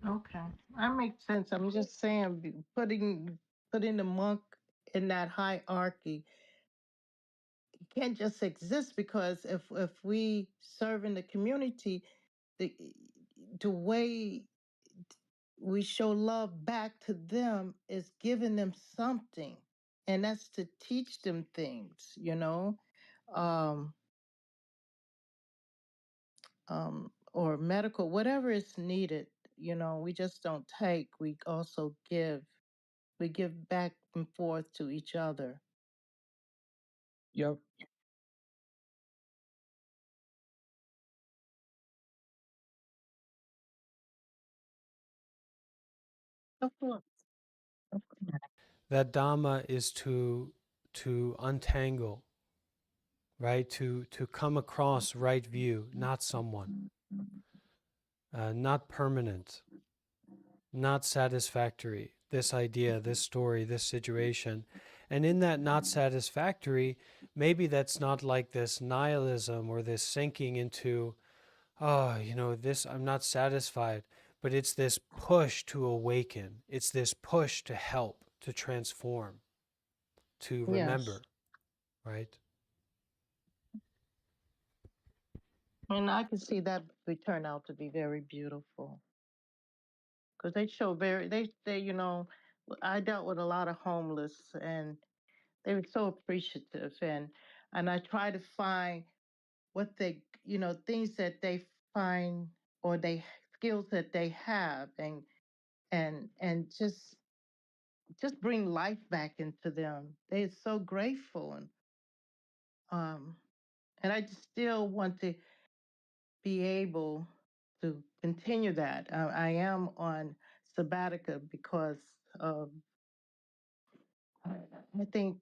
Okay, that makes sense. I'm just saying, putting the monk in that hierarchy can't just exist, because if we serve in the community, the the way we show love back to them is giving them something, and that's to teach them things, um, or medical, whatever is needed. We just don't take; we also give. We give back and forth to each other. Yep. Of course. Of course. That Dhamma is to untangle, right? To come across right view, not someone, not permanent, not satisfactory. This idea, this story, this situation. And in that not satisfactory, maybe that's not like this nihilism or this sinking into, oh, this, I'm not satisfied. But it's this push to awaken. It's this push to help, to transform, to Yes. remember, right? And I can see that would turn out to be very beautiful, because they show I dealt with a lot of homeless, and they were so appreciative, and I try to find what they, things that they find, or they skills that they have, and just bring life back into them. They're so grateful, and I just still want to be able to continue that. I am on sabbatica because of, I think,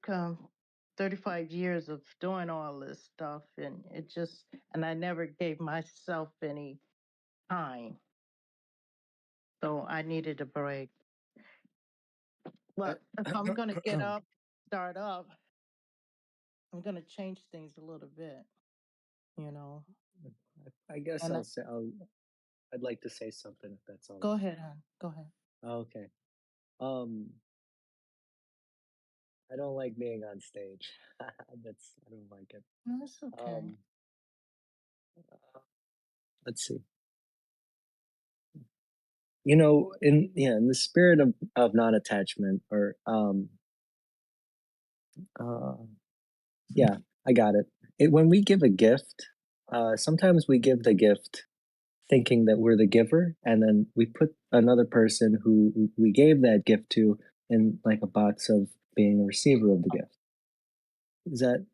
35 years of doing all this stuff, and I never gave myself any time. So I needed a break. But if I'm going to get up, start up, I'm going to change things a little bit, you know. I guess And I'd like to say something if that's all go right. ahead, hon. Go ahead. Okay. Um, I don't like being on stage. I don't like it. No, it's okay. Uh, let's see. In the spirit of non-attachment, or yeah, I got it. when we give a gift, sometimes we give the gift thinking that we're the giver, and then we put another person who we gave that gift to in like a box of being a receiver of the gift. Does that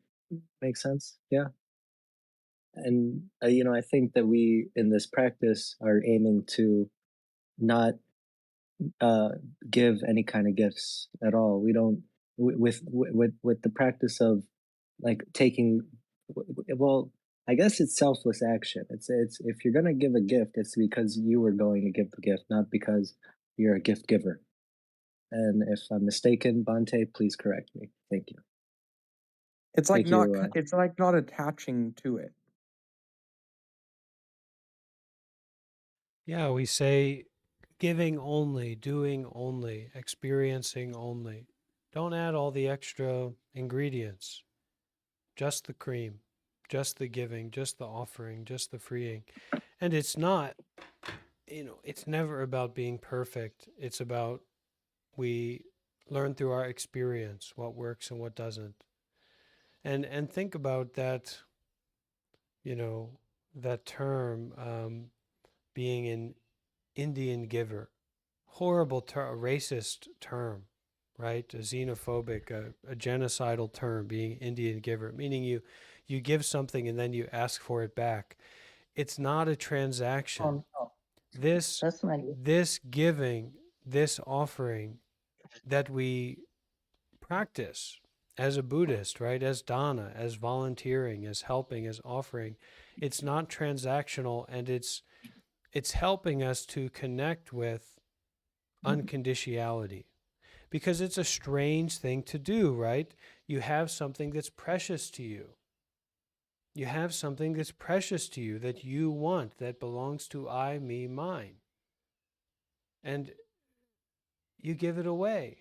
make sense? Yeah. And I think that we in this practice are aiming to not uh, give any kind of gifts at all. We don't with the practice of like taking well, I guess it's selfless action. It's if you're gonna give a gift, it's because you were going to give the gift, not because you're a gift giver. And if I'm mistaken, Bhante, please correct me. Thank you. It's like Thank you. it's like not attaching to it. Yeah, we say giving only, doing only, experiencing only. Don't add all the extra ingredients. Just the cream, just the giving, just the offering, just the freeing. And it's not, it's never about being perfect. It's about we learn through our experience what works and what doesn't. And think about that, you know, that term being an Indian giver. Horrible a racist term, right? A xenophobic, a genocidal term, being Indian giver, meaning you give something and then you ask for it back. It's not a transaction. Oh no, This that's not it. this giving, this offering that we practice as a Buddhist, right? As dana, as volunteering, as helping, as offering, it's not transactional, and it's helping us to connect with unconditionality, because it's a strange thing to do, right? You have something that's precious to you. You have something that's precious to you that you want, that belongs to I, me, mine. And you give it away.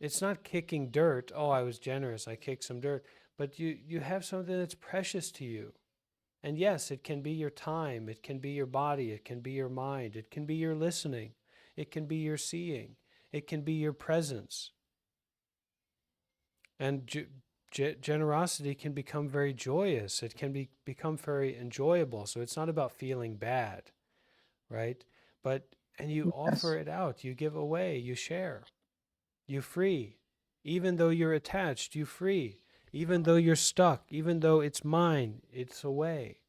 It's not kicking dirt. Oh, I was generous. I kicked some dirt. But you have something that's precious to you. And yes, it can be your time. It can be your body. It can be your mind. It can be your listening. It can be your seeing. It can be your presence. And generosity can become very joyous. It can become very enjoyable. So it's not about feeling bad, right? And you offer Yes, it out. You give away. You share. You free. Even though you're attached, you free. Even though you're stuck, even though it's mine, it's away.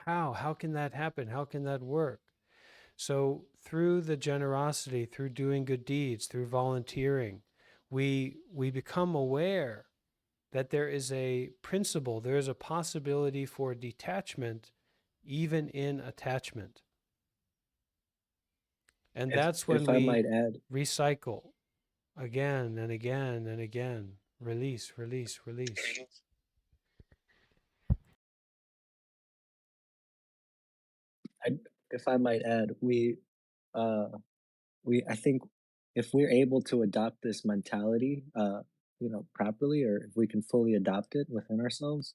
How? How can that happen? How can that work? So through the generosity, through doing good deeds, through volunteering, we become aware that there is a principle, there is a possibility for detachment even in attachment. And that's when If I we might add, recycle again and again and again. Release, release, release. I, if I might add, uh, I think if we're able to adopt this mentality, properly, or if we can fully adopt it within ourselves,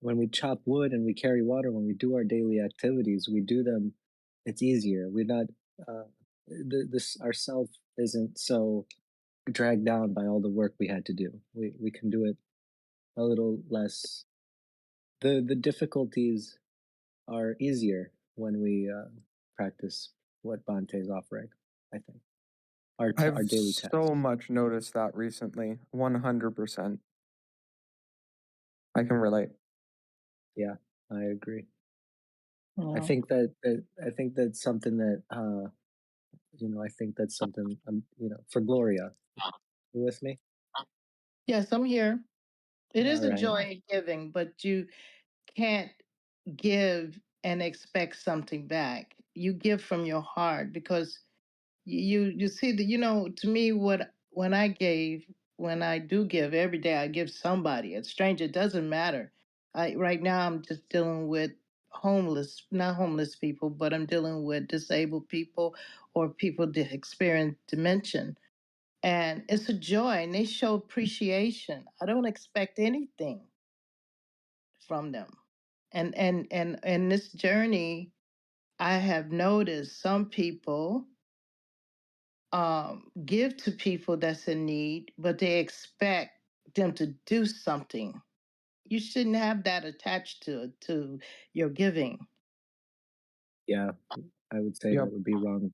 when we chop wood and we carry water, when we do our daily activities, we do them. It's easier. We're not. Uh, this ourself isn't so dragged down by all the work we had to do. We can do it a little less. The difficulties are easier when we practice what Bhante is offering. I think our I've daily so tasks. much noticed that recently. 100%. I can relate. Yeah, I agree. I yeah, think I think that's something that I think that's something for Gloria. You with me? yes, I'm here. It is All a right. joy in giving, but you can't give and expect something back. You give from your heart because you see that to me what when I gave when I do give every day I give somebody a stranger. It doesn't matter. I right now I'm just dealing with homeless, not homeless people, but I'm dealing with disabled people or people that experience dementia, and it's a joy and they show appreciation. I don't expect anything from them. And this journey, I have noticed some people give to people that's in need, but they expect them to do something. you shouldn't have that attached to your giving. Yeah, I would say Yep. that would be wrong.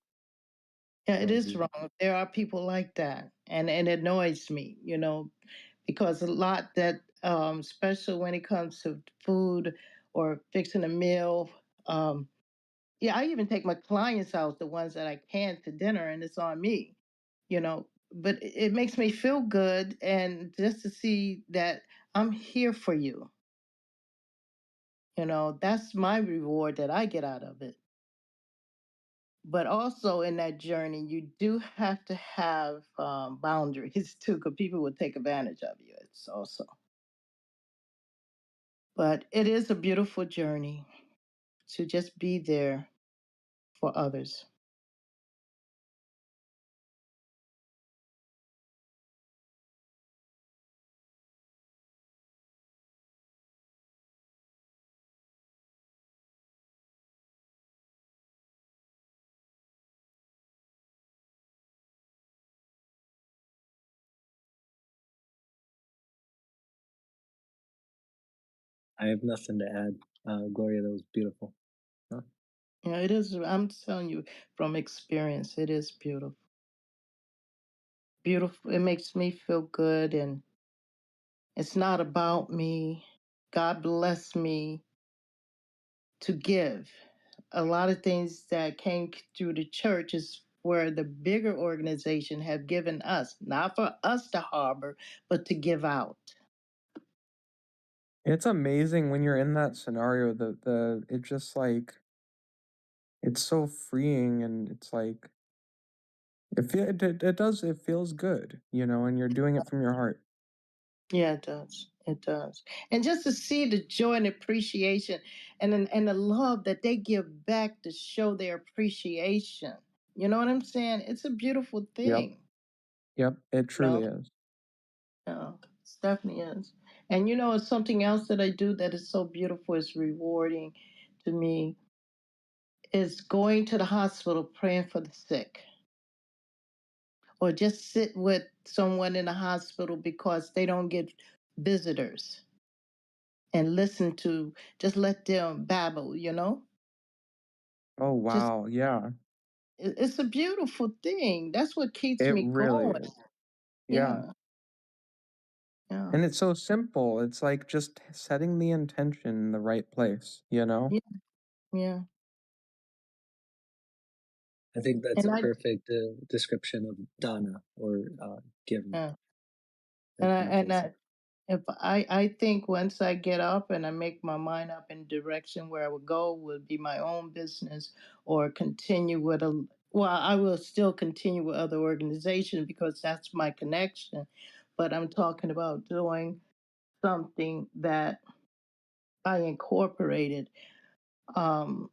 Yeah, it is view. wrong. There are people like that, and it annoys me, because a lot that, especially when it comes to food or fixing a meal. Yeah, I even take my clients out, the ones that I can, to dinner, and it's on me, But it makes me feel good, and just to see that I'm here for you, that's my reward that I get out of it. But also in that journey, you do have to have boundaries too, because people will take advantage of you. It's also, but it is a beautiful journey to just be there for others. I have nothing to add. Gloria, that was beautiful. Huh? Yeah, it is. I'm telling you from experience, it is beautiful. Beautiful. It makes me feel good, and it's not about me. God bless me to give. A lot of things that came through the church is where the bigger organization have given us, not for us to harbor, but to give out. It's amazing when you're in that scenario. It just like it's so freeing, and it's like it feels good, and you're doing it from your heart. Yeah, it does. It does. And just to see the joy and appreciation and the love that they give back to show their appreciation. You know what I'm saying? It's a beautiful Yep. thing. Yep. It You truly know? is. Yeah, it definitely is. And it's something else that I do that is so beautiful, is rewarding to me, is going to the hospital praying for the sick. Or just sit with someone in the hospital because they don't get visitors, and listen to, just let them babble, Oh Just wow. Yeah. it's a beautiful thing. That's what keeps It me really going. is. Yeah. Yeah, yeah, And it's so simple. It's like just setting the intention in the right place, yeah, yeah. I think that's And a I, perfect description of dana, or giving. yeah. That And matches. I, if I think once I get up and I make my mind up in direction where I would go, would be my own business, or continue with I will still continue with other organizations because that's my connection. But I'm talking about doing something that I incorporated, um,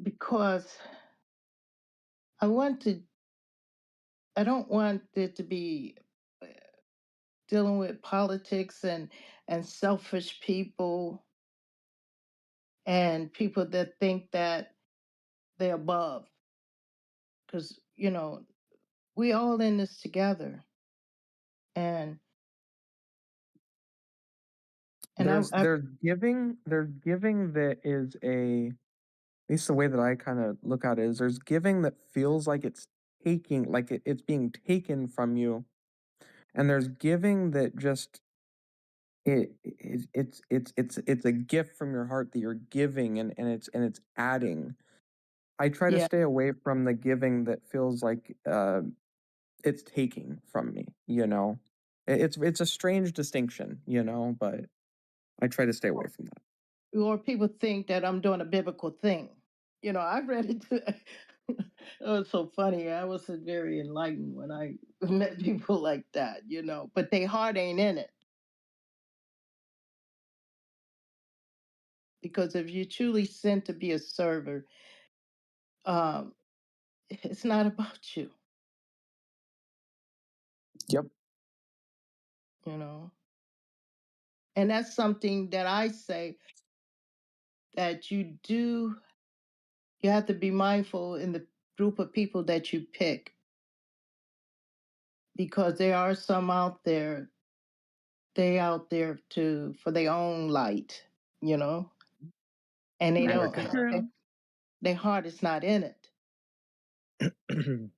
because I want to. I don't want it to be dealing with politics and selfish people and people that think that they're above, because we all in this together, and There's I there's giving that is at least the way that I kind of look at it is there's giving that feels like it's taking like it's being taken from you, and there's giving that just it's a gift from your heart that you're giving, and it's adding. I try to yeah, stay away from the giving that feels like it's taking from me. It's a strange distinction, but I try to stay away from that. or people think that I'm doing a biblical thing. I read it. It was so funny. I was very enlightened when I met people like that. But their heart ain't in it, because if you're truly sent to be a server, um, it's not about you. Yep. You know, and that's something that I say, that you have to be mindful in the group of people that you pick, because there are some out there they out there for their own light, you know, and they I'm don't. working True. Their heart is not in it. on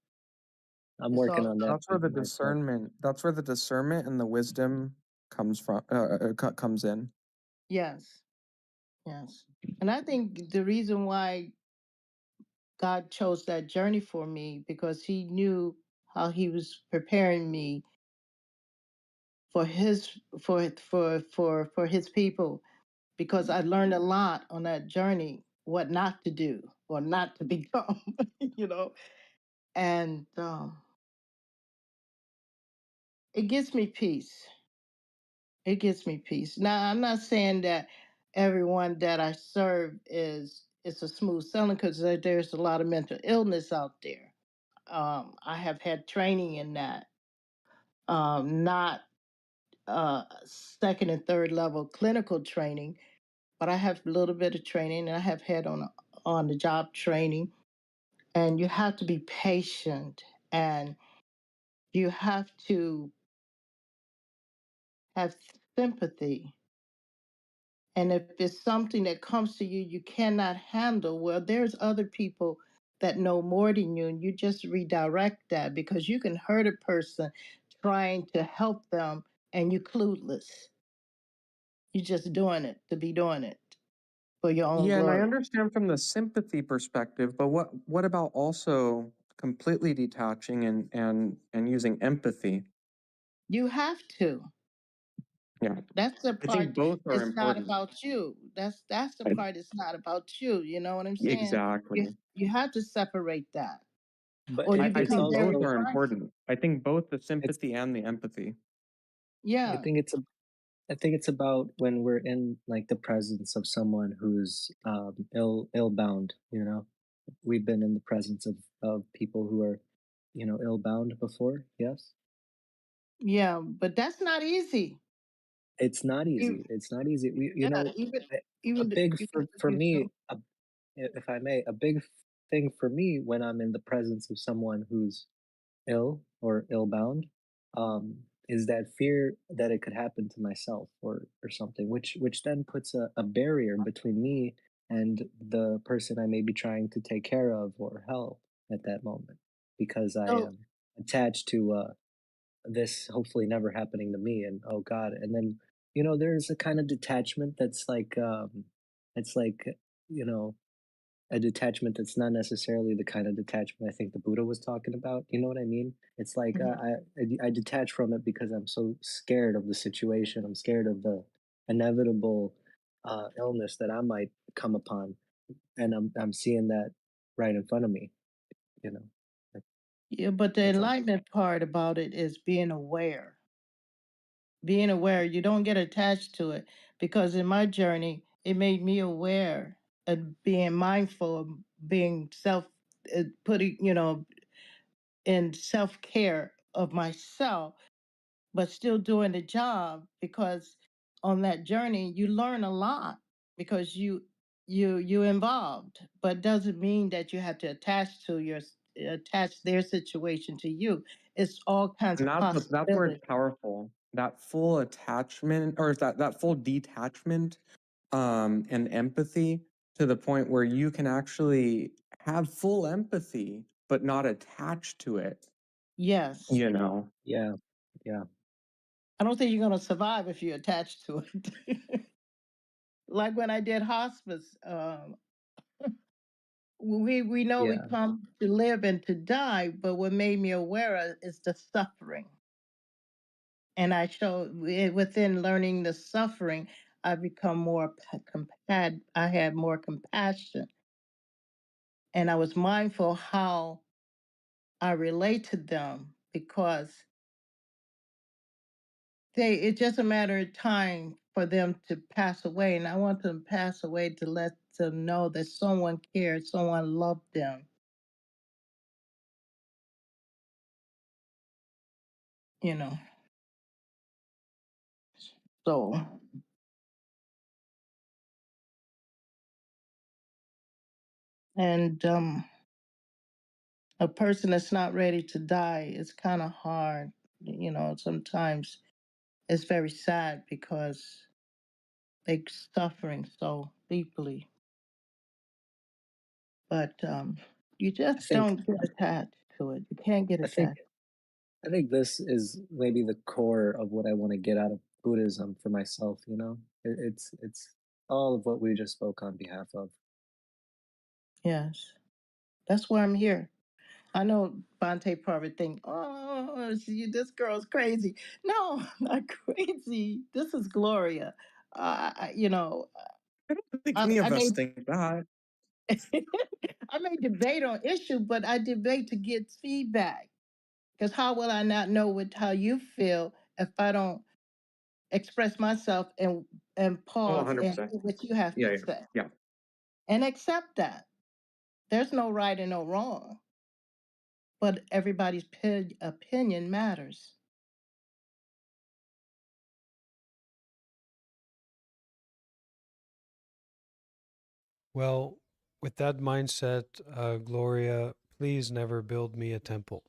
I'm It's working all on that That's where too the myself. discernment. That's where the discernment and the wisdom comes from. Comes in. yes, yes. And I think the reason why God chose that journey for me because He knew how He was preparing me for His people. Because I learned a lot on that journey, what not to do or not to become, you know. And it gives me peace. It gives me peace. Now, I'm not saying that everyone that I serve is a smooth sailing because there's a lot of mental illness out there. I have had training in that, not second and third level clinical training, but I have a little bit of training, and I have had on the job training. And you have to be patient, and you have to have sympathy. And if it's something that comes to you you cannot handle, well, there's other people that know more than you, and you just redirect that because you can hurt a person trying to help them and you clueless. You're just doing it to be doing it for your own Yeah, and I glory. understand from the sympathy perspective, but what about also completely detaching and using empathy? You have to. Yeah, That's the I think part. both are It's not important. about you. That's the I, part. It's not about you. You know what I'm saying? You exactly. you have to separate that, But or you I it's become think very both also are prideful. important. I think both the it's sympathy and the empathy. I Yeah, think it's a I think it's about when we're in like the presence of someone who's ill bound, you know. We've been in the presence of people who are, ill bound before, yes? yeah, but that's not easy. It's not Even, easy. It's not easy. yeah, even A a even big even for if for you me, feel. if I may, a big thing for me when I'm in the presence of someone who's ill or ill-bound, is that fear that it could happen to myself or something, which then puts a barrier between me and the person I may be trying to take care of or help at that moment, because I So am attached to this hopefully never happening to me, and oh God, and then there's a kind of detachment that's like it's like you know a detachment that's not necessarily the kind of detachment I think the Buddha was talking about. You know what I mean? It's like mhm. I detach from it because I'm so scared of the situation. I'm scared of the inevitable illness that I might come upon, and I'm seeing that right in front of me. You know, That- Yeah, but the that's all. enlightenment part about it is being aware. Being aware, you don't get attached to it because in my journey, it made me aware of being mindful of being putting, in self care of myself, but still doing the job because on that journey you learn a lot because you involved, but doesn't mean that you have to attach their situation to you. It's all kinds And of that's where it's possibilities. powerful. That full attachment or that full detachment and empathy to the point where you can actually have full empathy but not attached to it, Yes, you know. Yeah, yeah, I don't think you're going to survive if you're attached to it. Like when I did hospice, we know we yeah. come to live and to die, but what made me aware of is the suffering. And I show within learning the suffering, I become more I had more compassion, and I was mindful how I relate to them because it's just a matter of time for them to pass away, and I want them to pass away to let them know that someone cared, someone loved them, you know. So, and a person that's not ready to die, it's kind of hard, sometimes it's very sad because they're suffering so deeply. But you just don't get attached to it. You can't get attached. I think this is maybe the core of what I want to get out of Buddhism for myself. You know, it's all of what we just spoke on behalf of. Yes, that's why I'm here. I know Bhante probably think, oh, this girl's crazy. No, I'm not crazy. This is Gloria. You know, I don't think any of us think that. I may debate on issue, but I debate to get feedback. Because how will I not know how you feel if I don't express myself and pause and hear what you have to say? Yeah. And accept that. There's no right and no wrong, but everybody's opinion matters. Well, with that mindset, Gloria, please never build me a temple.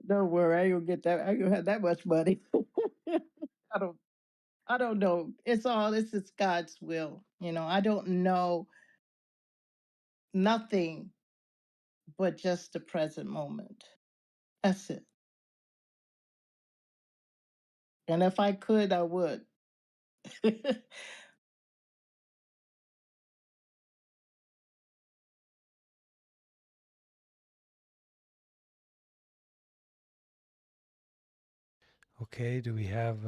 Don't worry, I ain't gonna get that. I ain't gonna have that much money. I don't. I don't know. It's just God's will. You know, I don't know nothing but just the present moment. That's it. And if I could, I would. Okay, do we have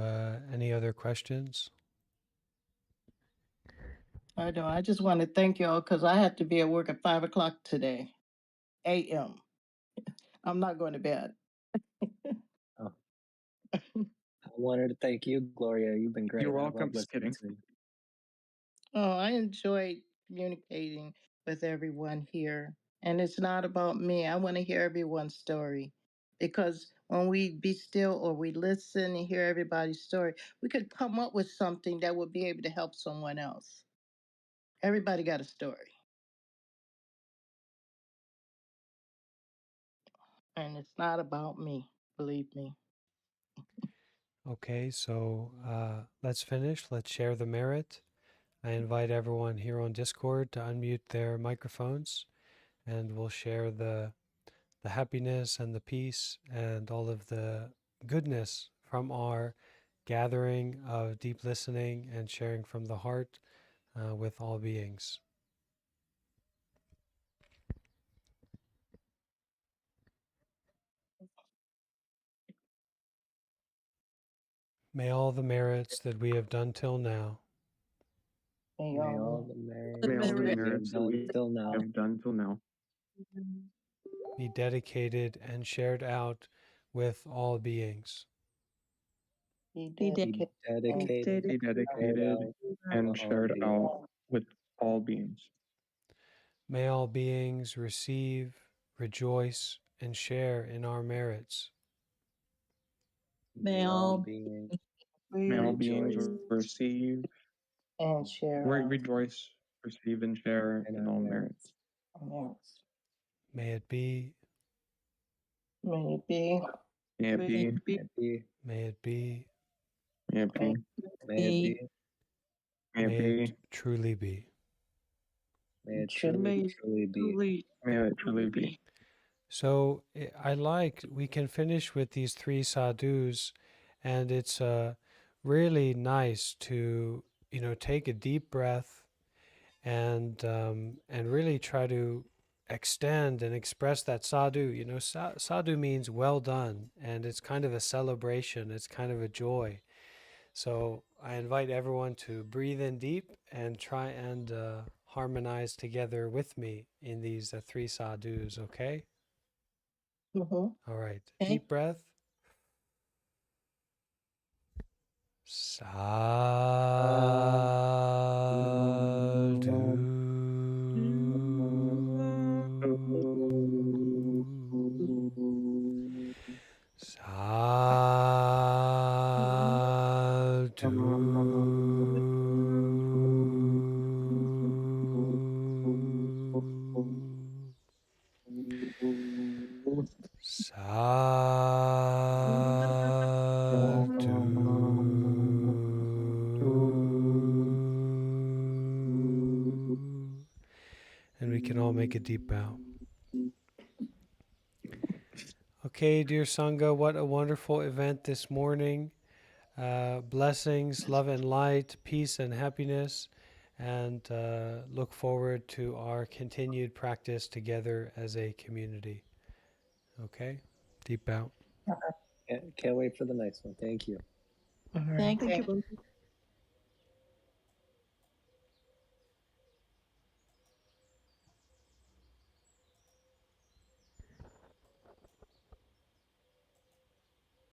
any other questions? I know. I just want to thank y'all because I had to be at work at 5 o'clock today, a.m. I'm not going to bed. Oh. I wanted to thank you, Gloria. You've been great. You're I love welcome. Just listening kidding. to you. Oh, I enjoyed communicating with everyone here. And it's not about me. I want to hear everyone's story. Because when we be still or we listen and hear everybody's story, we could come up with something that would be able to help someone else. Everybody got a story. And it's not about me, believe me. Okay, so let's finish. Let's share the merit. I invite everyone here on Discord to unmute their microphones, and we'll share the happiness and the peace and all of the goodness from our gathering of deep listening and sharing from the heart with all beings. May all the merits that we have done till now May May all all the merits May all the that we merits have that done we till now have done till now be dedicated and shared out with all beings. be be dedicated dedicated, be shared dedicated out and to all shared beings. out with all beings. May all beings receive, rejoice, and share in our merits. May all beings May all beings rejoice receive, and share rejoice, receive, and share in in our all merits. merits. May it be, May it be. May it be, May it be, may it be, may it be, may it be, may it may it be, truly be. may it truly, truly be. may it truly be. So I like, we can finish with these three sadhus, and it's really nice to, take a deep breath and really try to extend and express that sadhu. Sadhu means well done, and it's kind of a celebration. It's kind of a joy. So I invite everyone to breathe in deep and try and harmonize together with me in these three sadhus. Okay. Mm-hmm. All right. Okay. Deep breath. Sadhu. And we can all make a deep bow. Okay, dear Sangha, what a wonderful event this morning. Blessings, love and light, peace and happiness, and look forward to our continued practice together as a community. Okay, deep bow. Can't wait for the next one. Thank you. All right. Thank you, Bhante.